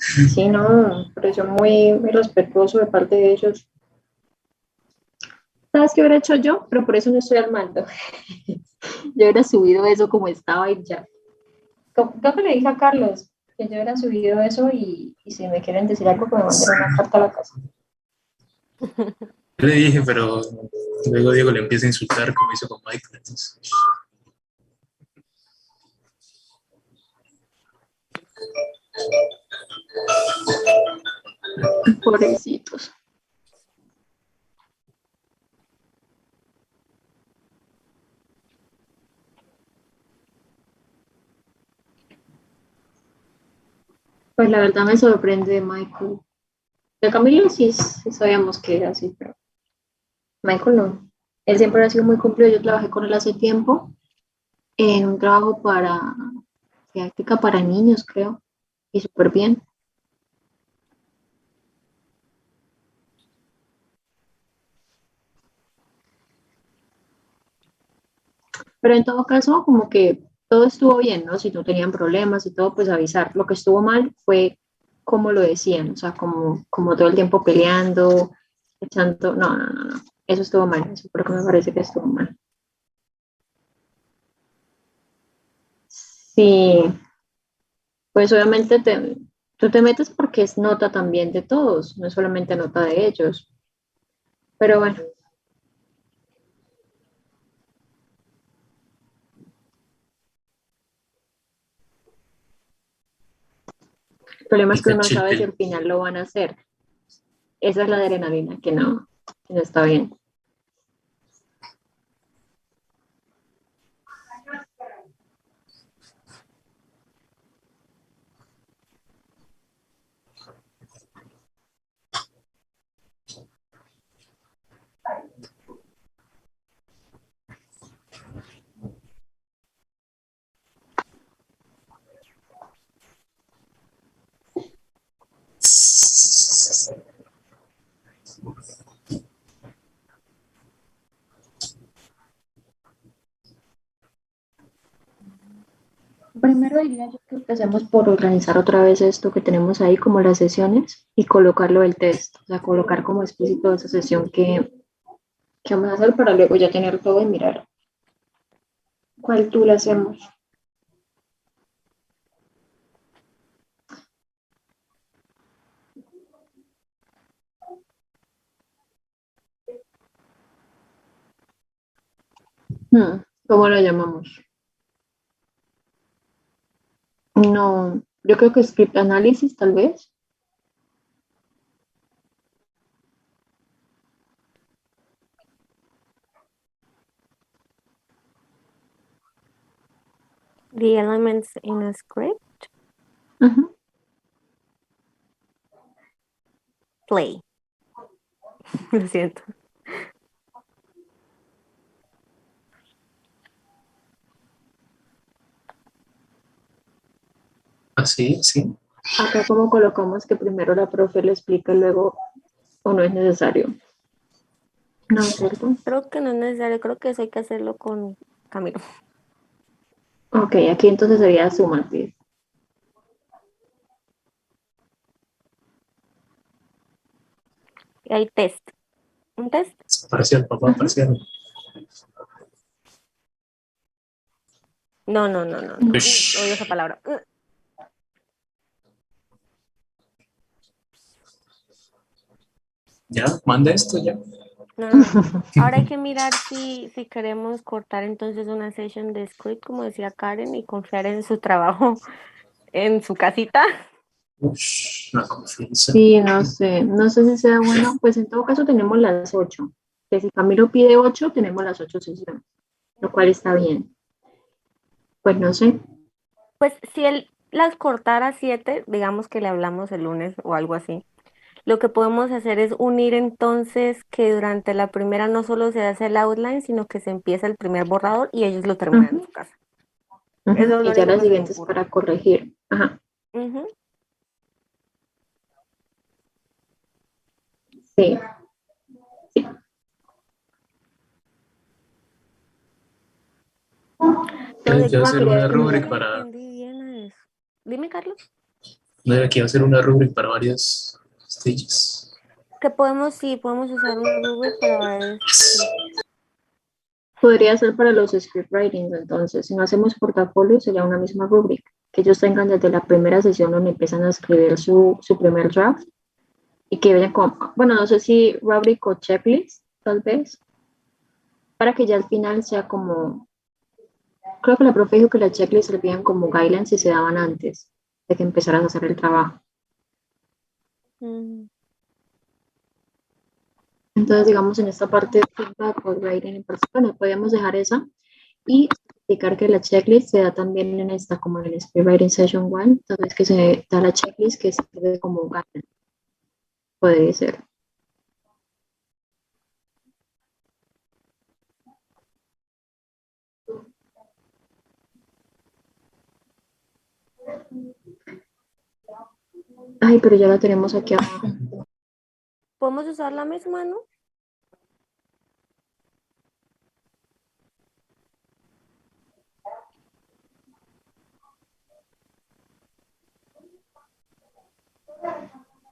[SPEAKER 3] Sí, no, me pareció muy respetuoso de parte de ellos. ¿Sabes qué hubiera hecho yo? Pero por eso no estoy al mando. Yo hubiera subido eso como estaba y ya. Creo que le dije a Carlos que yo hubiera subido eso y si me quieren decir algo, que me manden una carta a la casa.
[SPEAKER 19] Yo le dije, pero luego Diego le empieza a insultar como hizo con Michael. Entonces.
[SPEAKER 3] Pobrecitos. Pues la verdad me sorprende Michael. De Camilo sí sabíamos que era así, pero Michael no. Él siempre ha sido muy cumplido. Yo trabajé con él hace tiempo en un trabajo para didáctica para niños, creo, y súper bien. Pero en todo caso, como que todo estuvo bien, ¿no? Si no tenían problemas y todo, pues avisar. Lo que estuvo mal fue como lo decían, o sea, como todo el tiempo peleando, echando, no. Eso estuvo mal, eso creo que me parece que estuvo mal. Sí, pues obviamente tú te metes porque es nota también de todos, no es solamente nota de ellos. Pero bueno, el problema es que uno no sabe si al final lo van a hacer. Esa es la adrenalina, que no está bien. Primero diría yo que empecemos por organizar otra vez esto que tenemos ahí, como las sesiones, y colocarlo el test, o sea, colocar como explícito esa sesión que vamos a hacer para luego ya tener todo y mirar cuál tool hacemos. ¿Cómo lo llamamos? No, yo creo que script análisis tal vez.
[SPEAKER 20] The elements in a script. Play. Lo siento.
[SPEAKER 19] Sí.
[SPEAKER 3] Acá como colocamos que primero la profe le explica y luego, o no es necesario. No, ¿cierto?
[SPEAKER 20] Creo que no es necesario, creo que eso hay que hacerlo con Camilo.
[SPEAKER 3] Ok, aquí entonces sería summative.
[SPEAKER 20] Y hay test. ¿Un test?
[SPEAKER 19] Parcial, papá, parcial.
[SPEAKER 20] No. Odio esa palabra.
[SPEAKER 19] Ya, manda esto ya.
[SPEAKER 20] No, no, no. Ahora hay que mirar si queremos cortar entonces una session de script, como decía Karen, y confiar en su trabajo en su casita.
[SPEAKER 19] La confianza.
[SPEAKER 3] Sí, no sé si sea bueno, pues en todo caso tenemos las 8, que si Camilo pide 8, tenemos las 8 sesiones, lo cual está bien. Pues no sé,
[SPEAKER 20] Pues si él las cortara a 7, digamos que le hablamos el lunes o algo así. Lo que podemos hacer es unir entonces que durante la primera no solo se hace el outline, sino que se empieza el primer borrador y ellos lo terminan en su casa. Eso es lo
[SPEAKER 3] y ya
[SPEAKER 20] único
[SPEAKER 3] las
[SPEAKER 20] que se me
[SPEAKER 3] siguientes
[SPEAKER 20] ocurre.
[SPEAKER 3] para corregir. Ajá,
[SPEAKER 20] Ujú.
[SPEAKER 3] sí.
[SPEAKER 19] Pero hay
[SPEAKER 20] Entonces,
[SPEAKER 19] que
[SPEAKER 20] yo
[SPEAKER 19] hacer
[SPEAKER 20] creo
[SPEAKER 19] una
[SPEAKER 20] que no
[SPEAKER 19] rubric
[SPEAKER 20] le
[SPEAKER 19] para,
[SPEAKER 20] entendí bien a eso. Dime, Carlos.
[SPEAKER 19] no hay que hacer una rubric para varias stages.
[SPEAKER 20] Que podemos, sí, podemos usar una rubric para varios.
[SPEAKER 3] Podría ser para los script writings, entonces, si no hacemos portafolio, sería una misma rubric, que ellos tengan desde la primera sesión donde empiezan a escribir su primer draft y que vayan con, bueno, no sé si rubric o checklist, tal vez, para que ya al final sea como, creo que la profe dijo que la checklist servían como guidelines y se daban antes de que empezaras a hacer el trabajo.
[SPEAKER 20] Mm.
[SPEAKER 3] Entonces, digamos, en esta parte de feedback o writing en persona, podemos dejar esa y explicar que la checklist se da también en esta, como en el Speed Writing Session 1, entonces que se da la checklist que sirve como un guide. Puede ser. Ay, pero ya la tenemos aquí abajo.
[SPEAKER 20] ¿Podemos usar la misma, no?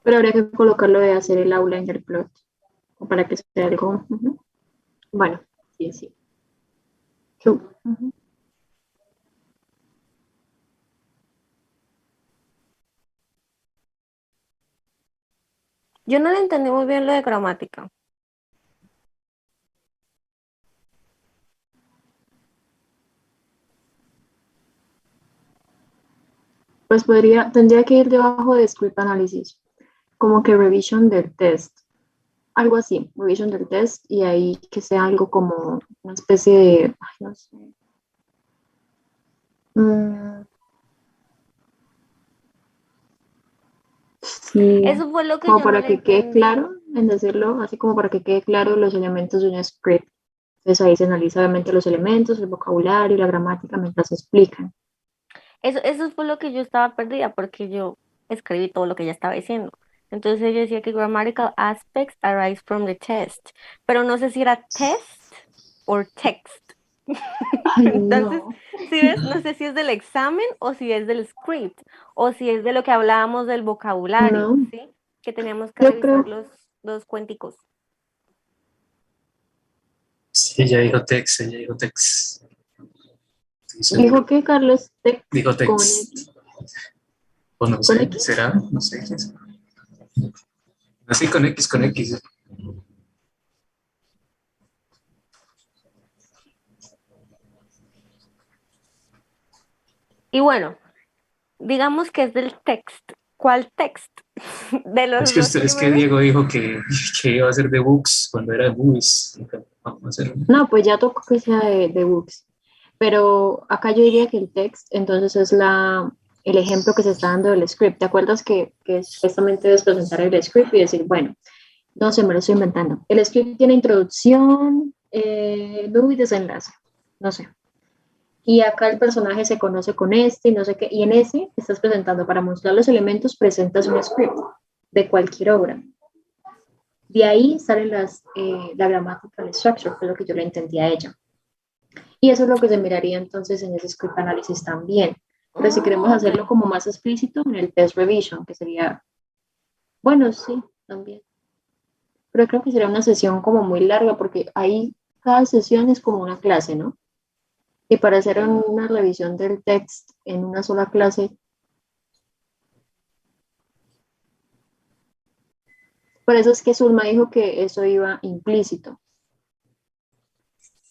[SPEAKER 3] Pero habría que colocarlo de hacer el aula en el plot, o para que sea algo. Bueno, sí, sí.
[SPEAKER 20] Yo no le entendí muy bien lo de gramática.
[SPEAKER 3] Pues tendría que ir debajo de script analysis, como que revision del test, algo así, revision del test, y ahí que sea algo como una especie de, ay, no sé. Sí,
[SPEAKER 20] Eso fue lo que
[SPEAKER 3] como
[SPEAKER 20] yo no
[SPEAKER 3] para
[SPEAKER 20] le
[SPEAKER 3] que quede
[SPEAKER 20] entendí.
[SPEAKER 3] claro, en decirlo, así como para que quede claro los elementos de un script. Entonces ahí se analiza obviamente los elementos, el vocabulario, la gramática mientras se explican.
[SPEAKER 20] Eso fue lo que yo estaba perdida porque yo escribí todo lo que ella estaba diciendo. Entonces ella decía que grammatical aspects arise from the test, pero no sé si era test o text. Entonces, si ves, no sé si es del examen o si es del script o si es de lo que hablábamos del vocabulario,
[SPEAKER 3] No,
[SPEAKER 20] ¿sí? Que teníamos que
[SPEAKER 3] yo
[SPEAKER 20] revisar
[SPEAKER 3] creo,
[SPEAKER 20] los cuenticos.
[SPEAKER 19] Sí, ella dijo text, ella dijo text. Estoy
[SPEAKER 3] dijo
[SPEAKER 19] seguro.
[SPEAKER 3] que Carlos
[SPEAKER 19] Dijo
[SPEAKER 3] con
[SPEAKER 19] text. O no
[SPEAKER 3] con
[SPEAKER 19] sé,
[SPEAKER 3] X.
[SPEAKER 19] será, no sé. Así con X, con X.
[SPEAKER 20] Y bueno, digamos que es del text. ¿Cuál text? De los dos
[SPEAKER 19] Es que
[SPEAKER 20] primeros.
[SPEAKER 19] Diego dijo que iba a ser de books cuando era de movies. Vamos a hacer
[SPEAKER 3] No, pues ya tocó que sea de books. Pero acá yo diría que el text, entonces es el ejemplo que se está dando del script. ¿Te acuerdas que supuestamente debes presentar el script y decir, bueno, no sé, me lo estoy inventando. El script tiene introducción, nudo y desenlace. No sé. Y acá el personaje se conoce con este y no sé qué. Y en ese estás presentando, para mostrar los elementos, presentas un script de cualquier obra. De ahí salen la grammatical structure, que es lo que yo le entendí a ella. Y eso es lo que se miraría entonces en ese script analysis también. Pero si queremos hacerlo como más explícito en el test revision, que sería, bueno, sí, también. Pero creo que sería una sesión como muy larga porque ahí cada sesión es como una clase, ¿no? Y para hacer una revisión del text en una sola clase, Por eso es que Zulma dijo que eso iba implícito.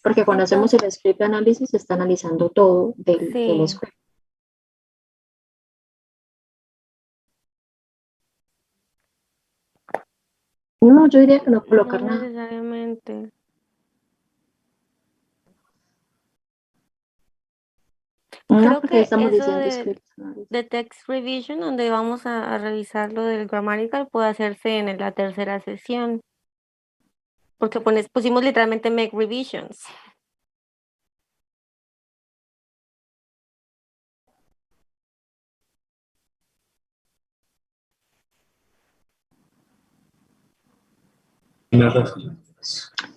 [SPEAKER 3] Porque cuando hacemos el script análisis, se está analizando todo del
[SPEAKER 20] Sí.
[SPEAKER 3] script. No, yo diría que no colocar
[SPEAKER 20] No
[SPEAKER 3] nada.
[SPEAKER 20] necesariamente.
[SPEAKER 3] No,
[SPEAKER 20] Creo
[SPEAKER 3] porque
[SPEAKER 20] que
[SPEAKER 3] estamos
[SPEAKER 20] eso
[SPEAKER 3] diciendo script.
[SPEAKER 20] de text revision, donde vamos a revisar lo del grammatical, puede hacerse en la tercera sesión. Porque pusimos literalmente make revisions.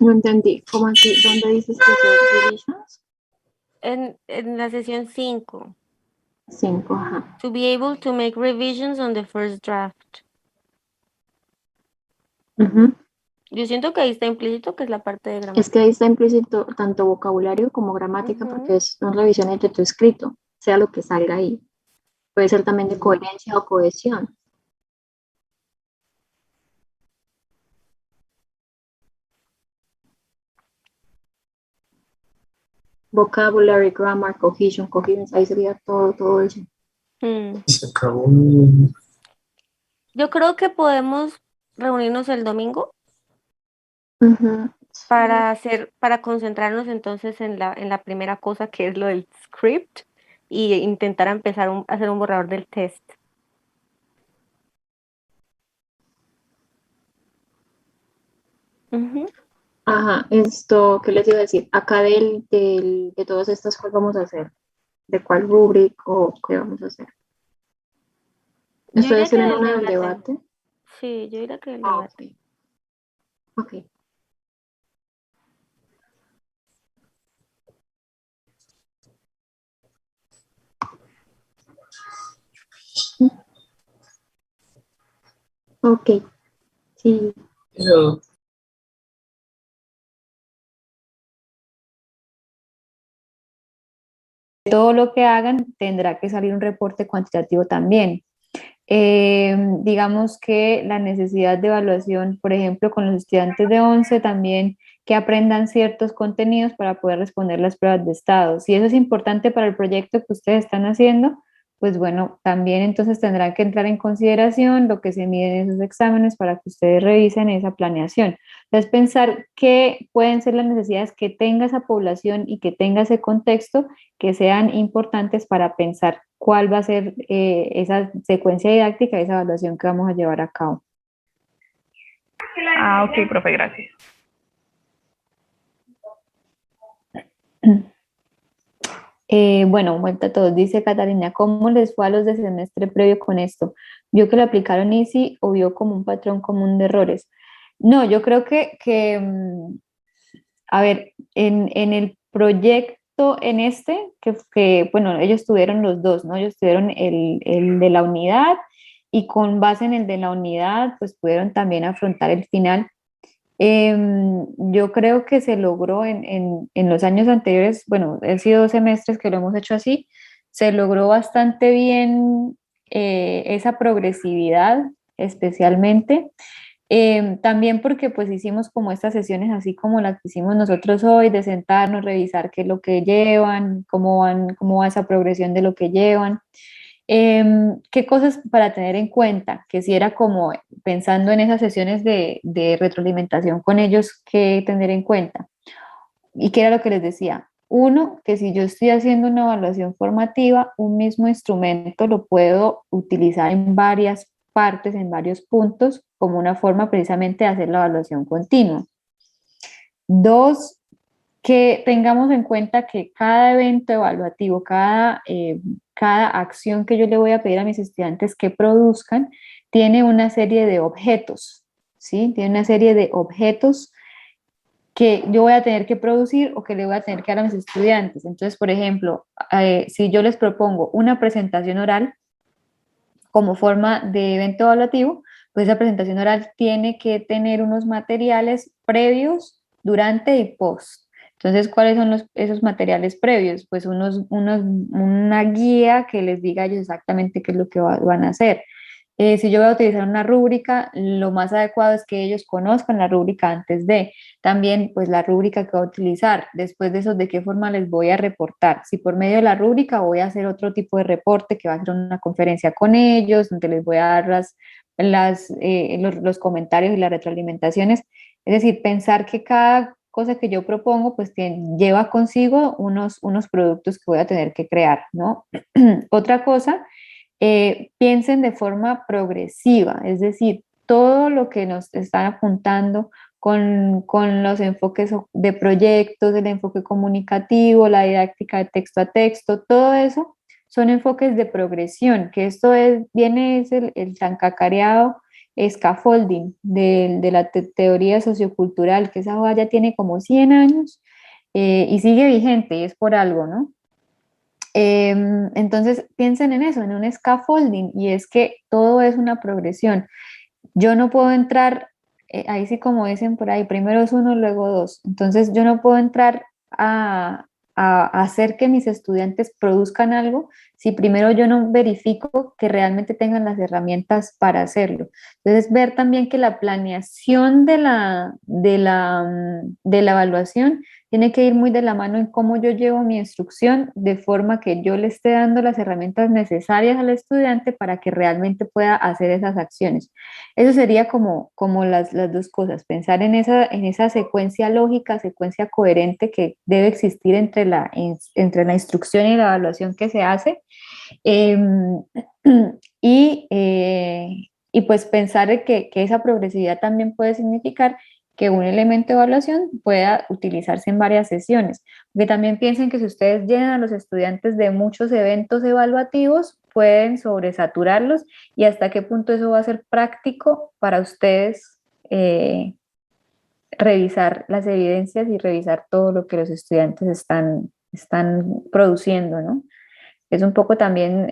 [SPEAKER 3] No entendí. ¿Cómo así? ¿Dónde dices que son revisions?
[SPEAKER 20] En la sesión 5.
[SPEAKER 3] 5, ajá.
[SPEAKER 20] To be able to make revisions on the first draft.
[SPEAKER 3] Ujú.
[SPEAKER 20] Yo siento que ahí está implícito que es la parte de
[SPEAKER 3] Es
[SPEAKER 20] gramática.
[SPEAKER 3] que ahí está implícito tanto vocabulario como gramática, porque son revisiones de tu escrito, sea lo que salga ahí. Puede ser también de coherencia o cohesión. Vocabulary, grammar, cohesion, coherence, ahí sería todo eso.
[SPEAKER 19] Se acabó.
[SPEAKER 20] Yo creo que podemos reunirnos el domingo
[SPEAKER 3] Ujú.
[SPEAKER 20] para concentrarnos entonces en la primera cosa que es lo del script y intentar empezar a hacer un borrador del test. Ujú.
[SPEAKER 3] Ajá, esto, ¿qué les iba a decir? Acá de todas estas, ¿cuál vamos a hacer? ¿De cuál rubric o qué vamos a hacer?
[SPEAKER 20] Yo
[SPEAKER 3] Estoy
[SPEAKER 20] diría que
[SPEAKER 3] haciendo
[SPEAKER 20] del
[SPEAKER 3] una del
[SPEAKER 20] debate.
[SPEAKER 3] debate.
[SPEAKER 20] Sí, yo diría que del
[SPEAKER 3] Ah,
[SPEAKER 20] debate.
[SPEAKER 3] Ok. Ok, sí.
[SPEAKER 19] Pero
[SPEAKER 1] Todo lo que hagan tendrá que salir un reporte cuantitativo también. Digamos que la necesidad de evaluación, por ejemplo, con los estudiantes de 11 también, que aprendan ciertos contenidos para poder responder las pruebas de estado. Si eso es importante para el proyecto que ustedes están haciendo, pues bueno, también entonces tendrán que entrar en consideración lo que se mide en esos exámenes para que ustedes revisen esa planeación. Entonces, pensar qué pueden ser las necesidades que tenga esa población y que tenga ese contexto que sean importantes para pensar cuál va a ser esa secuencia didáctica, esa evaluación que vamos a llevar a cabo.
[SPEAKER 2] Ah, ok, profe, gracias.
[SPEAKER 1] Bueno, vuelta a todos, dice Catalina, ¿cómo les fue a los de semestre previo con esto? ¿Vio que lo aplicaron easy o vio como un patrón común de errores? No, yo creo a ver, en el proyecto, en bueno, ellos tuvieron los dos, ¿no? Ellos tuvieron el de la unidad y con base en el de la unidad, pues pudieron también afrontar el final. Yo creo que se logró en los años anteriores, bueno, han sido 2 semestres que lo hemos hecho así, se logró bastante bien esa progresividad, especialmente. También porque pues hicimos como estas sesiones así como las que hicimos nosotros hoy, de sentarnos, revisar qué es lo que llevan, cómo va esa progresión de lo que llevan. ¿Qué cosas para tener en cuenta? Que si era como pensando en esas sesiones de retroalimentación con ellos, ¿qué tener en cuenta? ¿Y qué era lo que les decía? Uno, que si yo estoy haciendo una evaluación formativa, un mismo instrumento lo puedo utilizar en varias partes, en varios puntos, como una forma precisamente de hacer la evaluación continua. Dos, que tengamos en cuenta que cada evento evaluativo, cada acción que yo le voy a pedir a mis estudiantes que produzcan, tiene una serie de objetos, ¿sí? Tiene una serie de objetos que yo voy a tener que producir o que le voy a tener que dar a mis estudiantes. Entonces, por ejemplo, si yo les propongo una presentación oral como forma de evento evaluativo, pues esa presentación oral tiene que tener unos materiales previos, durante y post. Entonces, ¿cuáles son esos materiales previos? Pues una guía que les diga a ellos exactamente qué es lo que van a hacer. Si yo voy a utilizar una rúbrica, lo más adecuado es que ellos conozcan la rúbrica antes de. También, pues la rúbrica que voy a utilizar. Después de eso, ¿de qué forma les voy a reportar? Si por medio de la rúbrica voy a hacer otro tipo de reporte, que va a ser una conferencia con ellos, donde les voy a dar los comentarios y las retroalimentaciones. Es decir, pensar que cada cosa que yo propongo, pues lleva consigo unos productos que voy a tener que crear, ¿no? Otra cosa, piensen de forma progresiva, es decir, todo lo que nos están apuntando con los enfoques de proyectos, el enfoque comunicativo, la didáctica de texto a texto, todo eso son enfoques de progresión, que esto es el tan cacareado scaffolding de la teoría sociocultural, que esa hoja ya tiene como 100 años y sigue vigente y es por algo, ¿no? Entonces piensen en eso, en un scaffolding, y es que todo es una progresión. Yo no puedo entrar, ahí sí como dicen por ahí, primero es uno, luego dos. Entonces yo no puedo entrar a hacer que mis estudiantes produzcan algo si primero yo no verifico que realmente tengan las herramientas para hacerlo. Entonces ver también que la planeación de la evaluación tiene que ir muy de la mano en cómo yo llevo mi instrucción, de forma que yo le esté dando las herramientas necesarias al estudiante para que realmente pueda hacer esas acciones. Eso sería como las dos cosas, pensar en esa secuencia lógica, secuencia coherente que debe existir entre la instrucción y la evaluación que se hace. Y pues pensar que esa progresividad también puede significar que un elemento de evaluación pueda utilizarse en varias sesiones. Porque también piensen que si ustedes llenan a los estudiantes de muchos eventos evaluativos, pueden sobresaturarlos, y hasta qué punto eso va a ser práctico para ustedes revisar las evidencias y revisar todo lo que los estudiantes están produciendo, ¿no? Es un poco también,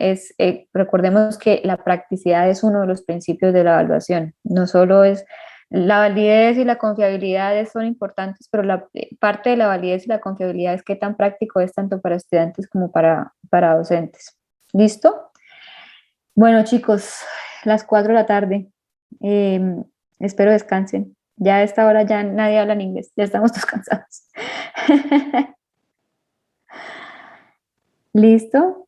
[SPEAKER 1] recordemos que la practicidad es uno de los principios de la evaluación. No solo es la validez y la confiabilidad son importantes, pero parte de la validez y la confiabilidad es qué tan práctico es tanto para estudiantes como para docentes. ¿Listo? Bueno, chicos, las 4 de la tarde. Espero descansen. Ya a esta hora ya nadie habla en inglés, ya estamos todos cansados. ¿Listo?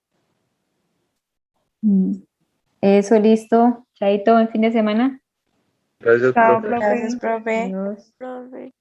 [SPEAKER 1] Eso, listo. Chaito, buen fin de semana.
[SPEAKER 16] Gracias,
[SPEAKER 2] Chao,
[SPEAKER 16] profe.
[SPEAKER 2] profe.
[SPEAKER 15] Gracias, profe.
[SPEAKER 1] Adiós.
[SPEAKER 9] Profe.